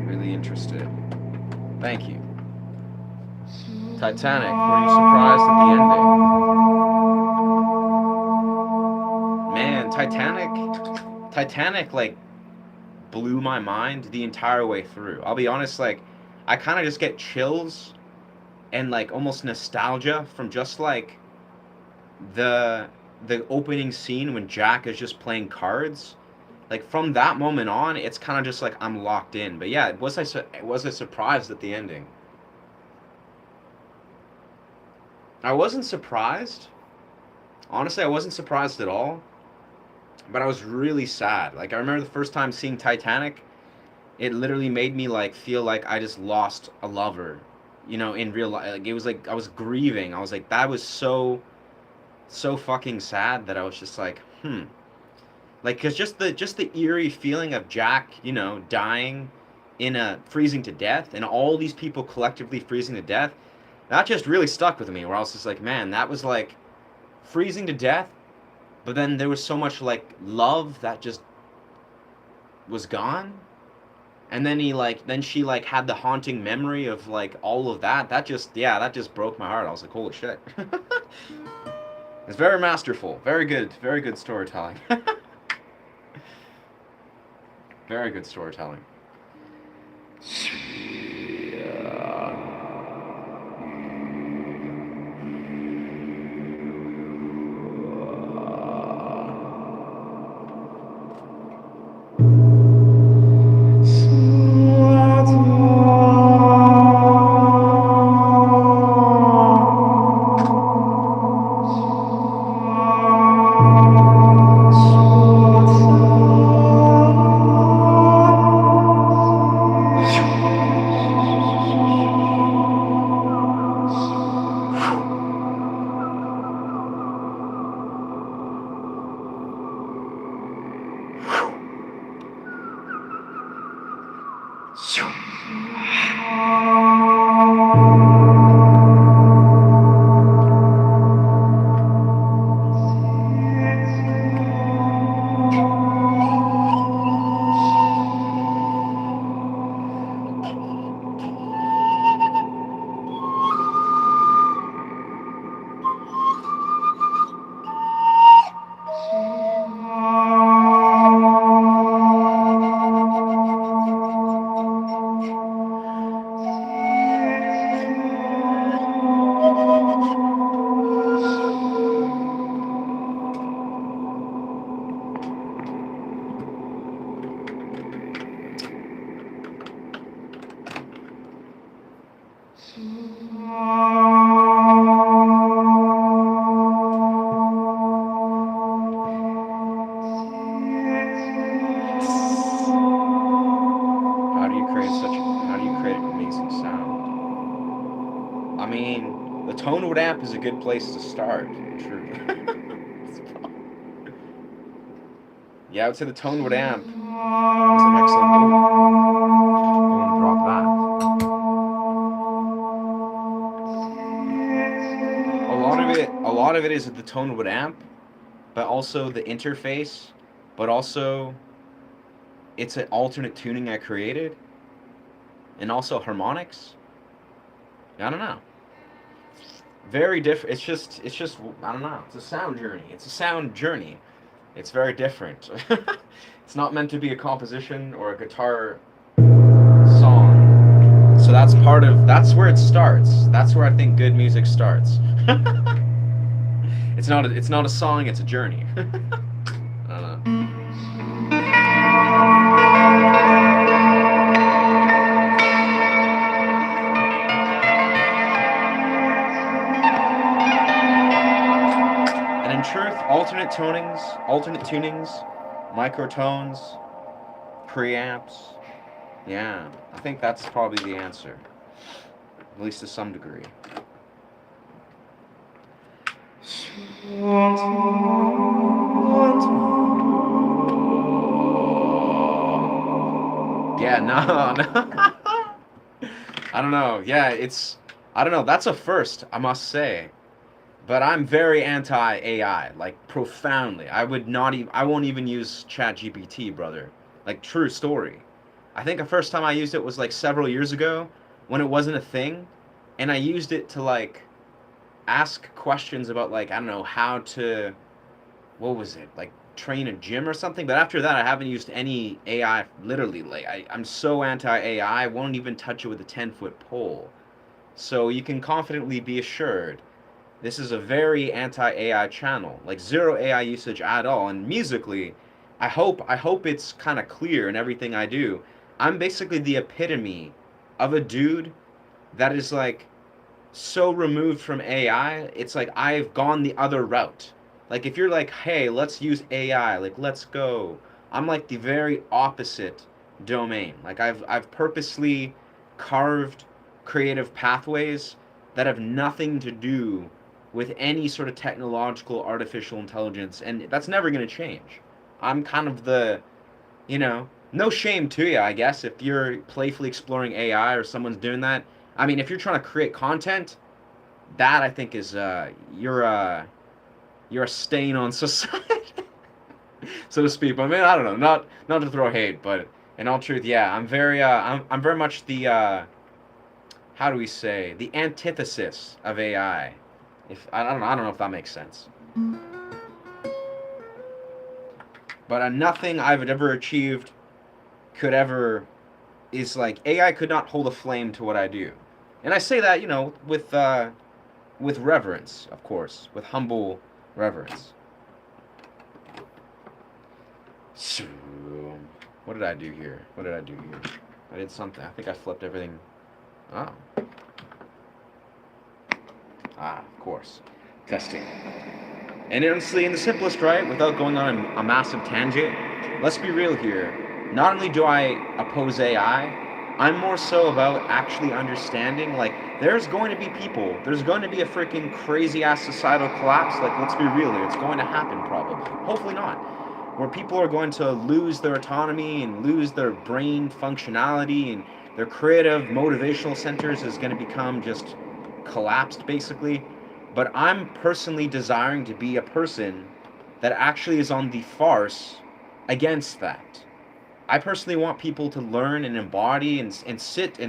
really interested. Thank you. Titanic, were you surprised at the ending? Man, Titanic like blew my mind the entire way through. I'll be honest, like I kind of just get chills and like almost nostalgia from just like the the opening scene when Jack is just playing cards. Like from that moment on, it's kind of just like I'm locked in. But yeah, was I surprised at the ending? I wasn't surprised. Honestly, I wasn't surprised at all. But I was really sad. Like I remember the first time seeing Titanic, it literally made me like feel like I just lost a lover, in real life. Like it was like I was grieving. I was like that was so fucking sad that I was just like, like cuz just the eerie feeling of Jack, dying in a freezing to death and all these people collectively freezing to death, that just really stuck with me where I was just like, man, that was like freezing to death, but then there was so much like love that just was gone. And then then she like had the haunting memory of like all of that. That just broke my heart. I was like, holy shit. It's very masterful. Very good storytelling. Very good storytelling. How do you create an amazing sound? I mean, the tone wood amp is a good place to start. True. Yeah, I would say the tone wood amp is an excellent. Ooh, I want to drop that. A lot of it is the tone wood amp, but also the interface, but also it's an alternate tuning I created, and also harmonics. I don't know. Very different. It's just I don't know. It's a sound journey. It's a sound journey. It's very different. It's not meant to be a composition or a guitar song. So that's where it starts. That's where I think good music starts. It's not a song, it's a journey. I don't know. And in truth, alternate tunings, microtones, preamps. Yeah, I think that's probably the answer, at least to some degree. Yeah, no, no. I don't know. Yeah, I don't know. That's a first, I must say. But I'm very anti AI, like profoundly. I won't even use ChatGPT, brother. Like true story. I think the first time I used it was like several years ago when it wasn't a thing, and I used it to like ask questions about like I don't know how to what was it like train a gym or something. But after that, I haven't used any AI. Literally, like I'm so anti AI, I won't even touch it with a 10-foot pole. So you can confidently be assured this is a very anti-AI channel, like zero AI usage at all. And musically, I hope it's kind of clear in everything I do. I'm basically the epitome of a dude that is like so removed from AI. It's like I've gone the other route. Like if you're like, "Hey, let's use AI. Like let's go." I'm like the very opposite domain. Like I've purposely carved creative pathways that have nothing to do with any sort of technological artificial intelligence, and that's never going to change. I'm kind of the, no shame to you, I guess, if you're playfully exploring AI or someone's doing that. I mean, if you're trying to create content, that I think is you're you're a stain on society, so to speak. But I mean, I don't know, not to throw hate, but in all truth, yeah, I'm very much the how do we say, the antithesis of AI. If I don't know if that makes sense. But nothing I've ever achieved could ever is like AI could not hold a flame to what I do, and I say that with reverence, of course, with humble reverence. So, what did I do here? What did I do here? I did something. I think I flipped everything. Oh. Of course. Testing. And honestly, in the simplest, right, without going on a massive tangent, let's be real here. Not only do I oppose AI, I'm more so about actually understanding, like, there's going to be people, there's going to be a freaking crazy ass societal collapse. Like, let's be real here. It's going to happen, probably. Hopefully not. Where people are going to lose their autonomy and lose their brain functionality, and their creative motivational centers is going to become just collapsed, basically. But I'm personally desiring to be a person that actually is on the farce against that. I personally want people to learn and embody and sit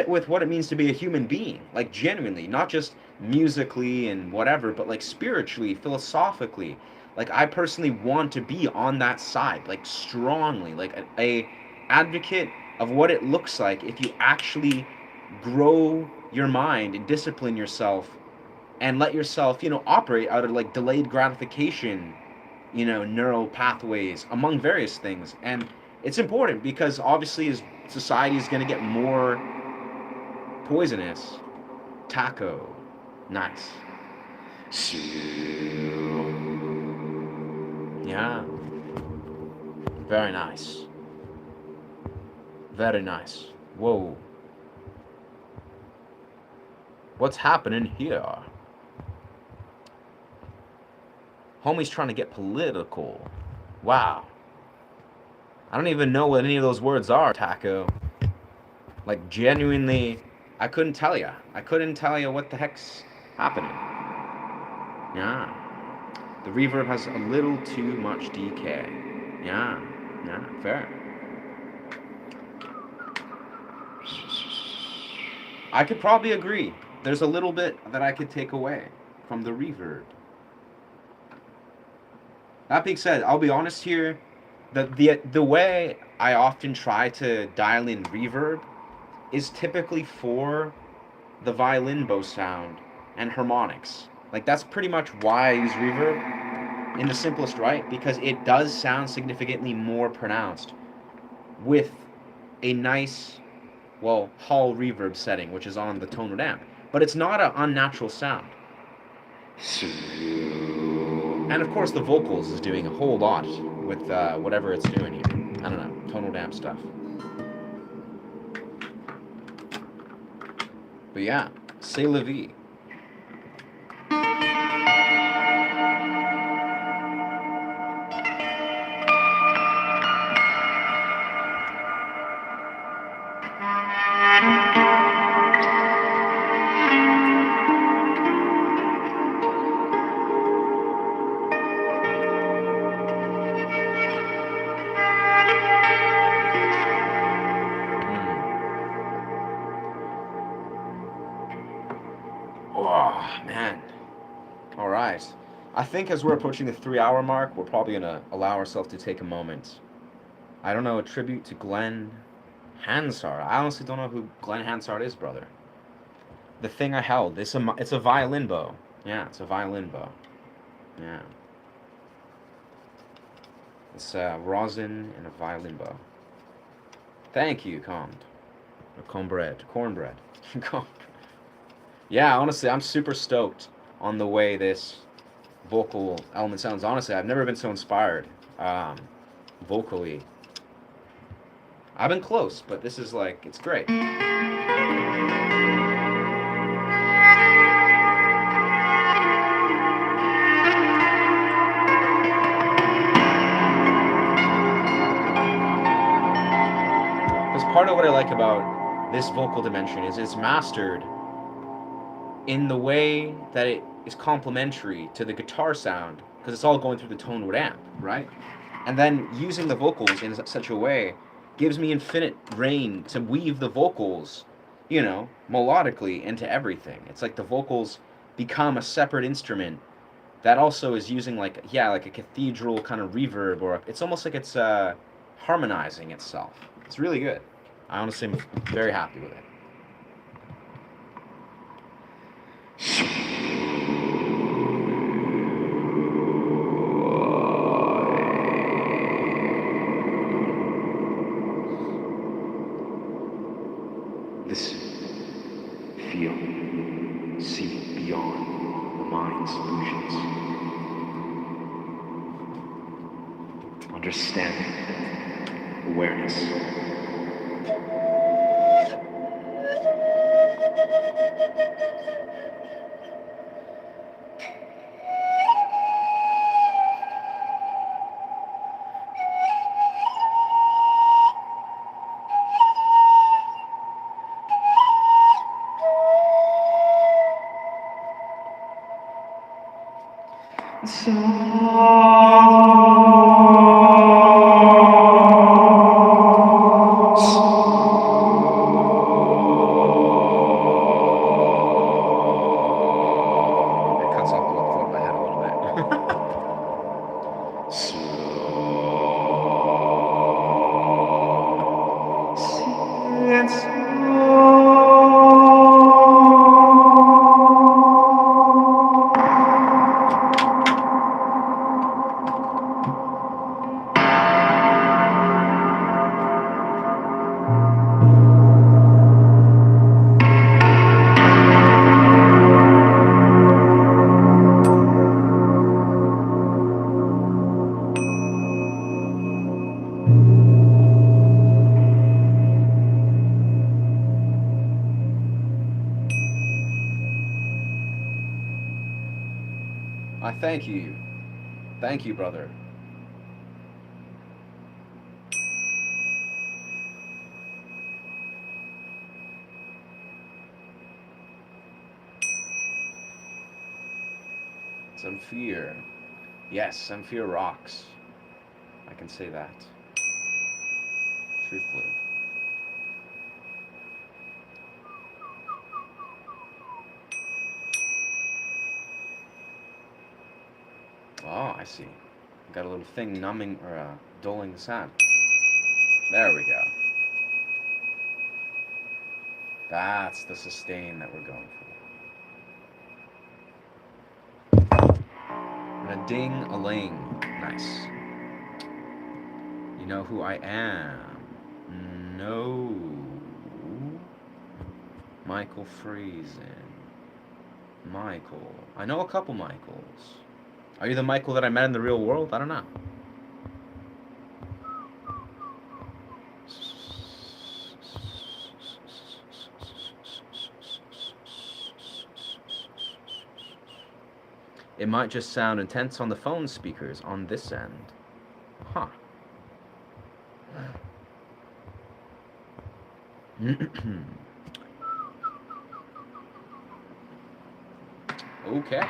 with what it means to be a human being, like genuinely, not just musically and whatever, but like spiritually, philosophically. Like I personally want to be on that side, like strongly, like a advocate of what it looks like if you actually grow your mind and discipline yourself and let yourself, operate out of like delayed gratification, neural pathways among various things. And it's important because obviously as society is going to get more poisonous. Taco. Nice. Yeah. Very nice. Very nice. Whoa. What's happening here? Homie's trying to get political. Wow. I don't even know what any of those words are, Taco. Like, genuinely, I couldn't tell you. I couldn't tell you what the heck's happening. Yeah. The reverb has a little too much decay. Yeah. Yeah, fair. I could probably agree. There's a little bit that I could take away from the reverb. That being said, I'll be honest here. The way I often try to dial in reverb is typically for the violin bow sound and harmonics. Like that's pretty much why I use reverb in the simplest, right? Because it does sound significantly more pronounced with a nice, well, hall reverb setting, which is on the tonal amp. But it's not an unnatural sound. And of course, the vocals is doing a whole lot with whatever it's doing here. I don't know, tonal amp stuff. But yeah, c'est la vie. I think as we're approaching the 3 hour mark, we're probably going to allow ourselves to take a moment. I don't know, a tribute to Glenn Hansard. I honestly don't know who Glenn Hansard is, brother. The thing I held, it's a violin bow. Yeah, it's a violin bow. Yeah. It's rosin and a violin bow. Thank you, cornbread. Yeah, honestly, I'm super stoked on the way this vocal element sounds. Honestly, I've never been so inspired vocally. I've been close, but this is like, it's great. Because part of what I like about this vocal dimension is it's mastered in the way that it is complementary to the guitar sound because it's all going through the Tonewood amp, right? And then using the vocals in such a way gives me infinite range to weave the vocals, melodically into everything. It's like the vocals become a separate instrument that also is using like a cathedral kind of reverb, or it's almost like it's harmonizing itself. It's really good. I honestly am very happy with it. Listen, feel, see beyond the mind's illusions. Understanding, awareness. It cuts off the floor of my head a little bit. I thank you. Thank you, brother. Zamfir. Yes, Zamfir rocks. I can say that. Truthfully. Oh, I see. Got a little thing numbing or dulling the sound. There we go. That's the sustain that we're going for. And a ding, a ling. Nice. You know who I am? No. Michael Friesen. Michael. I know a couple Michaels. Are you the Michael that I met in the real world? I don't know. It might just sound intense on the phone speakers on this end. Huh. Okay.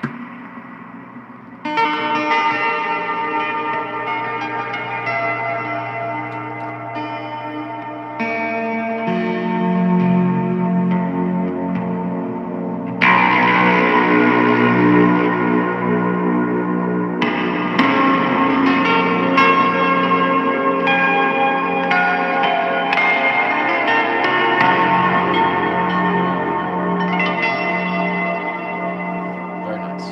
Very nice.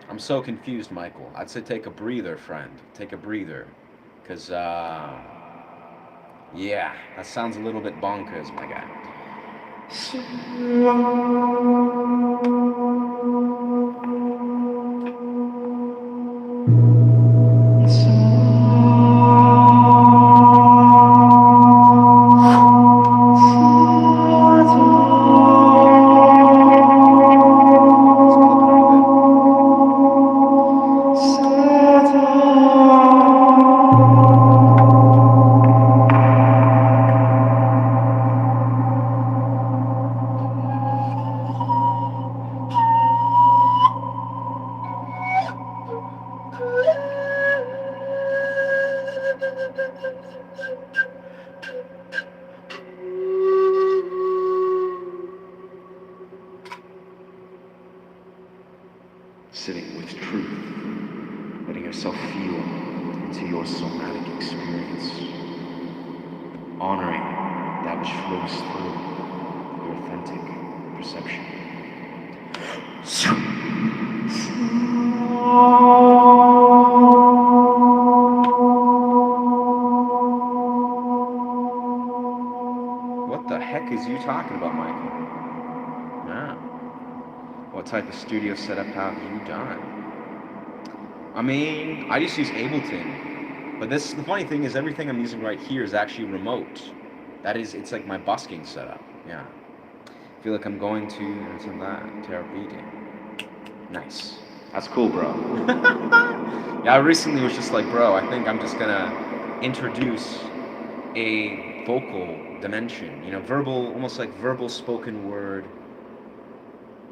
I'm so confused, Michael. I'd say take a breather, friend. Take a breather. Because, yeah, that sounds a little bit bonkers, my guy. sitting with truth, letting yourself feel into your somatic experience, honoring that which flows through your authentic perception. What the heck is you talking about, Michael? Yeah. What type of studio setup have you done? I mean, I just use Ableton. But the funny thing is everything I'm using right here is actually remote. That is, it's like my busking setup. Yeah. I feel like I'm going to that Terabithia. Nice. That's cool, bro. Yeah, I recently was just like, bro, I think I'm just gonna introduce a vocal dimension. You know, verbal, almost like verbal spoken word,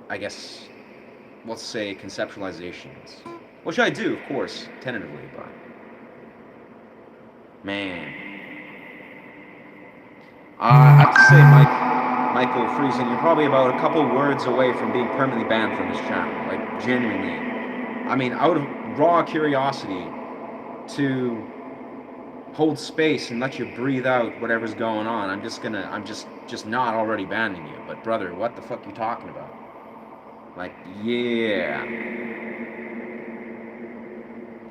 I guess, let's say conceptualizations. Which I do, of course, tentatively, but man. I have to say, Michael Friesen, you're probably about a couple words away from being permanently banned from this channel. Like, genuinely. I mean, out of raw curiosity to hold space and let you breathe out whatever's going on, I'm just not already banning you. But brother, what the fuck you talking about? Like, yeah.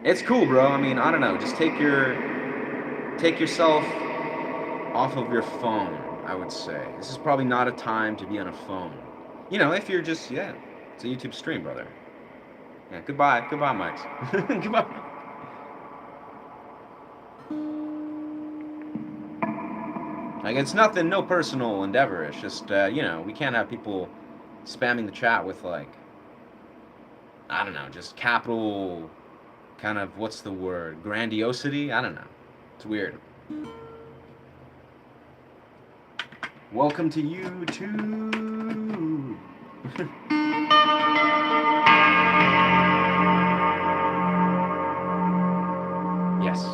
It's cool, bro. I mean, I don't know. Just take yourself off of your phone, I would say. This is probably not a time to be on a phone. You know, if you're just, yeah, it's a YouTube stream, brother. Yeah, goodbye, Mike. Goodbye. Like, it's nothing, no personal endeavor. It's just, you know, we can't have people spamming the chat with, like, I don't know, just capital, kind of, what's the word? Grandiosity? I don't know. It's weird. Welcome to YouTube. Yes.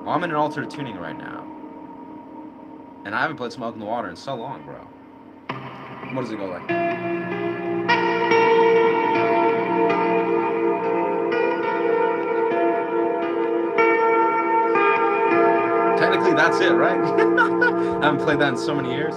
I'm in an altered tuning right now. And I haven't played Smoke in the Water in so long, bro. What does it go like? Technically, that's it, right? I haven't played that in so many years.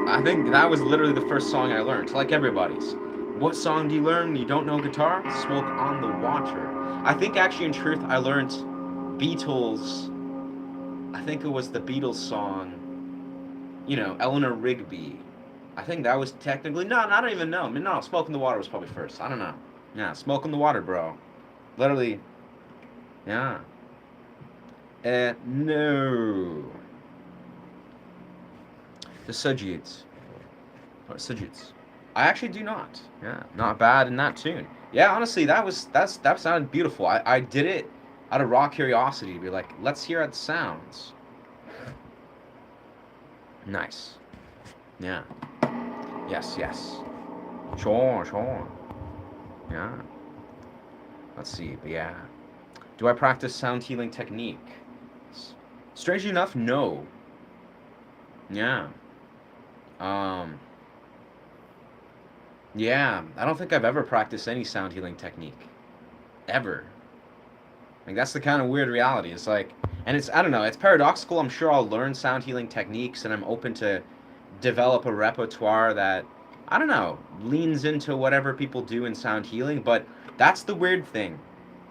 I think that was literally the first song I learned, like everybody's. What song do you learn? You don't know guitar? Smoke on the Water. I think actually in truth I learned Beatles, I think it was the Beatles song, you know, Eleanor Rigby. I think that was technically, no, I don't even know. I mean, no, Smoke in the Water was probably first. I don't know. Yeah, Smoke in the Water, bro. Literally, yeah. No. The Sujids. Or Sujids. I actually do not. Yeah, not bad in that tune. Yeah, honestly, that sounded beautiful. I did it out of raw curiosity to be like, let's hear how it sounds. Nice. Yeah. Yes. Sure. Yeah. Let's see, but yeah. Do I practice sound healing technique? Strangely enough, no. Yeah. Yeah, I don't think I've ever practiced any sound healing technique. Ever. Like, that's the kind of weird reality. It's like, and it's, I don't know, it's paradoxical. I'm sure I'll learn sound healing techniques and I'm open to develop a repertoire that, I don't know, leans into whatever people do in sound healing. But that's the weird thing,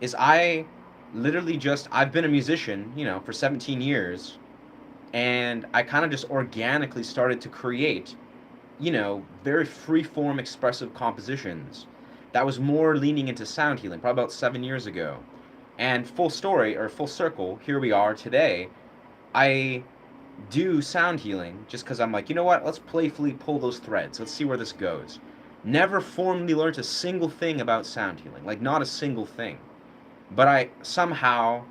is I literally just, I've been a musician, for 17 years, and I kind of just organically started to create, very free form expressive compositions that was more leaning into sound healing, probably about 7 years ago. And full story, or full circle, here we are today. I do sound healing just because I'm like, you know what? Let's playfully pull those threads. Let's see where this goes. Never formally learned a single thing about sound healing, like not a single thing. But I somehow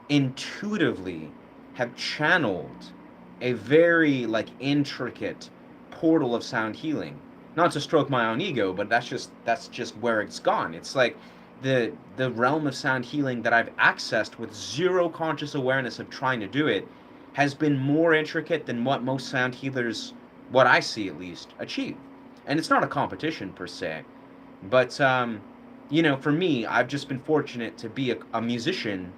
intuitively have channeled a very like intricate portal of sound healing. Not to stroke my own ego, but that's just where it's gone. It's like the realm of sound healing that I've accessed with zero conscious awareness of trying to do it has been more intricate than what most sound healers, what I see at least, achieve. And it's not a competition per se, but for me, I've just been fortunate to be a musician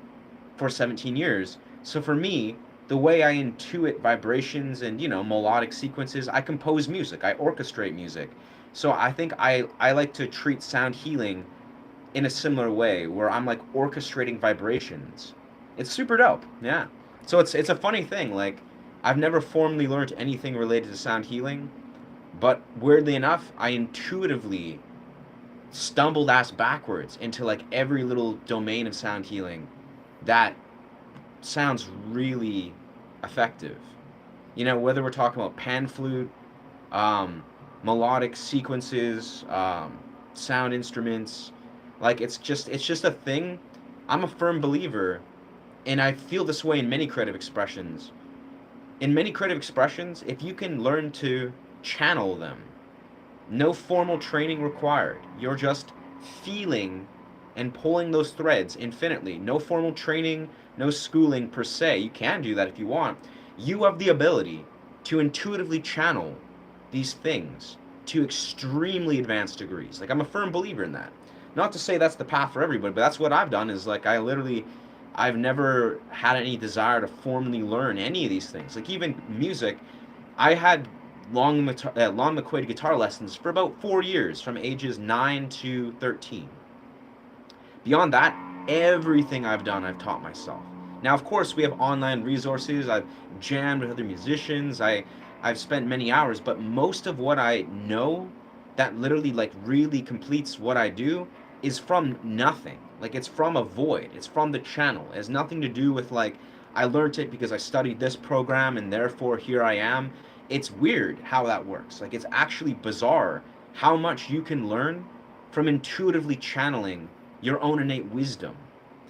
for 17 years. So for me, the way I intuit vibrations and, melodic sequences, I compose music, I orchestrate music. So I think I like to treat sound healing in a similar way where I'm like orchestrating vibrations. It's super dope. Yeah. So it's a funny thing, like I've never formally learned anything related to sound healing, but weirdly enough, I intuitively stumbled ass backwards into like every little domain of sound healing that sounds really effective. Whether we're talking about pan flute, um, melodic sequences, sound instruments, like it's just a thing. I'm a firm believer, and I feel this way in many creative expressions. In many creative expressions, if you can learn to channel them, no formal training required. You're just feeling and pulling those threads infinitely. No formal training, no schooling per se. You can do that if you want. You have the ability to intuitively channel these things to extremely advanced degrees. Like, I'm a firm believer in that. Not to say that's the path for everybody, but that's what I've done. Is like I've never had any desire to formally learn any of these things. Like, even music, I had Long McQuaid guitar lessons for about 4 years, from ages 9 to 13. Beyond that, everything I've done, I've taught myself. Now, of course, we have online resources. I've jammed with other musicians. I've spent many hours, but most of what I know that literally like really completes what I do is from nothing. Like, it's from a void. It's from the channel. It has nothing to do with like I learned it because I studied this program and therefore here I am. It's weird how that works. Like, it's actually bizarre how much you can learn from intuitively channeling your own innate wisdom.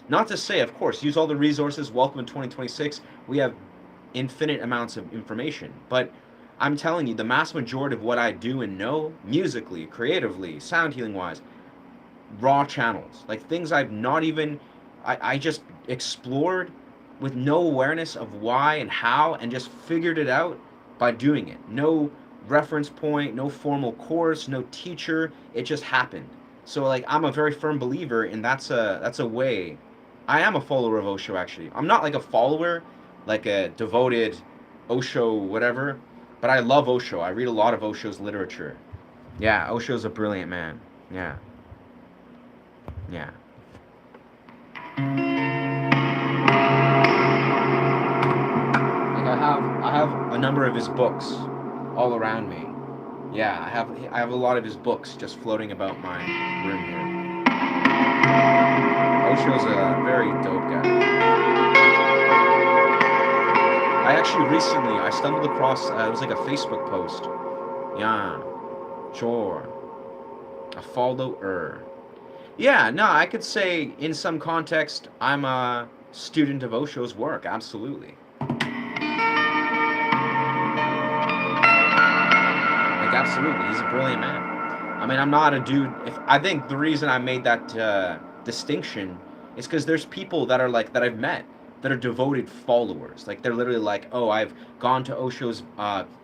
Not to say, of course, use all the resources. Welcome in 2026. We have infinite amounts of information. But I'm telling you, the mass majority of what I do and know, musically, creatively, sound healing wise, raw channels. Like, things I've not even, I just explored with no awareness of why and how, and just figured it out by doing it. No reference point, no formal course, no teacher. It just happened. So like, I'm a very firm believer, and that's a way. I am a follower of Osho, actually. I'm not like a follower, like a devoted Osho whatever, but I love Osho. I read a lot of Osho's literature. Yeah, Osho's a brilliant man. Yeah, yeah. Like, I have a number of his books all around me. Yeah, I have a lot of his books just floating about my room here. Osho's a very dope guy. I actually recently I stumbled across it was like a Facebook post. Yeah, sure, a follower. Yeah, no, I could say in some context I'm a student of Osho's work. Absolutely, like absolutely, he's a brilliant man. I mean, I'm not a dude. If I think the reason I made that distinction is because there's people that are like that I've met that are devoted followers. Like they're literally like, oh, I've gone to Osho's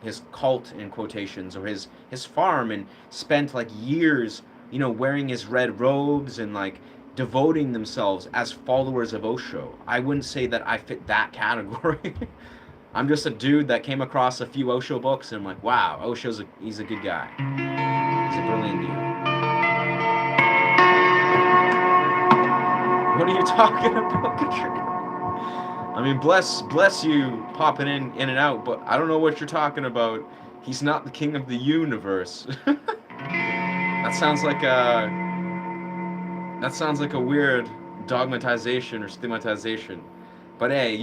his cult in quotations, or his farm, and spent like years, you know, wearing his red robes and like devoting themselves as followers of Osho. I wouldn't say that I fit that category. I'm just a dude that came across a few Osho books and I'm like, wow, he's a good guy. He's a brilliant dude. What are you talking about, Katrina? I mean, bless you popping in and out, but I don't know what you're talking about. He's not the king of the universe. That sounds like a weird dogmatization or stigmatization. But hey,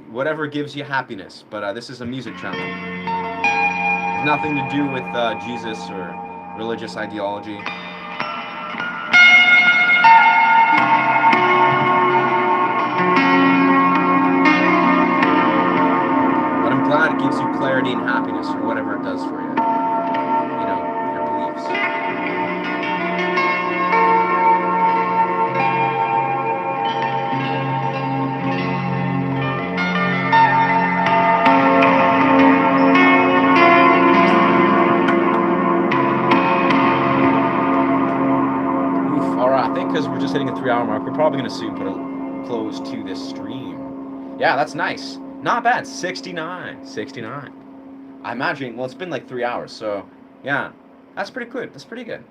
whatever gives you happiness. But this is a music channel. It's nothing to do with Jesus or religious ideology. But I'm glad it gives you clarity and happiness, or whatever it does for you. You know, your beliefs. I think because we're just hitting a 3-hour mark, we're probably going to soon put a close to this stream. Yeah, that's nice. Not bad. 69. 69. I imagine, well, it's been like 3 hours, so yeah, that's pretty good. That's pretty good.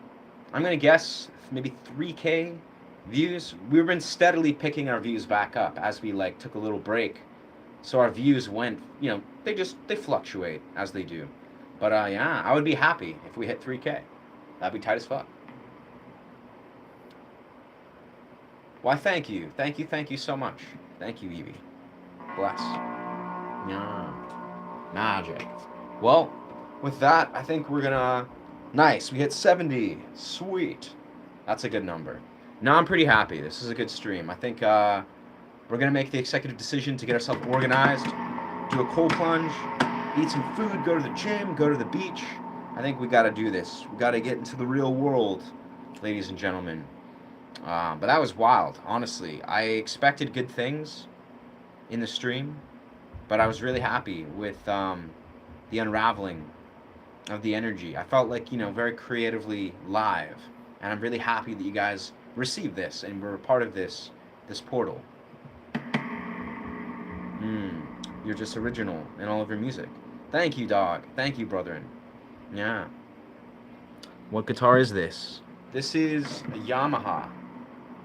I'm going to guess maybe 3K views. We've been steadily picking our views back up as we like took a little break. So our views went, you know, they fluctuate as they do. But yeah, I would be happy if we hit 3K. That'd be tight as fuck. Why, thank you so much. Thank you, Evie. Bless. Yeah. Magic. Well, with that, I think we're gonna... Nice, we hit 70. Sweet. That's a good number. Now I'm pretty happy. This is a good stream. I think we're gonna make the executive decision to get ourselves organized, do a cold plunge, eat some food, go to the gym, go to the beach. I think we gotta do this. We gotta get into the real world, ladies and gentlemen. But that was wild, honestly. I expected good things in the stream, but I was really happy with the unraveling of the energy. I felt like, you know, very creatively live, and I'm really happy that you guys received this and were a part of this portal. You're just original in all of your music. Thank you, dog. Thank you, brethren. Yeah. What guitar is this? This is a Yamaha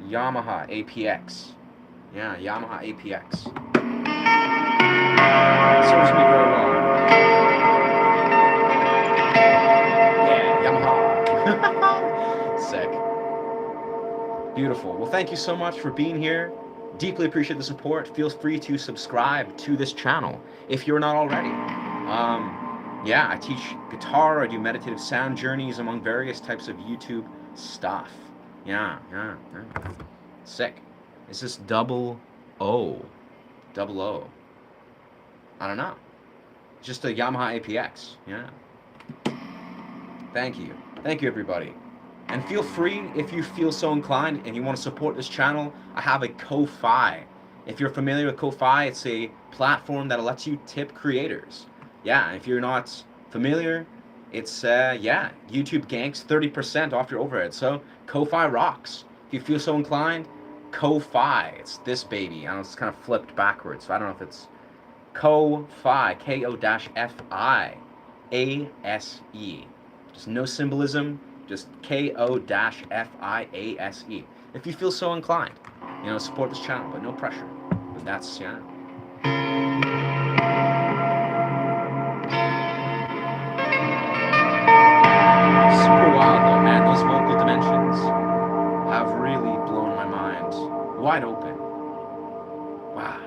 APX. Yeah, Yamaha APX. Serves me very well. Yeah, Yamaha. Sick. Beautiful. Well, thank you so much for being here. Deeply appreciate the support. Feel free to subscribe to this channel if you're not already. Yeah, I teach guitar. I do meditative sound journeys among various types of YouTube stuff. Yeah. Sick. Is this double O? Double O. I don't know. Just a Yamaha APX. Yeah. Thank you. Thank you, everybody. And feel free, if you feel so inclined and you want to support this channel, I have a Ko-Fi. If you're familiar with Ko-Fi, it's a platform that lets you tip creators. Yeah, if you're not familiar, it's, yeah, YouTube ganks 30% off your overhead. So, Ko-Fi rocks. If you feel so inclined, Ko-Fi. It's this baby. I don't know, it's kind of flipped backwards, so I don't know if it's Ko-Fi. K-O-F-I. A-S-E. Just no symbolism, just K-O-F-I-A-S-E. If you feel so inclined, you know, support this channel, but no pressure. But that's, yeah. Super wild though, man. Those vocal dimensions have really blown my mind wide open. Wow.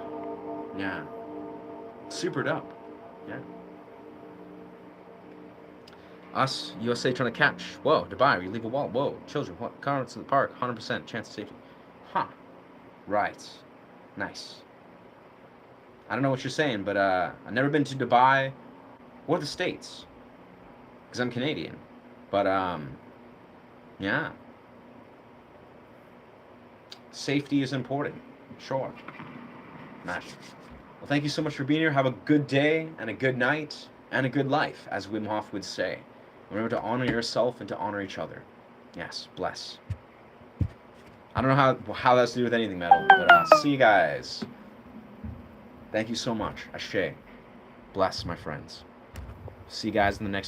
Yeah. Super dope. Yeah. Us, USA trying to catch. Whoa, Dubai, you leave a wall. Whoa, children, what? Cars to the park, 100% chance of safety. Huh. Right. Nice. I don't know what you're saying, but I've never been to Dubai or the States because I'm Canadian. But yeah, safety is important. Sure. Imagine. Well, thank you so much for being here. Have a good day and a good night and a good life, as Wim Hof would say. Remember to honor yourself and to honor each other. Yes, bless. I don't know how that's to do with anything, Metal, but see you guys. Thank you so much. Ashe. Bless, my friends. See you guys in the next